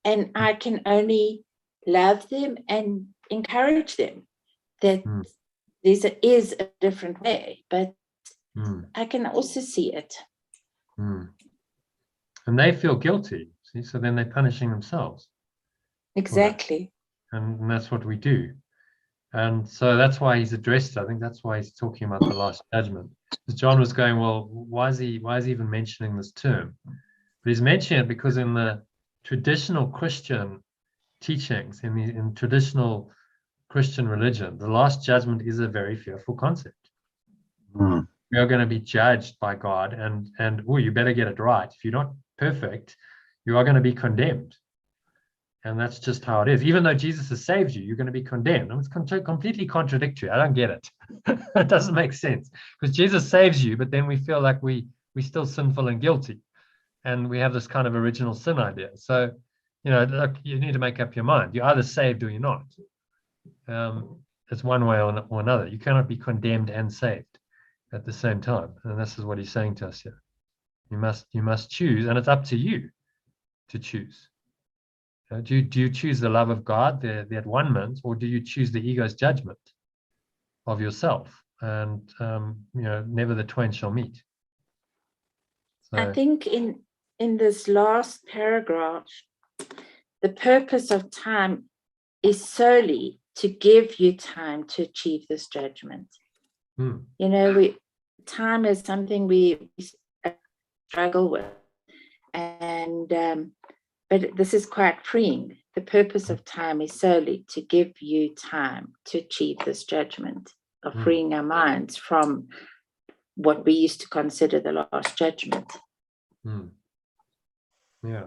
And I can only love them and encourage them that there is a different way, but I can also see it. And they feel guilty, see, so then they're punishing themselves. Exactly. And that's what we do. And so that's why he's addressed it. I think that's why he's talking about the last judgment. Because John was going, well, why is he even mentioning this term? But he's mentioning it because in the traditional Christian teachings, in traditional Christian religion, the last judgment is a very fearful concept. We are going to be judged by God, and you better get it right. If you're not perfect, you are going to be condemned. And that's just how it is. Even though Jesus has saved you, you're going to be condemned. And it's completely contradictory. I don't get it. It doesn't make sense. Because Jesus saves you, but then we feel like we're still sinful and guilty. And we have this kind of original sin idea. So, look, you need to make up your mind. You're either saved or you're not. It's one way or another. You cannot be condemned and saved at the same time. And this is what he's saying to us here. You must choose, and it's up to you to choose. Do you choose the love of God, the at-one-ment, or do you choose the ego's judgment of yourself? And never the twain shall meet. So, I think in this last paragraph, the purpose of time is solely to give you time to achieve this judgment. Time is something we struggle with, and but this is quite freeing. The purpose of time is solely to give you time to achieve this judgment of freeing our minds from what we used to consider the last judgment. Yeah.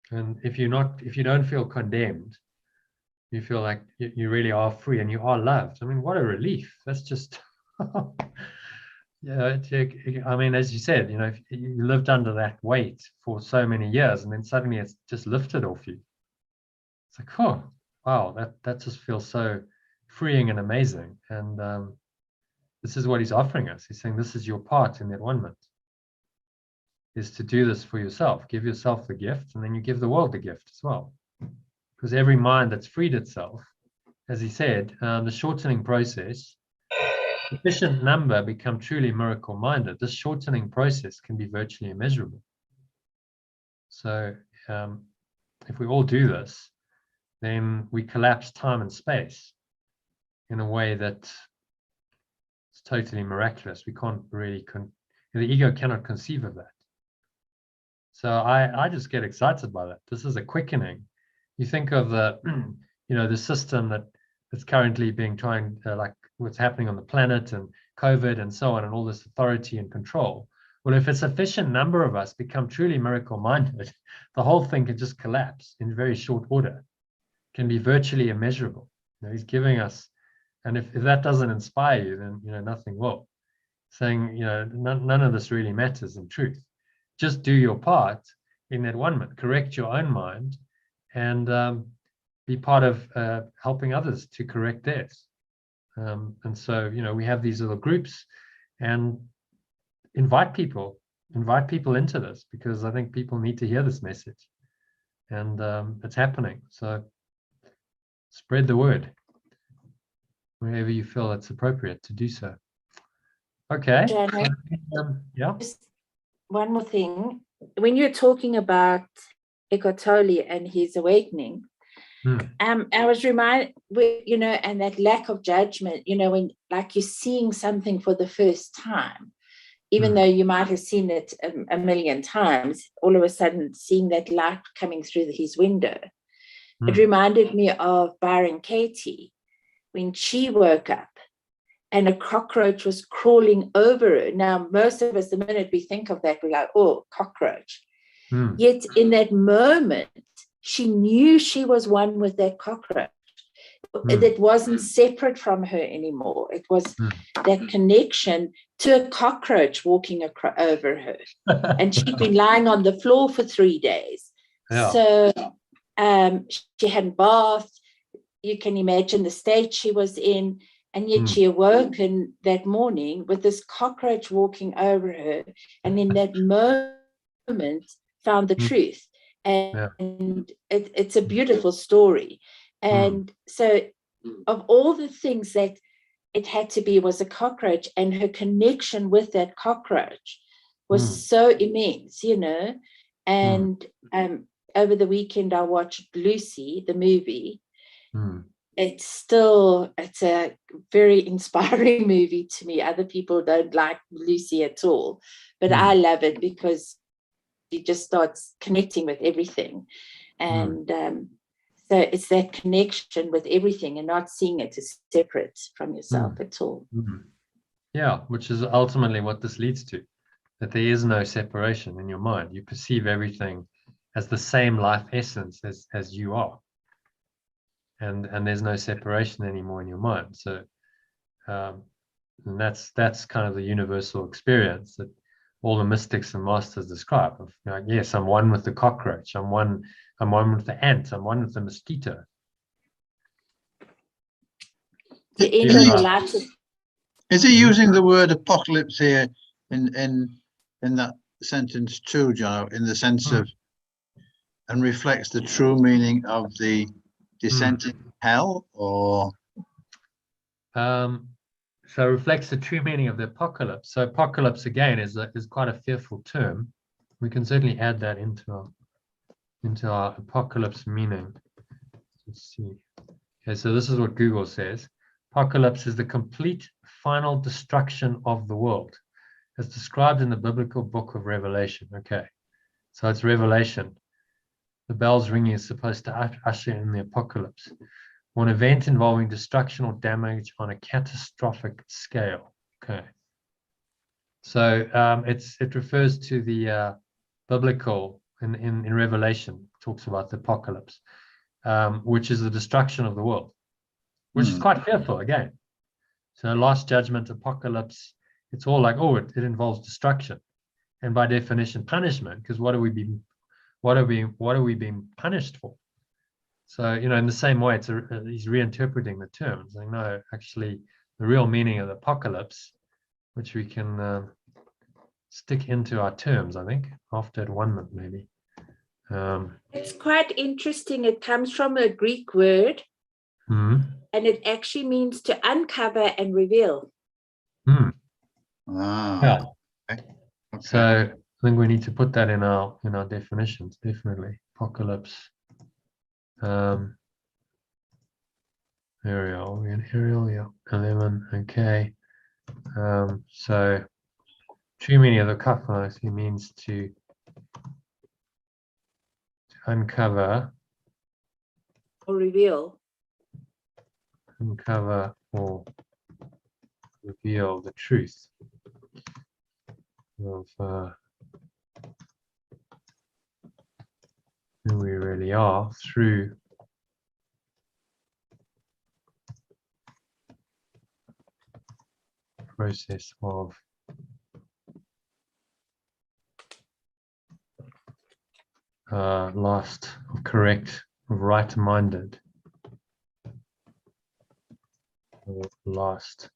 And if you don't feel condemned, you feel like you really are free and you are loved. I mean, what a relief. That's just Yeah, I mean, as you said, if you lived under that weight for so many years, and then suddenly it's just lifted off you. It's like, oh, wow, that just feels so freeing and amazing. And this is what he's offering us. He's saying this is your part in that one-ment, is to do this for yourself. Give yourself the gift, and then you give the world the gift as well. Because every mind that's freed itself, as he said, the shortening process, sufficient number become truly miracle-minded. This shortening process can be virtually immeasurable. So if we all do this, then we collapse time and space in a way that is totally miraculous. We can't really, the ego cannot conceive of that. So I just get excited by that. This is a quickening. You think of the, the system that's currently being like what's happening on the planet and COVID and so on, and all this authority and control. Well, if a sufficient number of us become truly miracle-minded, the whole thing can just collapse in very short order. Can be virtually immeasurable. He's giving us, and if that doesn't inspire you, then nothing will. Saying none of this really matters in truth. Just do your part in that one-ment. Correct your own mind, and be part of helping others to correct theirs. And so we have these little groups, and invite people into this, because I think people need to hear this message, and it's happening. So spread the word wherever you feel it's appropriate to do so. Okay. Yeah. Just one more thing. When you're talking about Eckhart Tolle and his awakening, I was reminded, and that lack of judgment, when like you're seeing something for the first time, even though you might have seen it a million times, all of a sudden seeing that light coming through his window. It reminded me of Byron Katie when she woke up and a cockroach was crawling over her. Now, most of us, the minute we think of that, we go, oh, cockroach. Yet in that moment, she knew she was one with that cockroach. That wasn't separate from her anymore. It was that connection to a cockroach walking over her. And she'd been lying on the floor for 3 days. Yeah. So she hadn't bathed. You can imagine the state she was in. And yet she awoke that morning with this cockroach walking over her. And in that moment, found the truth. And it's a beautiful story. And so of all the things that it had to be was a cockroach, and her connection with that cockroach was so immense, And over the weekend, I watched Lucy, the movie. It's a very inspiring movie to me. Other people don't like Lucy at all, but I love it because she just starts connecting with everything. And so it's that connection with everything and not seeing it as separate from yourself at all. Yeah, which is ultimately what this leads to, that there is no separation in your mind. You perceive everything as the same life essence as you are. And there's no separation anymore in your mind. So and that's kind of the universal experience that all the mystics and masters describe of, yes, I'm one with the cockroach, I'm one with the ant, I'm one with the mosquito. Is he using the word apocalypse here in that sentence too, John, in the sense of, and reflects the true meaning of the descent in hell, or? So reflects the true meaning of the apocalypse. So apocalypse again is quite a fearful term. We can certainly add that into our apocalypse meaning. Let's see. Okay, so this is what Google says. Apocalypse is the complete final destruction of the world, as described in the biblical book of Revelation. Okay, so it's Revelation. The bells ringing is supposed to usher in the apocalypse, or an event involving destruction or damage on a catastrophic scale. Okay. So it refers to the biblical in Revelation, talks about the apocalypse, which is the destruction of the world, which is quite fearful again. So last judgment, apocalypse it's all like, oh, it involves destruction, and by definition punishment, because what are we being punished for? So, you know, in the same way, he's reinterpreting the terms. Like, no, actually, the real meaning of the apocalypse, which we can stick into our terms, I think, after one maybe. It's quite interesting. It comes from a Greek word, and it actually means to uncover and reveal. Yeah. Okay. So I think we need to put that in our definitions, definitely. Apocalypse. There we are. We're in Arial, yeah. 11. Okay. So true meaning of the kaphalos, it means to uncover Or reveal. Or reveal the truth of who we really are through the process of right-minded, or last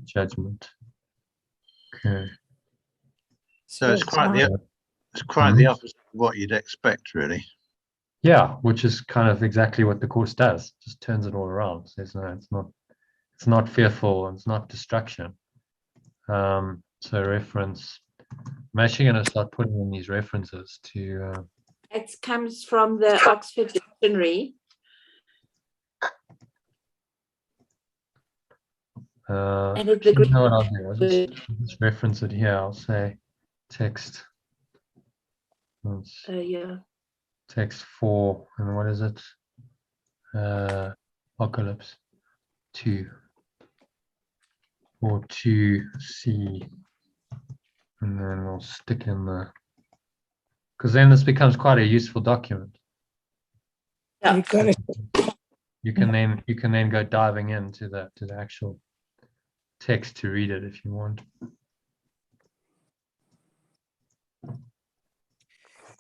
judgment. Okay. So it's quite the opposite of what you'd expect, really. Yeah, which is kind of exactly what the course does. Just turns it all around. Says no, it's not fearful, and it's not destruction. So reference. I'm actually going to start putting in these references to. It comes from the Oxford Dictionary. And it's the Greek. You know what I'll do? I'll just reference it here. I'll say text. Yeah. Text 4, and what is it? Apocalypse 2 or 2C, and then we'll stick in the, because then this becomes quite a useful document. Yeah. You can then go diving into the actual text to read it if you want.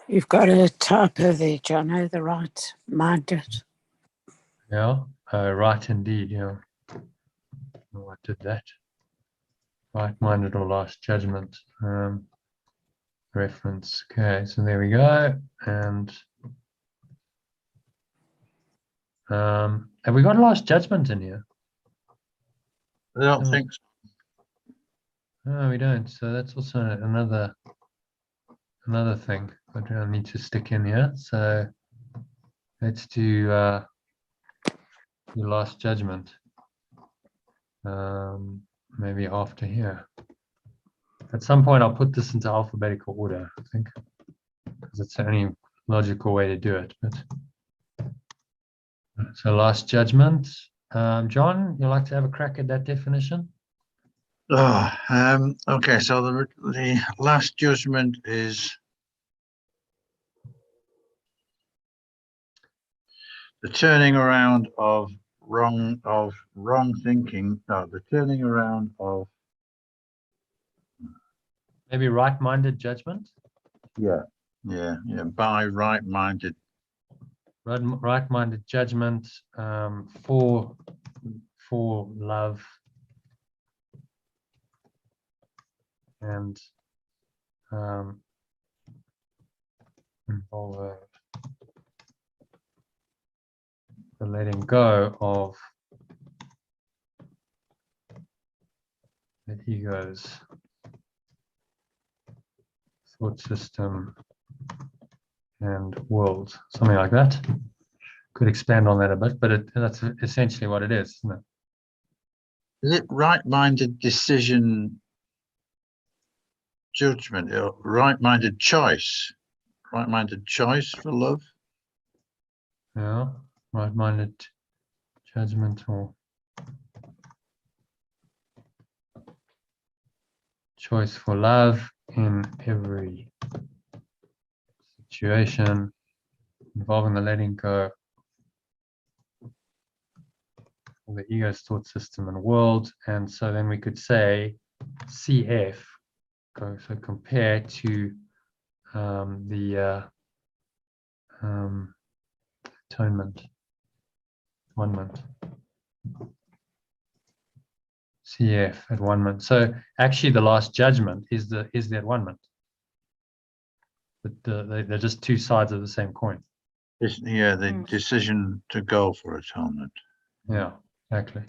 You've got a typo there, Jono, the right-minded. Yeah, right indeed, yeah. Oh, I did that. Right-minded or last judgment. Reference. Okay, so there we go. And have we got last judgment in here? I don't think so. No, we don't. So that's also another thing that I need to stick in here. So let's do the last judgment. Maybe after here. At some point, I'll put this into alphabetical order, I think, because it's the only logical way to do it. But so last judgment. John, you'd like to have a crack at that definition? Okay, so the last judgment is the turning around of wrong thinking. No, the turning around of maybe right-minded judgment. Yeah, by right-minded. Right-minded judgment for love and involve the letting go of the ego's thought system and world, something like that. Could expand on that a bit, but that's essentially what it is, isn't it? Is it right-minded decision, judgment, or right-minded choice? Right-minded choice for love? Yeah, right-minded judgment or choice for love in every situation involving the letting go of the ego's thought system and world. And so then we could say CF, so compare to the atonement, 1 month. CF at 1 month. So actually the last judgment is the at 1 month. But they're just two sides of the same coin. Yeah, the decision to go for atonement. Yeah, exactly.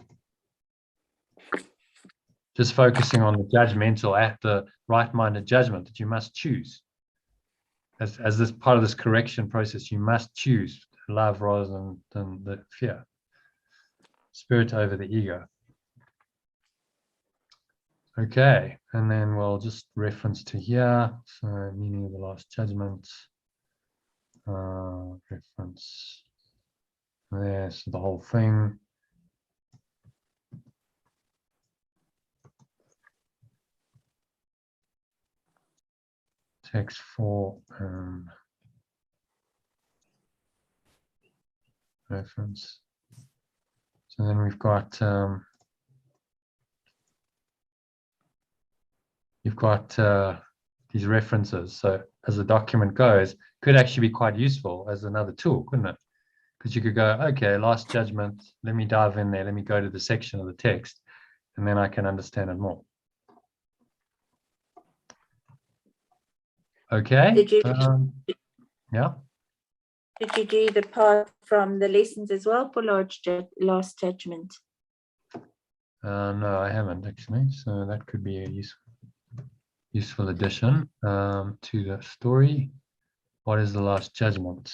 Just focusing on the judgmental act, the right-minded judgment that you must choose. As this part of this correction process, you must choose love rather than the fear. Spirit over the ego. Okay, and then we'll just reference to here. So meaning of the last judgment. Reference there, so the whole thing. Text 4 reference. So then we've got you've got these references. So as the document goes, could actually be quite useful as another tool, couldn't it? Because you could go, okay, last judgment, let me dive in there, let me go to the section of the text, and then I can understand it more. Okay. Did you yeah. did you do the part from the lessons as well for last judgment? No, I haven't actually. So that could be a useful addition to the story. What is the last judgment?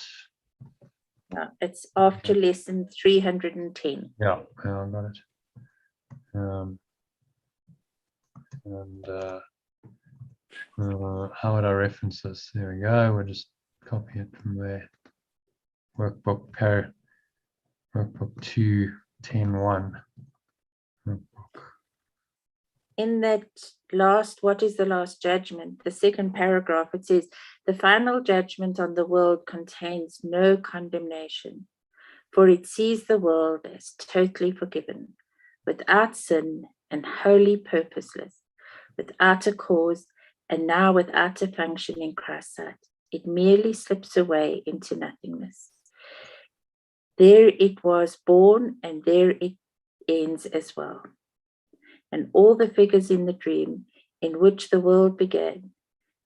No, it's after lesson 310. Yeah, I got it. How would I reference this? There we go. We'll just copy it from there. Workbook 2.10.1. In that last, what is the last judgment? The second paragraph, it says, the final judgment on the world contains no condemnation, for it sees the world as totally forgiven, without sin and wholly purposeless, without a cause and now without a function in Christ's sight. It merely slips away into nothingness. There it was born, and there it ends as well. And all the figures in the dream in which the world began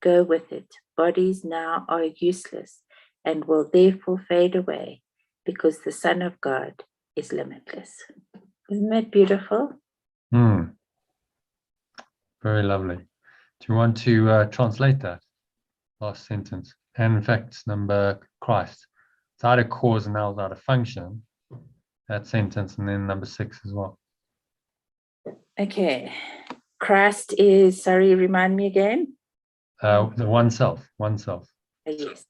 go with it. Bodies now are useless and will therefore fade away because the Son of God is limitless. Isn't that beautiful? Very lovely. Do you want to translate that last sentence? And in fact, number Christ. It's out of cause and now it's out of function. That sentence, and then number 6 as well. Okay. Christ is, sorry, remind me again. The oneself. Yes.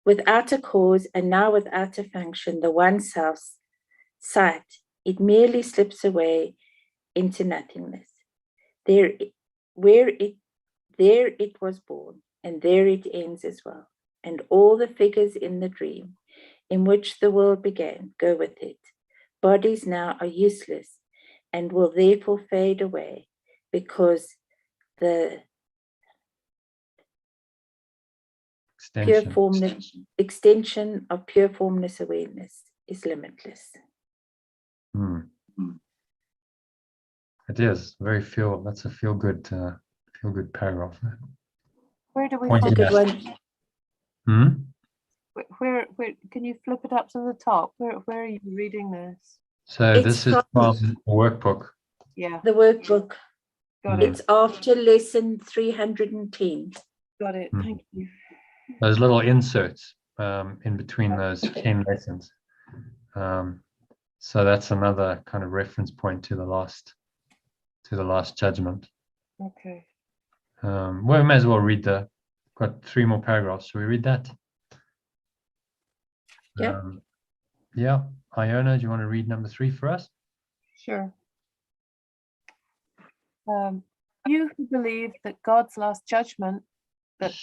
Without a cause and now without a function, the one self's sight, it merely slips away into nothingness. There it was born, and there it ends as well. And all the figures in the dream in which the world began go with it. Bodies now are useless and will therefore fade away because the extension of pure formless awareness is limitless. It is very that's a feel good paragraph. Where do we Pointing Good out. one. Where can you flip it up to the top? Where are you reading this? So It's this is from the workbook. Yeah, The workbook. got it. It's after lesson 310. Got it. Thank you. Those little inserts in between those 10 lessons. So that's another kind of reference point to the last judgment. Okay. We may as well read got 3 more paragraphs. Shall we read that? Yeah. Yeah. Iona, do you want to read number 3 for us? Sure. You who believe that God's last judgment, that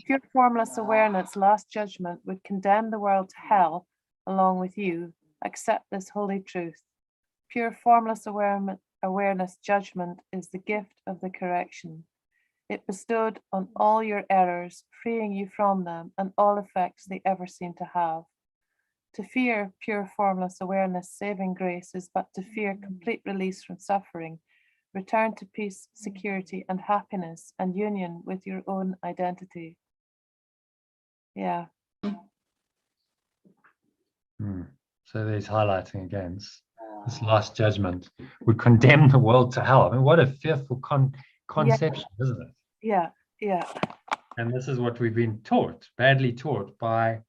pure formless awareness last judgment would condemn the world to hell along with you, accept this holy truth. Pure formless awareness judgment is the gift of the correction. It bestowed on all your errors, freeing you from them and all effects they ever seem to have. To fear pure formless awareness, saving grace, is but to fear complete release from suffering, return to peace, security, and happiness, and union with your own identity. Yeah. So there's highlighting again. This last judgment would condemn the world to hell. I mean, what a fearful conception, isn't it? Yeah, yeah. And this is what we've been taught, badly taught by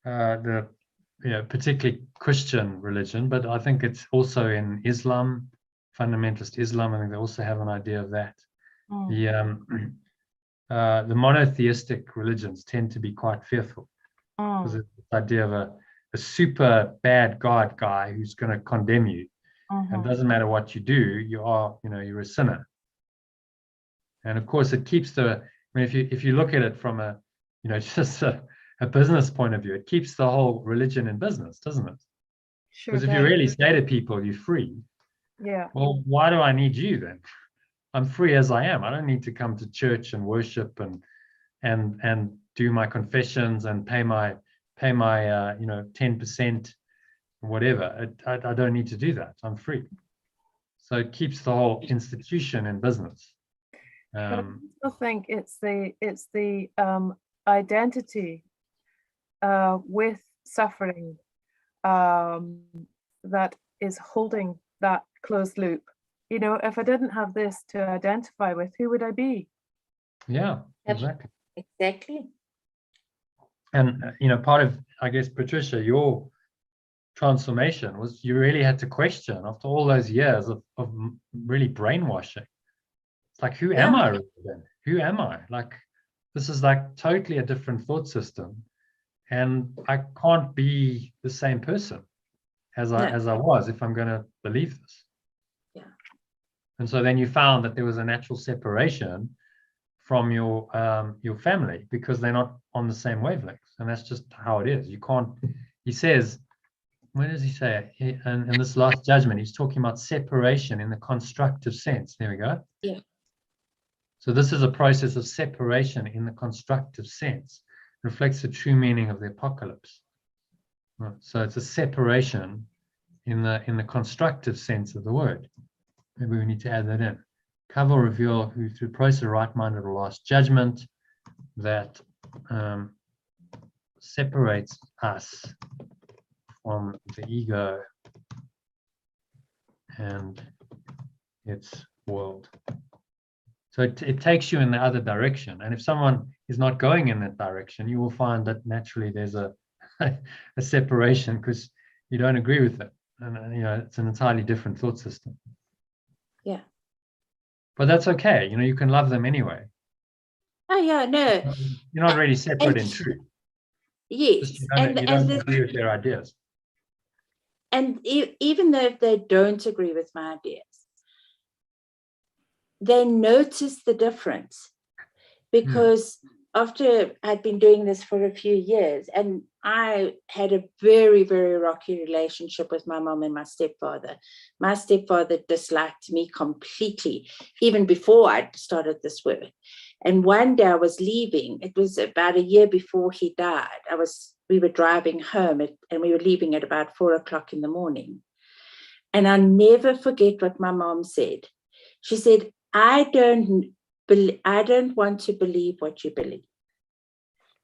the, particularly Christian religion, but I think it's also in Islam, fundamentalist Islam. I think they also have an idea of that. The monotheistic religions tend to be quite fearful because it's this idea of a super bad God guy who's going to condemn you, and it doesn't matter what you do, you're a sinner. And of course, it keeps if you look at it from a business point of view, it keeps the whole religion in business, doesn't it? Because if you really say to people, you're free, well, why do I need you then? I'm free as I am. I don't need to come to church and worship and do my confessions and pay my 10% whatever. I don't need to do that. I'm free. So it keeps the whole institution in business. But I still think it's the identity with suffering that is holding that closed loop. If I didn't have this to identify with, who would I be? Yeah, exactly. Exactly. And part of, I guess, Patricia, your transformation was you really had to question after all those years of really brainwashing. It's like, who am I really then? Who am I? Like, this is like totally a different thought system, and I can't be the same person as I was if I'm going to believe this. Yeah. And so then you found that there was a natural separation from your family because they're not on the same wavelengths, and that's just how it is. You can't. He says, where does he say it? In this last judgment, he's talking about separation in the constructive sense. There we go. Yeah. So this is a process of separation in the constructive sense. It reflects the true meaning of the apocalypse. Right. So it's a separation in the constructive sense of the word. Maybe we need to add that in. Cover reveal who through process of right mind of the last judgment that separates us from the ego and its world. So it takes you in the other direction. And if someone is not going in that direction, you will find that naturally there's a separation because you don't agree with it. And it's an entirely different thought system. Yeah. But that's okay. You can love them anyway. Oh yeah, no. You're not really separate in truth. Yes. Just you don't agree with their ideas. And even though if they don't agree with my ideas, they notice the difference. Because after I'd been doing this for a few years, and I had a very, very rocky relationship with my mom and my stepfather. My stepfather disliked me completely, even before I started this work. And one day I was leaving. It was about a year before he died. We were driving home and we were leaving at about 4:00 in the morning. And I'll never forget what my mom said. She said, I don't want to believe what you believe,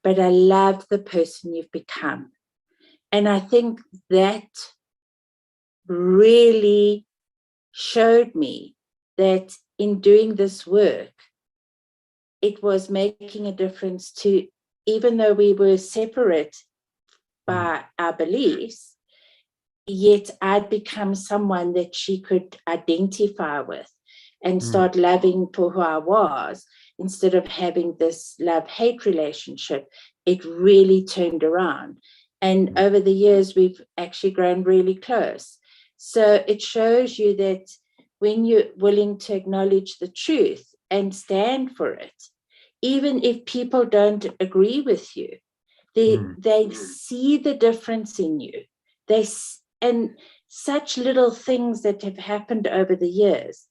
but I love the person you've become. And I think that really showed me that in doing this work, it was making a difference to, even though we were separate by our beliefs, yet I'd become someone that she could identify with and start loving for who I was. Instead of having this love-hate relationship, it really turned around. And over the years, we've actually grown really close. So it shows you that when you're willing to acknowledge the truth and stand for it, even if people don't agree with you, they see the difference in you. And such little things that have happened over the years.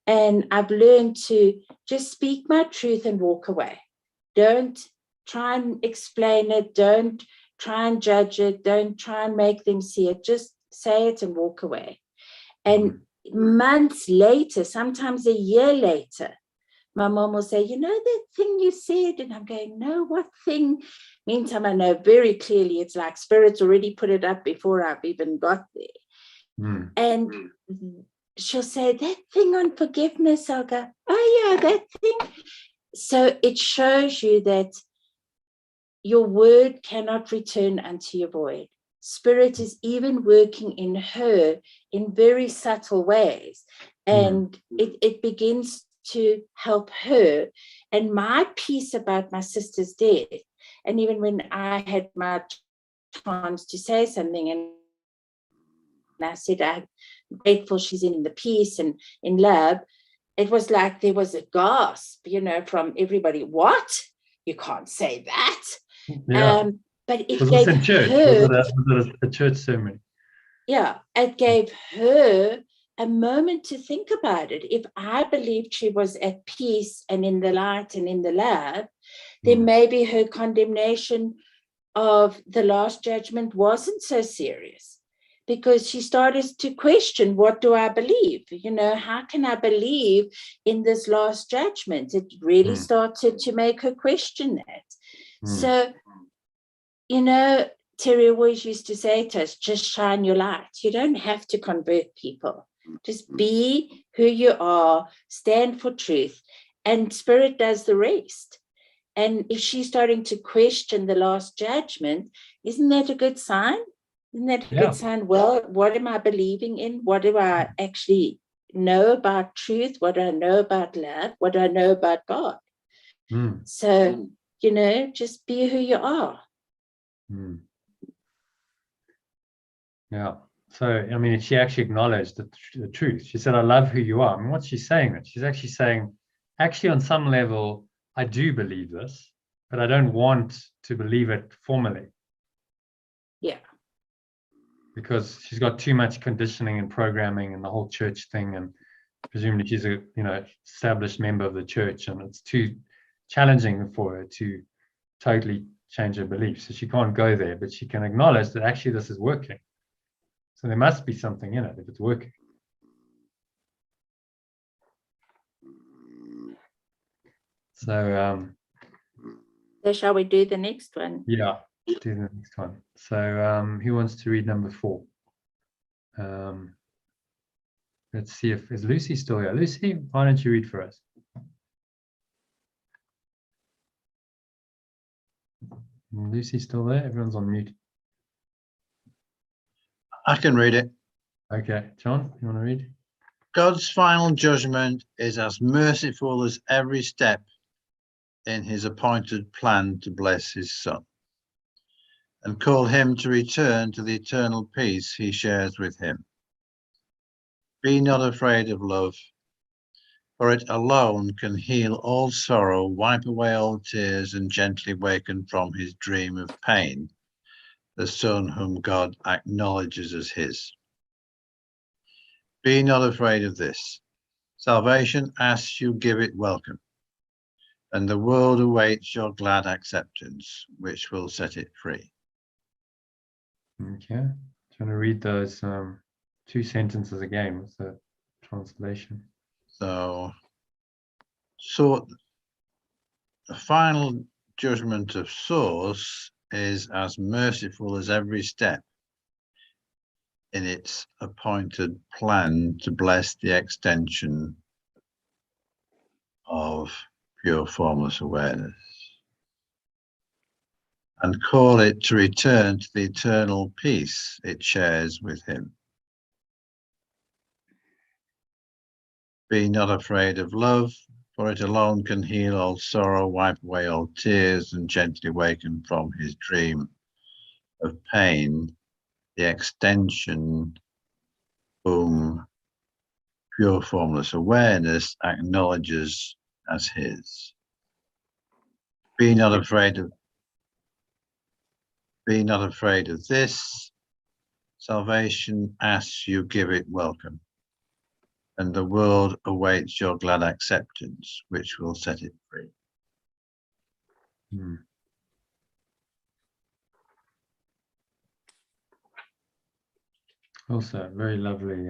And I've learned to just speak my truth and walk away. Don't try and explain it. Don't try and judge it. Don't try and make them see it. Just say it and walk away. And months later, sometimes a year later, my mom will say, you know that thing you said? And I'm going, no, what thing? Meantime, I know very clearly it's like Spirit's already put it up before I've even got there. And she'll say, that thing on forgiveness. I'll go, oh yeah, that thing. So it shows you that your word cannot return unto your void. Spirit is even working in her in very subtle ways. And it begins to help her. And my piece about my sister's death, and even when I had my chance to say something, and I said, I'm grateful she's in the peace and in love, it was like there was a gasp, you know, from everybody. What? You can't say that. Yeah. But it Was gave this in church? her, Was it a church ceremony? Yeah, it gave her a moment to think about it. If I believed she was at peace and in the light and in the love, then maybe her condemnation of the last judgment wasn't so serious, because she started to question, what do I believe? You know, how can I believe in this last judgment? It really started to make her question that. So, you know, Terry always used to say to us, just shine your light. You don't have to convert people. Just be who you are, stand for truth, and Spirit does the rest. And if she's starting to question the last judgment, isn't that a good sign? Isn't that a good sign? Well, what am I believing in? What do I actually know about truth? What do I know about love? What do I know about God? So, you know, just be who you are. Yeah. So, I mean, she actually acknowledged the truth. She said, I love who you are. I mean, what's she saying? That she's actually saying, actually, on some level, I do believe this, but I don't want to believe it formally. Yeah. Because she's got too much conditioning and programming and the whole church thing. And presumably she's a, you know, established member of the church, and it's too challenging for her to totally change her beliefs. So she can't go there, but she can acknowledge that actually this is working. So there must be something in it if it's working. So shall we do the next one? Yeah, do the next one. So who wants to read number 4? Let's see if is Lucy still here. Lucy, why don't you read for us? Lucy still there? Everyone's on mute. I can read it. Okay, John, you want to read? God's final judgment is as merciful as every step in his appointed plan to bless his son and call him to return to the eternal peace he shares with him. Be not afraid of love, for it alone can heal all sorrow, wipe away all tears, and gently waken from his dream of pain the son whom God acknowledges as his. Be not afraid of this. Salvation asks you give it welcome, and the world awaits your glad acceptance, which will set it free. Okay, trying to read those 2 sentences again with the translation. So the final judgment of source is as merciful as every step in its appointed plan to bless the extension of pure formless awareness and call it to return to the eternal peace it shares with him. Be not afraid of love, for it alone can heal all sorrow, wipe away all tears, and gently waken from his dream of pain the extension whom pure formless awareness acknowledges as his. Be not afraid of this. Salvation asks you give it welcome, and the world awaits your glad acceptance, which will set it free. Hmm. Also, very lovely,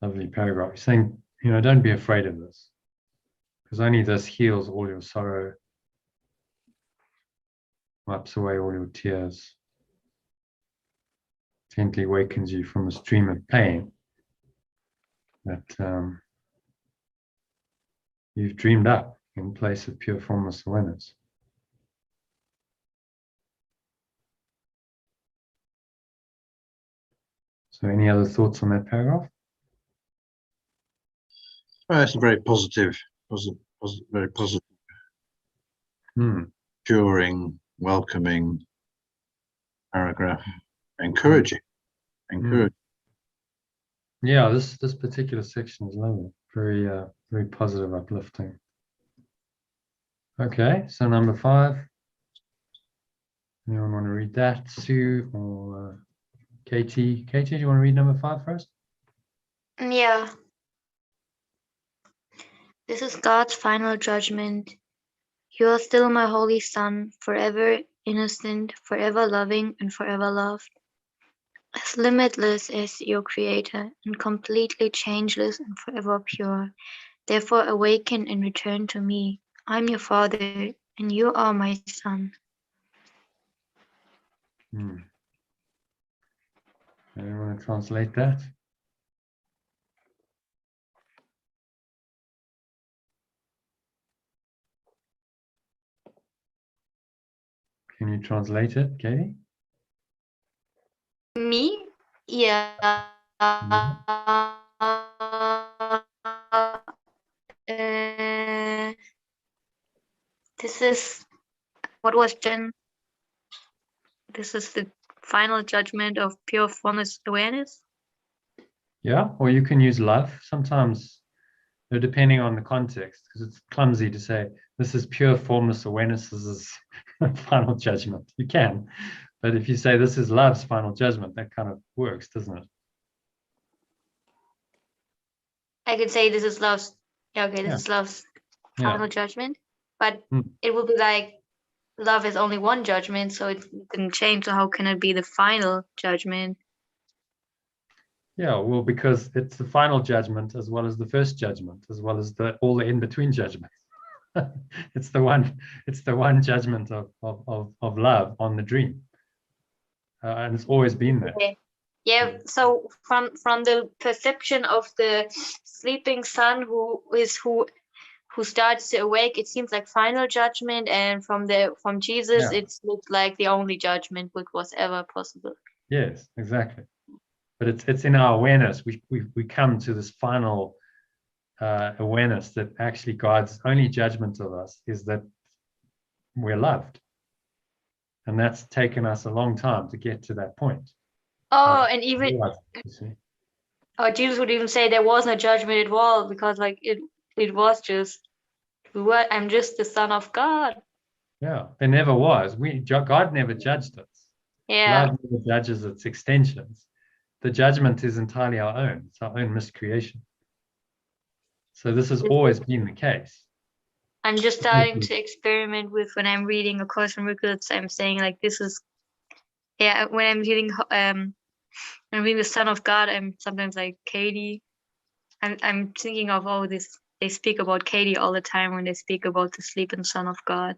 lovely paragraph. He's saying, don't be afraid of this, because only this heals all your sorrow, wipes away all your tears, gently wakens you from a stream of pain that you've dreamed up in place of pure formless awareness. So any other thoughts on that paragraph? Well, it's a very positive, very positive, curing, welcoming paragraph, encouraging. Yeah, this particular section is lovely. Very very positive, uplifting. Okay, so number 5. Anyone want to read that? Sue or Katie? Katie, do you want to read number 5 first? Yeah. This is God's final judgment. You are still my holy son, forever innocent, forever loving, and forever loved. As limitless as your creator, and completely changeless and forever pure. Therefore awaken and return to me. I'm your father, and you are my son. Anyone want to translate that? Can you translate it, Katie? Me? Yeah. This is what was Jen? This is the final judgment of pure formless awareness. Yeah, or you can use love. Sometimes, depending on the context, because it's clumsy to say this is pure formless awareness, this is final judgment. You can, but if you say this is love's final judgment, that kind of works, doesn't it? I could say this is love's. Yeah, okay, this is love's final judgment, but it will be like love is only one judgment, so it can change. So how can it be the final judgment? Yeah, well, because it's the final judgment as well as the first judgment, as well as all the in-between judgments. It's the one judgment of love on the dream, and it's always been there. Okay. Yeah. So from the perception of the sleeping son who starts to awake, it seems like final judgment, and from Jesus, it looks like the only judgment which was ever possible. Yes, exactly. But it's in our awareness we come to this final awareness that actually God's only judgment of us is that we're loved, and that's taken us a long time to get to that point. And even Jesus would even say there was no judgment at all, because like it was just I'm just the son of God. Yeah, there never was. God never judged us. Yeah. Love never judges its extensions. The judgment is entirely our own. It's our own miscreation. So this has always been the case. I'm just starting to experiment with when I'm reading A Course in Miracles. I'm saying like this is, when I'm reading the Son of God, I'm sometimes like Katie. I'm thinking of this. They speak about Katie all the time when they speak about the sleeping Son of God.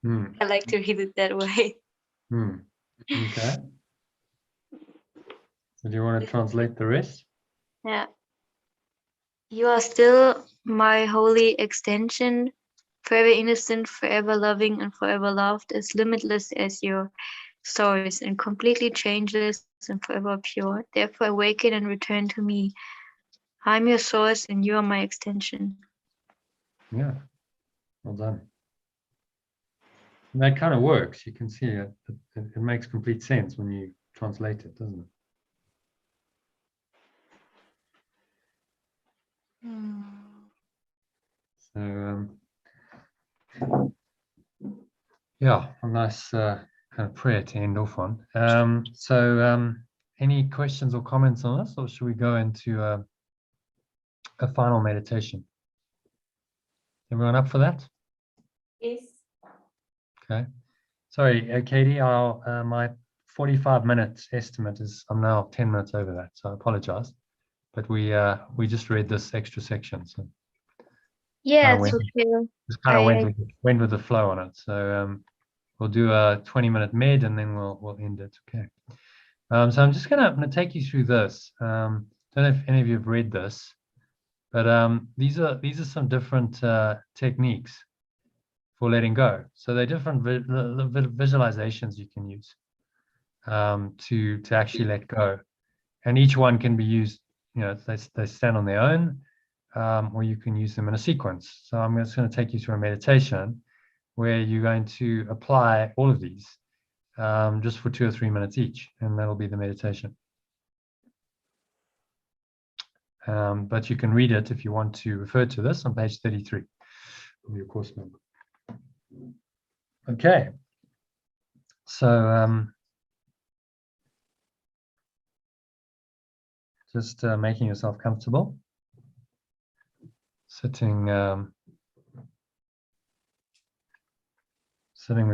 I like to read it that way. Okay. So do you want to translate the rest? Yeah. You are still my holy extension, forever innocent, forever loving, and forever loved, as limitless as your source, and completely changeless and forever pure. Therefore awaken and return to me. I'm your source and you are my extension. Yeah. Well done. And that kind of works. You can see it makes complete sense when you translate it, doesn't it? So yeah, a nice kind kind of prayer to end off on. Any questions or comments on this, or should we go into a final meditation? Everyone up for that? Yes. Okay. Sorry, Katie, my 45-minute estimate is, I'm now 10 minutes over that, so I apologize. But we just read this extra section, so Yeah, kinda it's okay. just kind of I went with the flow on it. So we'll do a 20-minute med, and then we'll end it. Okay. So I'm just gonna take you through this. Don't know if any of you have read this, but these are some different techniques for letting go. So they're different visualizations you can use to actually let go, and each one can be used. You know, they stand on their own, or you can use them in a sequence. So I'm just going to take you through a meditation where you're going to apply all of these just for 2 or 3 minutes each, and that'll be the meditation. But you can read it if you want to refer to this on page 33 of your course number. Okay. So just making yourself comfortable, sitting with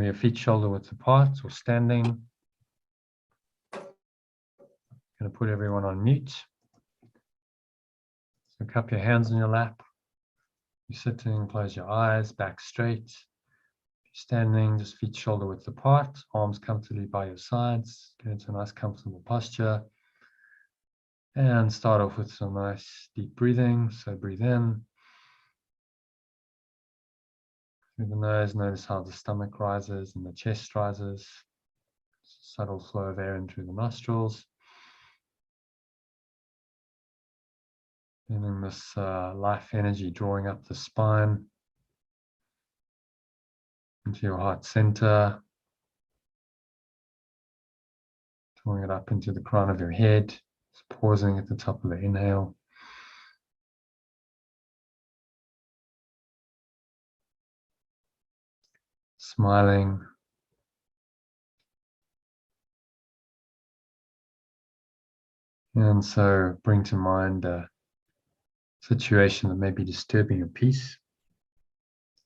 your feet shoulder width apart, or standing. Going to put everyone on mute. So cup your hands in your lap. You're sitting, close your eyes, back straight. Standing, just feet shoulder width apart, arms comfortably by your sides. Get into a nice comfortable posture. And start off with some nice deep breathing. So breathe in through the nose. Notice how the stomach rises and the chest rises. Subtle flow of air in through the nostrils. Feeling this life energy drawing up the spine into your heart center. Drawing it up into the crown of your head. Just pausing at the top of the inhale. Smiling. And so bring to mind a situation that may be disturbing your peace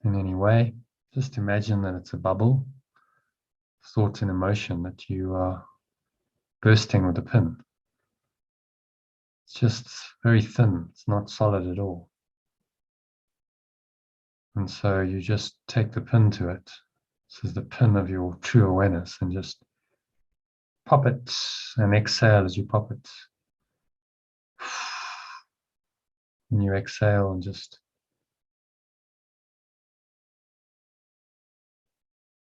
in any way. Just imagine that it's a bubble, thought and emotion that you are bursting with a pin. It's just very thin, it's not solid at all. And so you just take the pin to it. This is the pin of your true awareness, and just pop it and exhale as you pop it. And you exhale and just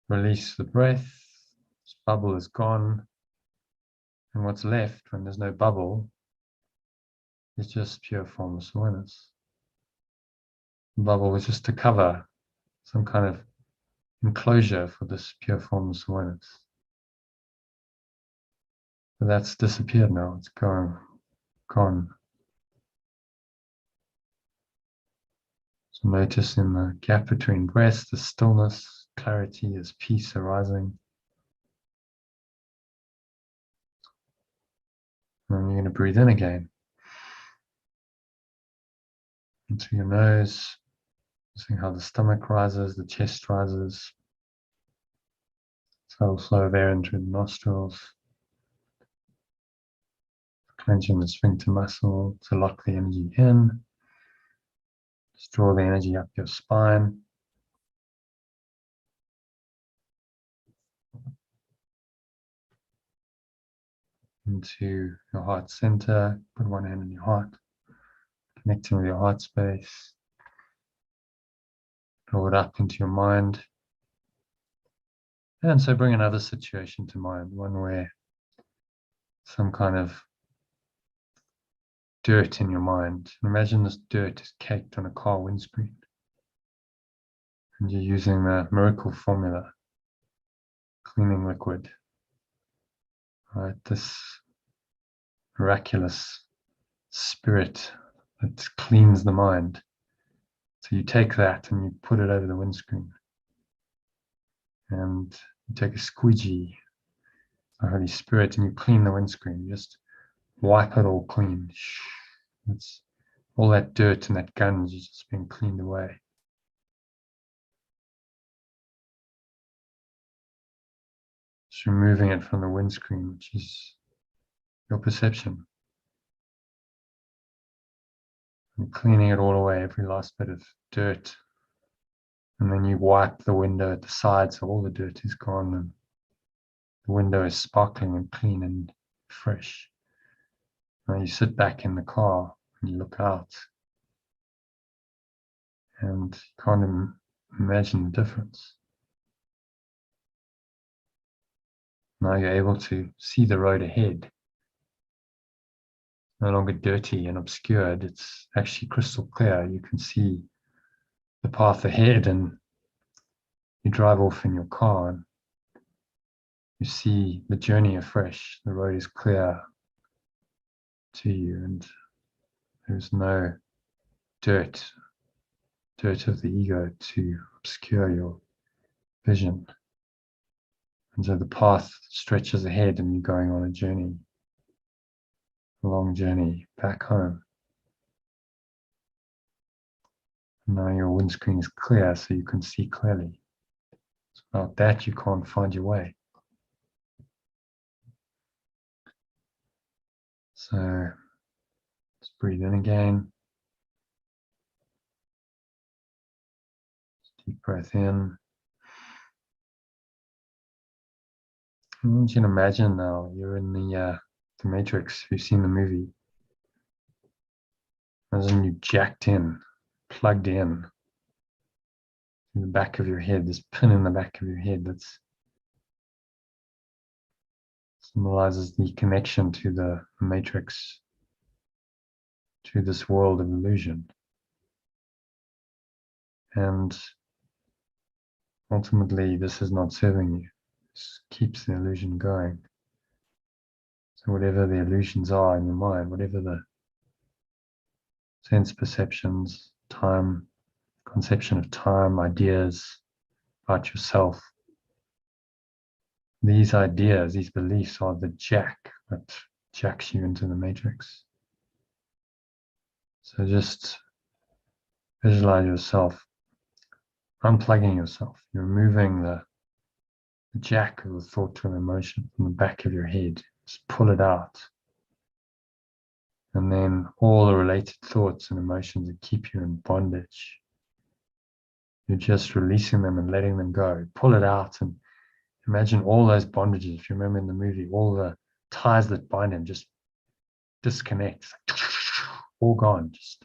release the breath. This bubble is gone. And what's left when there's no bubble is just pure formless awareness. The bubble was just to cover some kind of enclosure for this pure formless awareness. But that's disappeared now. It's gone. So notice in the gap between breaths, the stillness, clarity, as peace arising. And you're going to breathe in again. Into your nose, seeing how the stomach rises, the chest rises. Subtle flow of air into the nostrils. Clenching the sphincter muscle to lock the energy in. Just draw the energy up your spine. Into your heart center. Put one hand in your heart. Connecting with your heart space. Draw it up into your mind. And so bring another situation to mind, one where some kind of dirt in your mind. Imagine this dirt is caked on a car windscreen. And you're using the miracle formula, cleaning liquid. Right, this miraculous spirit that cleans the mind. So you take that and you put it over the windscreen. And You take a squeegee, the Holy Spirit, and you clean the windscreen. You just wipe it all clean. It's all that dirt and that gunge is just being cleaned away. Just removing it from the windscreen, which is your perception. And cleaning it all away, every last bit of dirt. And then you wipe the window at the side so all the dirt is gone and the window is sparkling and clean and fresh. Now you sit back in the car and you look out and you can't imagine the difference. Now you're able to see the road ahead. No longer dirty and obscured, it's actually crystal clear. You can see the path ahead and you drive off in your car and you see the journey afresh. The road is clear to you and there's no dirt of the ego to obscure your vision. And so the path stretches ahead and you're going on a journey, a long journey back home. And now your windscreen is clear so you can see clearly. Without that, you can't find your way. So let's breathe in again. Deep breath in. I want you to imagine now you're in the Matrix. You've seen the movie. Imagine you jacked in, plugged in the back of your head, this pin in the back of your head that symbolizes the connection to the Matrix, to this world of illusion. And ultimately, this is not serving you. This keeps the illusion going. So whatever the illusions are in your mind, whatever the sense perceptions, time, conception of time, ideas about yourself, these ideas, these beliefs are the jack that jacks you into the Matrix. So just visualize yourself unplugging yourself. You're removing the jack of the thought to an emotion from the back of your head. Just pull it out. And then all the related thoughts and emotions that keep you in bondage, you're just releasing them and letting them go. Pull it out and imagine all those bondages. If you remember in the movie, all the ties that bind them just disconnect. All gone. Just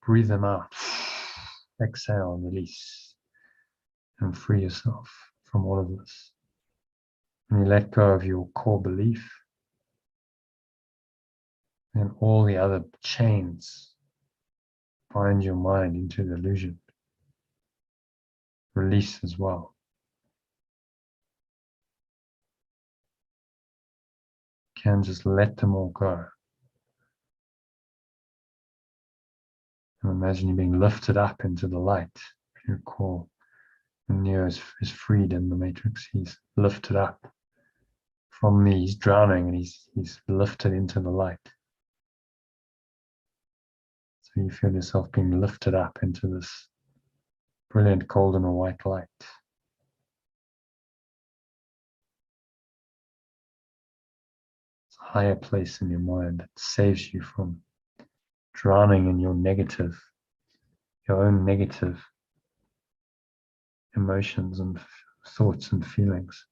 breathe them out. Exhale and release. And free yourself from all of this. And you let go of your core belief. And all the other chains bind your mind into the illusion. Release as well. You can just let them all go. And imagine you being lifted up into the light. If you recall, when Neo is freed in the Matrix, he's lifted up from me. He's drowning and he's lifted into the light. So you feel yourself being lifted up into this brilliant golden or white light. It's a higher place in your mind that saves you from drowning in your own negative emotions and thoughts and feelings.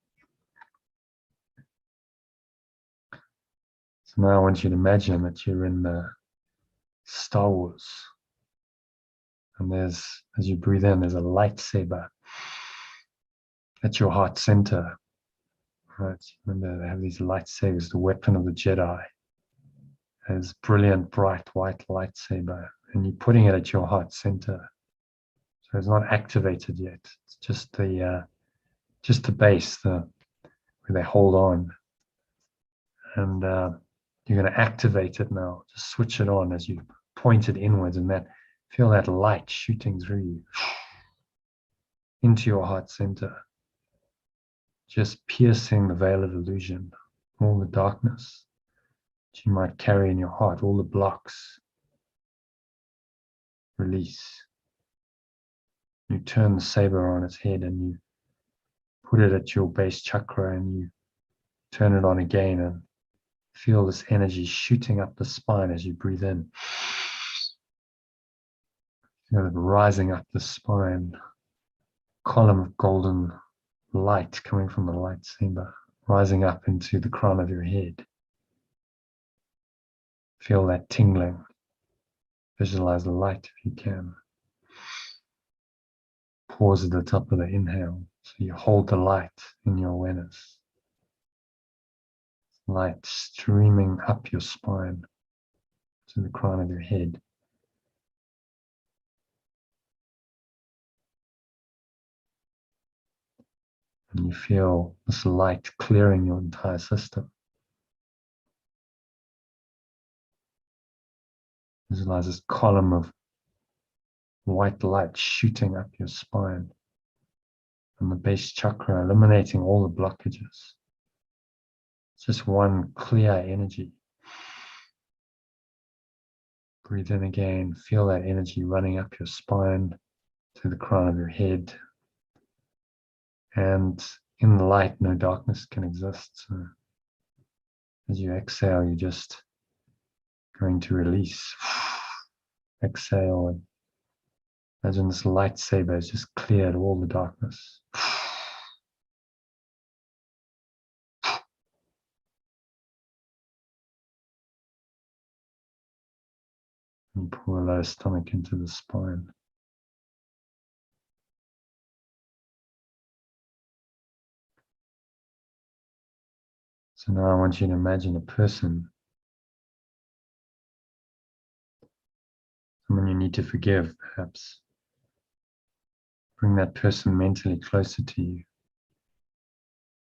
So now I want you to imagine that you're in the Star Wars. And as you breathe in, there's a lightsaber at your heart center. Right? Remember, they have these lightsabers, the weapon of the Jedi. This brilliant, bright, white lightsaber. And you're putting it at your heart center. So it's not activated yet. It's just the base, where they hold on. And you're going to activate it now. Just switch it on as you point it inwards and feel that light shooting through you into your heart center. just piercing the veil of illusion, all the darkness that you might carry in your heart, all the blocks. Release. You turn the saber on its head and you put it at your base chakra and you turn it on again and feel this energy shooting up the spine as you breathe in. Feel it rising up the spine. Column of golden light coming from the lightsaber, rising up into the crown of your head. Feel that tingling. Visualize the light if you can. Pause at the top of the inhale. So you hold the light in your awareness. Light streaming up your spine to the crown of your head. And you feel this light clearing your entire system. Visualize this column of white light shooting up your spine and the base chakra, eliminating all the blockages. It's just one clear energy. Breathe in again, feel that energy running up your spine to the crown of your head. And in the light, no darkness can exist. So as you exhale, you're just going to release. Exhale and imagine this lightsaber has just cleared all the darkness. And pull a low stomach into the spine. So now I want you to imagine a person, someone you need to forgive, perhaps. Bring that person mentally closer to you.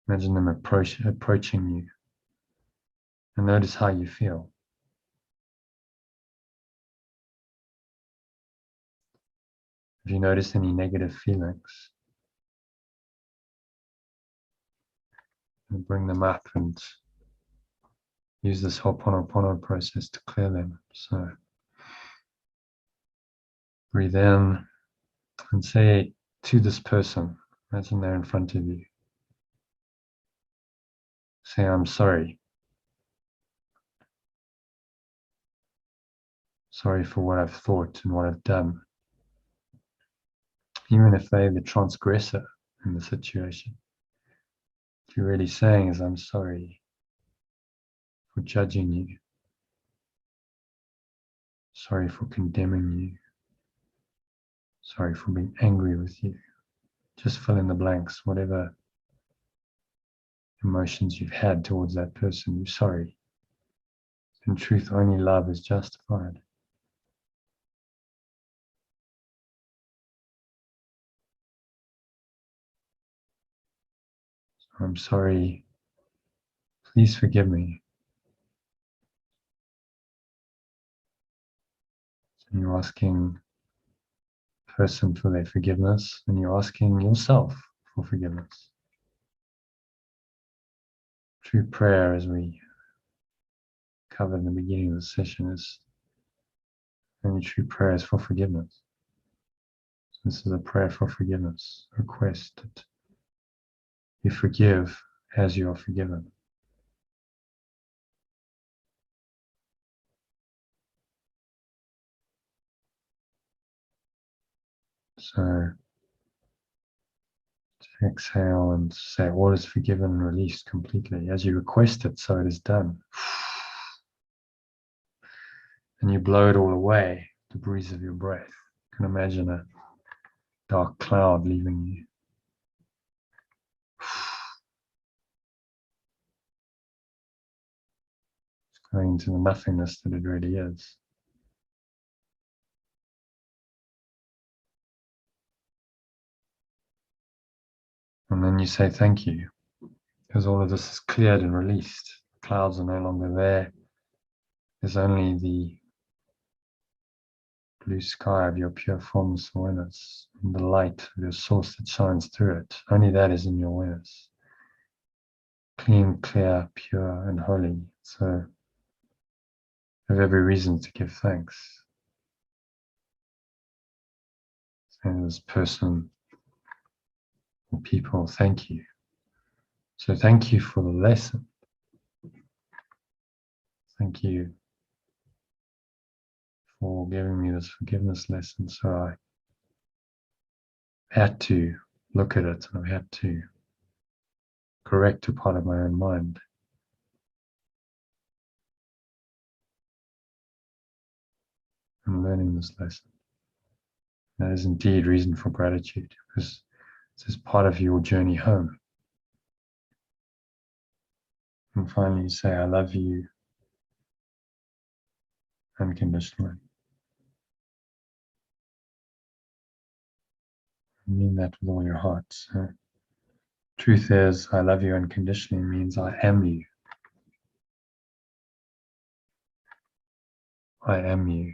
Imagine them approaching you. And notice how you feel. If you notice any negative feelings, bring them up and use this Ho'oponopono process to clear them. So breathe in and say to this person, imagine they're in front of you. Say, I'm sorry. Sorry for what I've thought and what I've done. Even if they're the transgressor in the situation. What you're really saying is, I'm sorry for judging you. Sorry for condemning you. Sorry for being angry with you. Just fill in the blanks, whatever emotions you've had towards that person, you're sorry. In truth, only love is justified. So I'm sorry. Please forgive me. And you're asking the person for their forgiveness, and you're asking yourself for forgiveness. True prayer, as we covered in the beginning of the session, is only true prayer is for forgiveness. So this is a prayer for forgiveness, a request that you forgive as you are forgiven. So exhale and say, all is forgiven and released completely. As you request it, so it is done. And you blow it all away, the breeze of your breath. You can imagine a dark cloud leaving you. It's going into the nothingness that it really is. And then you say thank you, because all of this is cleared and released. The clouds are no longer there. There's only the blue sky of your pure formless awareness, and the light of your source that shines through it. Only that is in your awareness. clean, clear, pure, and holy. So I have every reason to give thanks. And this person or people, thank you. So thank you for the lesson. Thank you for giving me this forgiveness lesson. So I had to look at it and I had to correct a part of my own mind. I'm learning this lesson. That is indeed reason for gratitude, because this is part of your journey home. And finally you say, I love you unconditionally. I mean that with all your heart. So, truth is, I love you unconditionally means I am you. I am you.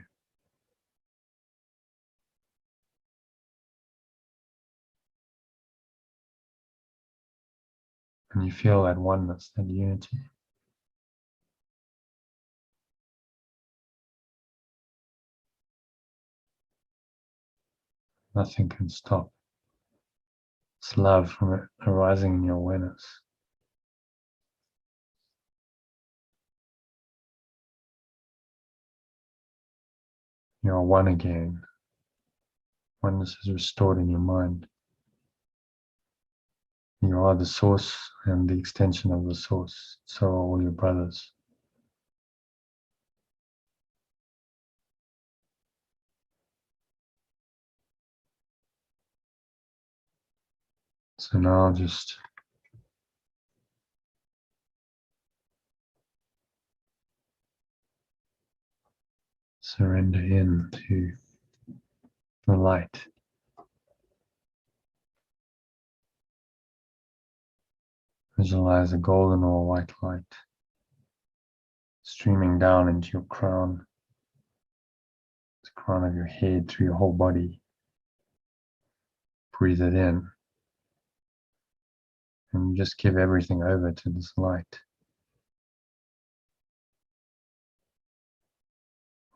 And you feel that oneness, that unity. Nothing can stop this love from it arising in your awareness. You are one again. Oneness is restored in your mind. You are the source and the extension of the source. So are all your brothers. So now just surrender in to the light. Visualize a golden or white light streaming down into your crown, the crown of your head, through your whole body. Breathe it in. And you just give everything over to this light.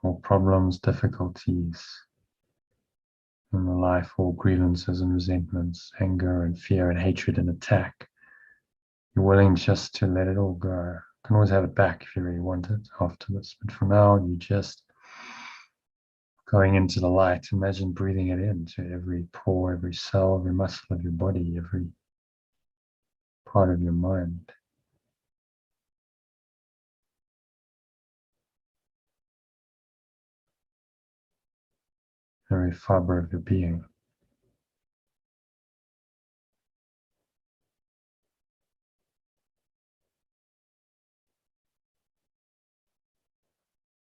All problems, difficulties in the life, all grievances and resentments, anger and fear and hatred and attack. You're willing just to let it all go. You can always have it back if you really want it after this. But for now, you just going into the light. Imagine breathing it into every pore, every cell, every muscle of your body, every part of your mind. Every fiber of your being.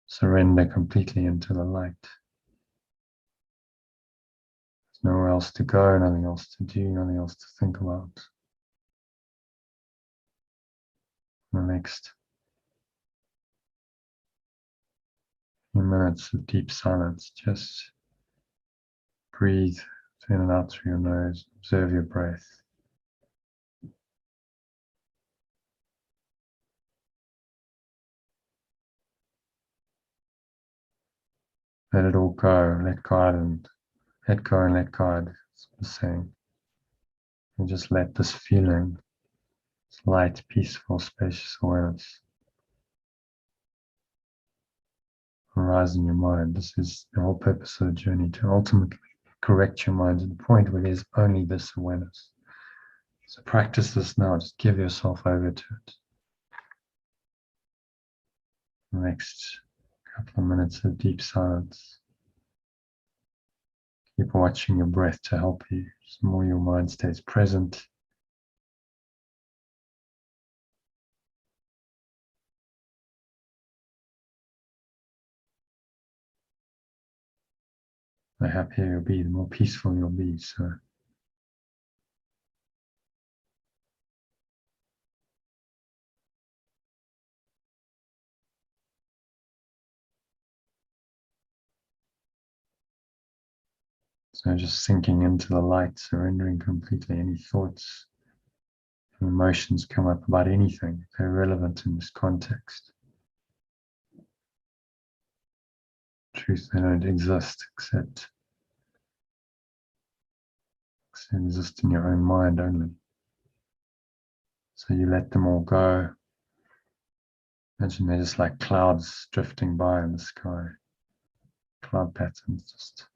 Surrender completely into the light. There's nowhere else to go, nothing else to do, nothing else to think about. The next few minutes of deep silence, just breathe in and out through your nose, observe your breath. Let it all go, let God and let go and let God, it's the same. And just let this feeling, this light, peaceful, spacious awareness arise in your mind. This is the whole purpose of the journey, to ultimately correct your mind to the point where there's only this awareness. So practice this now, just give yourself over to it. The next couple of minutes of deep silence. Keep watching your breath to help you. Just the more your mind stays present, the happier you'll be, the more peaceful you'll be. So just sinking into the light, surrendering completely any thoughts, Emotions come up about anything, they're relevant in this context. Truth, they don't exist except exist in your own mind only. So you let them all go. Imagine they're just like clouds drifting by in the sky. Cloud patterns just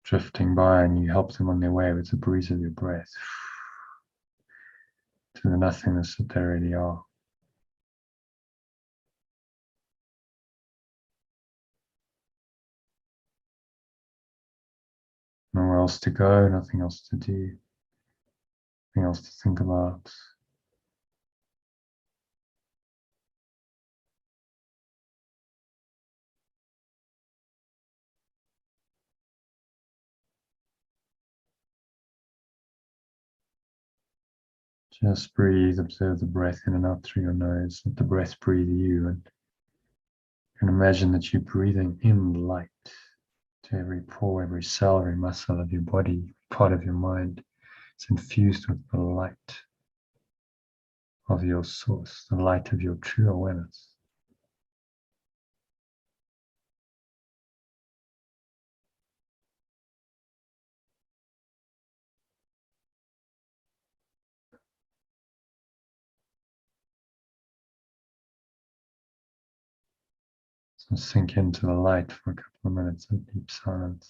drifting by, and you help them on their way with the breeze of your breath to the nothingness that they really are. Nowhere else to go, nothing else to do, nothing else to think about. Just breathe, observe the breath in and out through your nose. Let the breath breathe you, and imagine that you're breathing in light to every pore, every cell, every muscle of your body, part of your mind. It's infused with the light of your source, the light of your true awareness. So sink into the light for a couple of minutes of deep silence.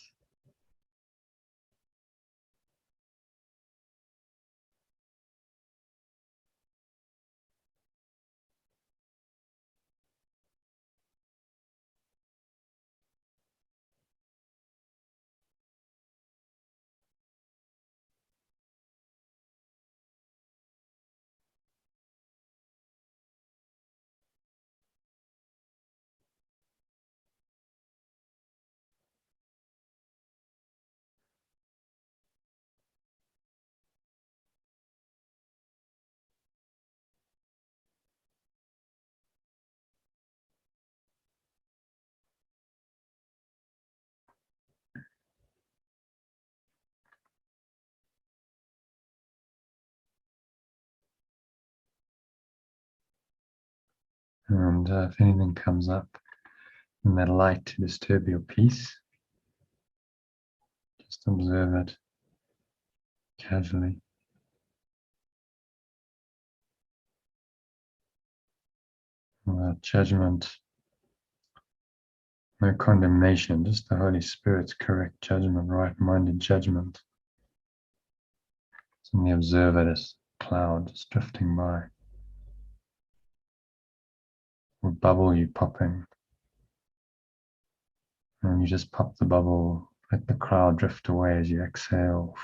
And if anything comes up in that light to disturb your peace, just observe it casually. Without judgment, no condemnation, just the Holy Spirit's correct judgment, right-minded judgment. So we observe it as a cloud just drifting by, or bubble you popping. And you just pop the bubble, let the cloud drift away as you exhale.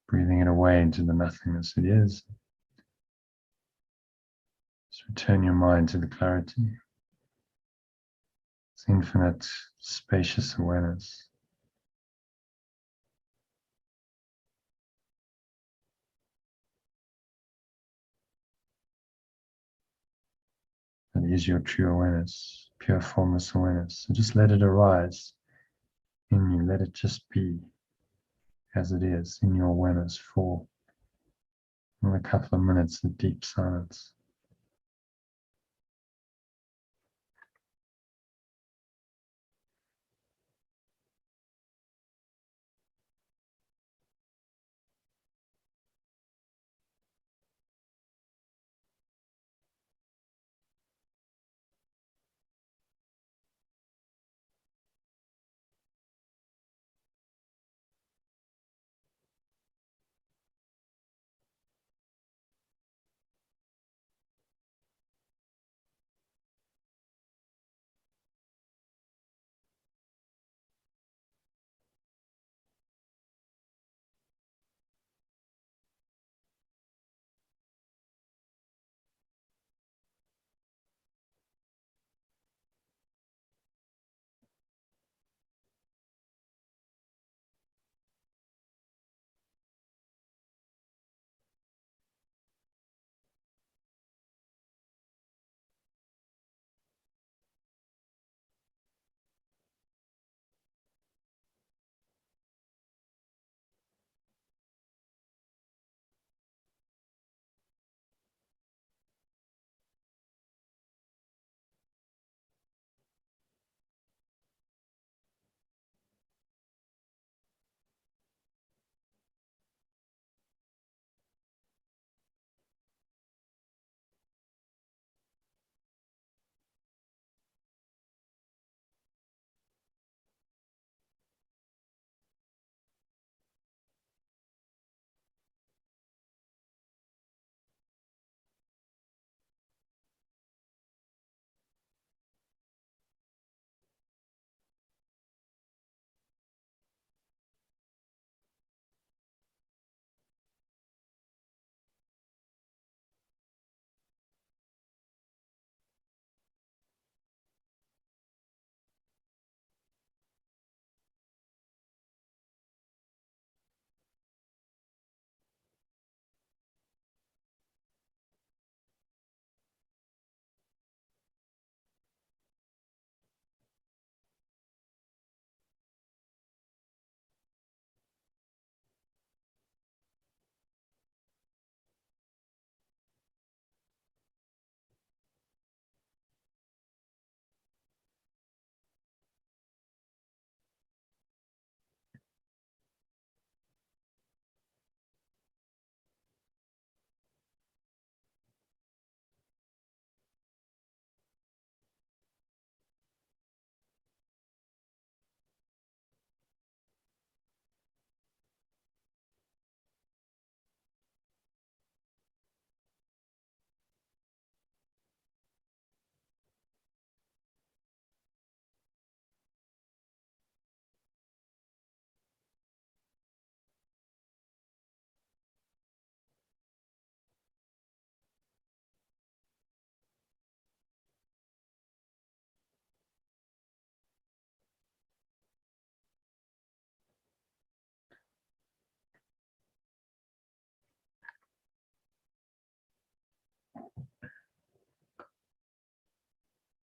Breathing it away into the nothingness it is. Just return your mind to the clarity. It's infinite, spacious awareness. That is your true awareness, pure formless awareness. So just let it arise in you. Let it just be as it is in your awareness for a couple of minutes of deep silence.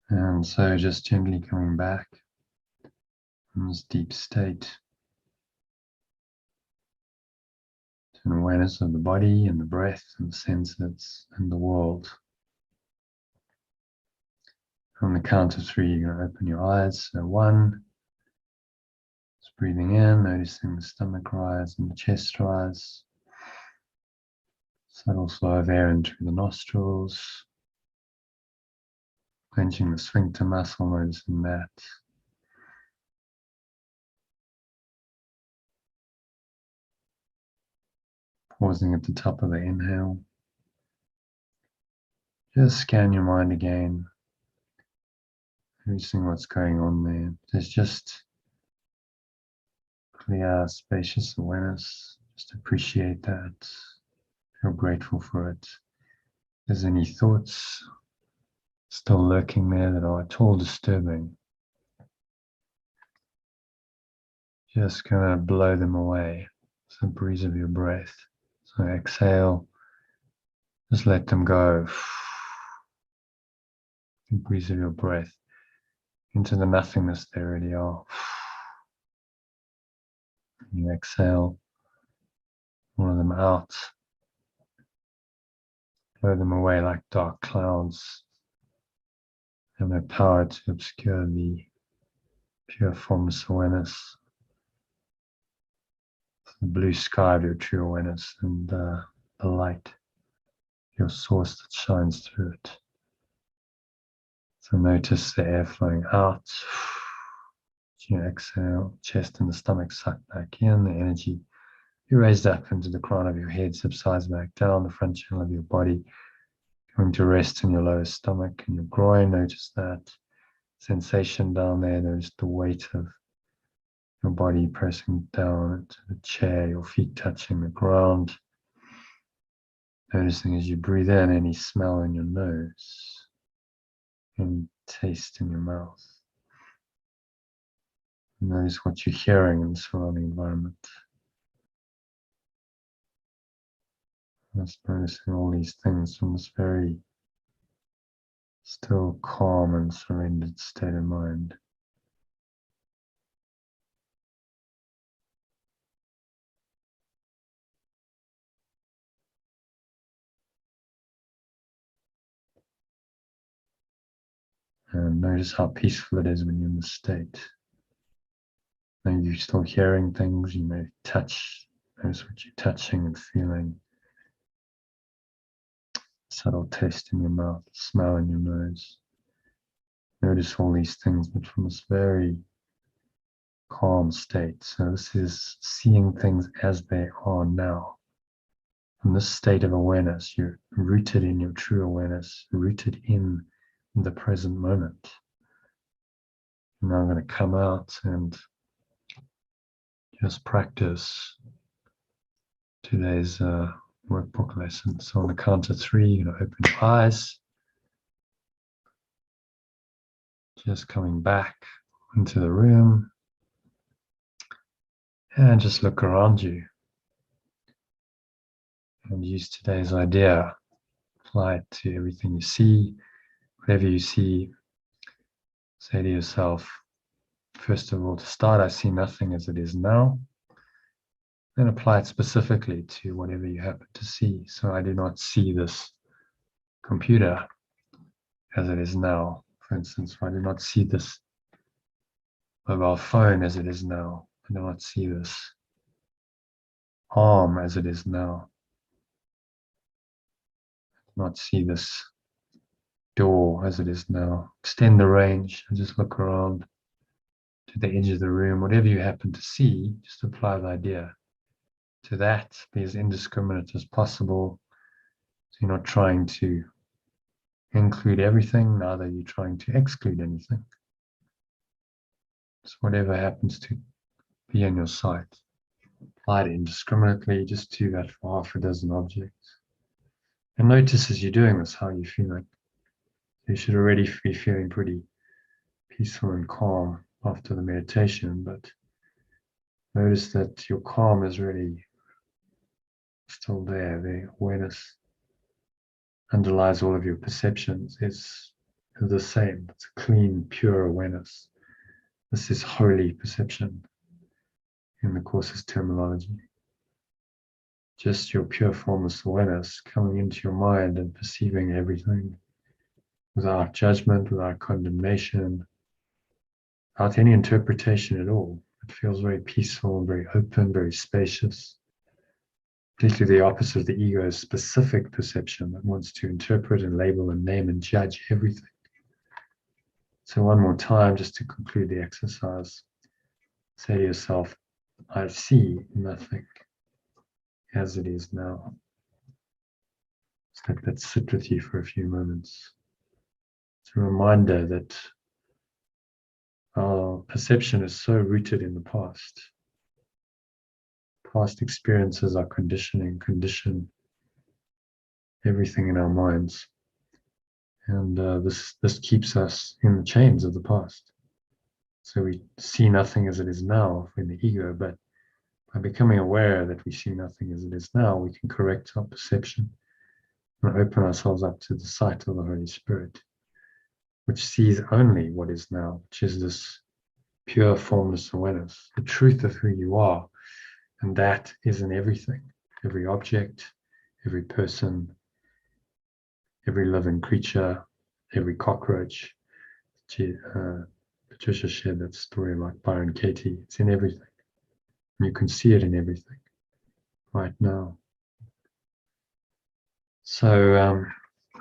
And so just gently coming back from this deep state to an awareness of the body and the breath and the senses and the world. On the count of 3, you're going to open your eyes. So 1, just breathing in, noticing the stomach rise and the chest rise. Subtle flow of air in through the nostrils. Clenching the sphincter muscle, noticing that. Pausing at the top of the inhale. Just scan your mind again. Noticing what's going on there. There's just clear, spacious awareness. Just appreciate that. Feel grateful for it. If there's any thoughts still lurking there that are at all disturbing, just kind of blow them away. It's the breeze of your breath. So exhale, just let them go. The breeze of your breath into the nothingness they already are. You exhale all of them out. Blow them away like dark clouds. Have no power to obscure the pure formless awareness, the blue sky of your true awareness, and the light, your source that shines through it. So notice the air flowing out. As you exhale, chest and the stomach suck back in, the energy you raised up into the crown of your head subsides back down, the front channel of your body coming to rest in your lower stomach and your groin. Notice that sensation down there. There's the weight of your body pressing down into the chair, your feet touching the ground. Noticing as you breathe in any smell in your nose, any taste in your mouth. Notice what you're hearing in the surrounding environment. Just noticing all these things from this very still, calm and surrendered state of mind. And notice how peaceful it is when you're in this state. Maybe you're still hearing things, you may touch, notice what you're touching and feeling. Subtle taste in your mouth, smell in your nose. Notice all these things, but from this very calm state. So this is seeing things as they are now. From this state of awareness, you're rooted in your true awareness, rooted in the present moment. Now I'm going to come out and just practice today's workbook lesson. So on the count of 3, you're going to open your eyes. Just coming back into the room. And just look around you. And use today's idea. Apply it to everything you see. Whatever you see, say to yourself, first of all, to start, I see nothing as it is now. Then apply it specifically to whatever you happen to see. So I do not see this computer as it is now. For instance, I do not see this mobile phone as it is now. I do not see this arm as it is now. I do not see this door as it is now. Extend the range and just look around to the edge of the room. Whatever you happen to see, just apply the idea to that. Be as indiscriminate as possible. So you're not trying to include everything, neither are you trying to exclude anything. Just whatever happens to be in your sight. Apply it indiscriminately just to that for half a dozen objects. And notice as you're doing this how you're feeling. You should already be feeling pretty peaceful and calm after the meditation, but notice that your calm is really still there. The awareness underlies all of your perceptions. It's the same. It's a clean, pure awareness. This is holy perception in the Course's terminology. Just your pure formless awareness coming into your mind and perceiving everything without judgment, without condemnation, without any interpretation at all. It feels very peaceful, very open, very spacious. Completely the opposite of the ego's specific perception that wants to interpret and label and name and judge everything. So one more time, just to conclude the exercise, say to yourself, I see nothing as it is now. So let that sit with you for a few moments. It's a reminder that our perception is so rooted in the past. Past experiences are condition everything in our minds. And this keeps us in the chains of the past. So we see nothing as it is now in the ego, but by becoming aware that we see nothing as it is now, we can correct our perception and open ourselves up to the sight of the Holy Spirit, which sees only what is now, which is this pure formless awareness, the truth of who you are. And that is in everything, every object, every person, every living creature, every cockroach. Patricia shared that story about Byron Katie. It's in everything. And you can see it in everything right now. So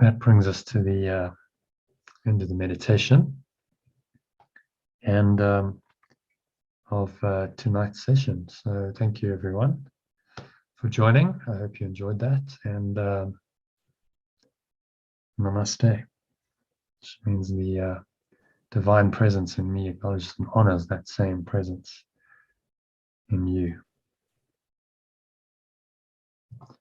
that brings us to the end of the meditation and of tonight's session. So thank you everyone for joining. I hope you enjoyed that, and namaste, which means the divine presence in me acknowledges and honors that same presence in you.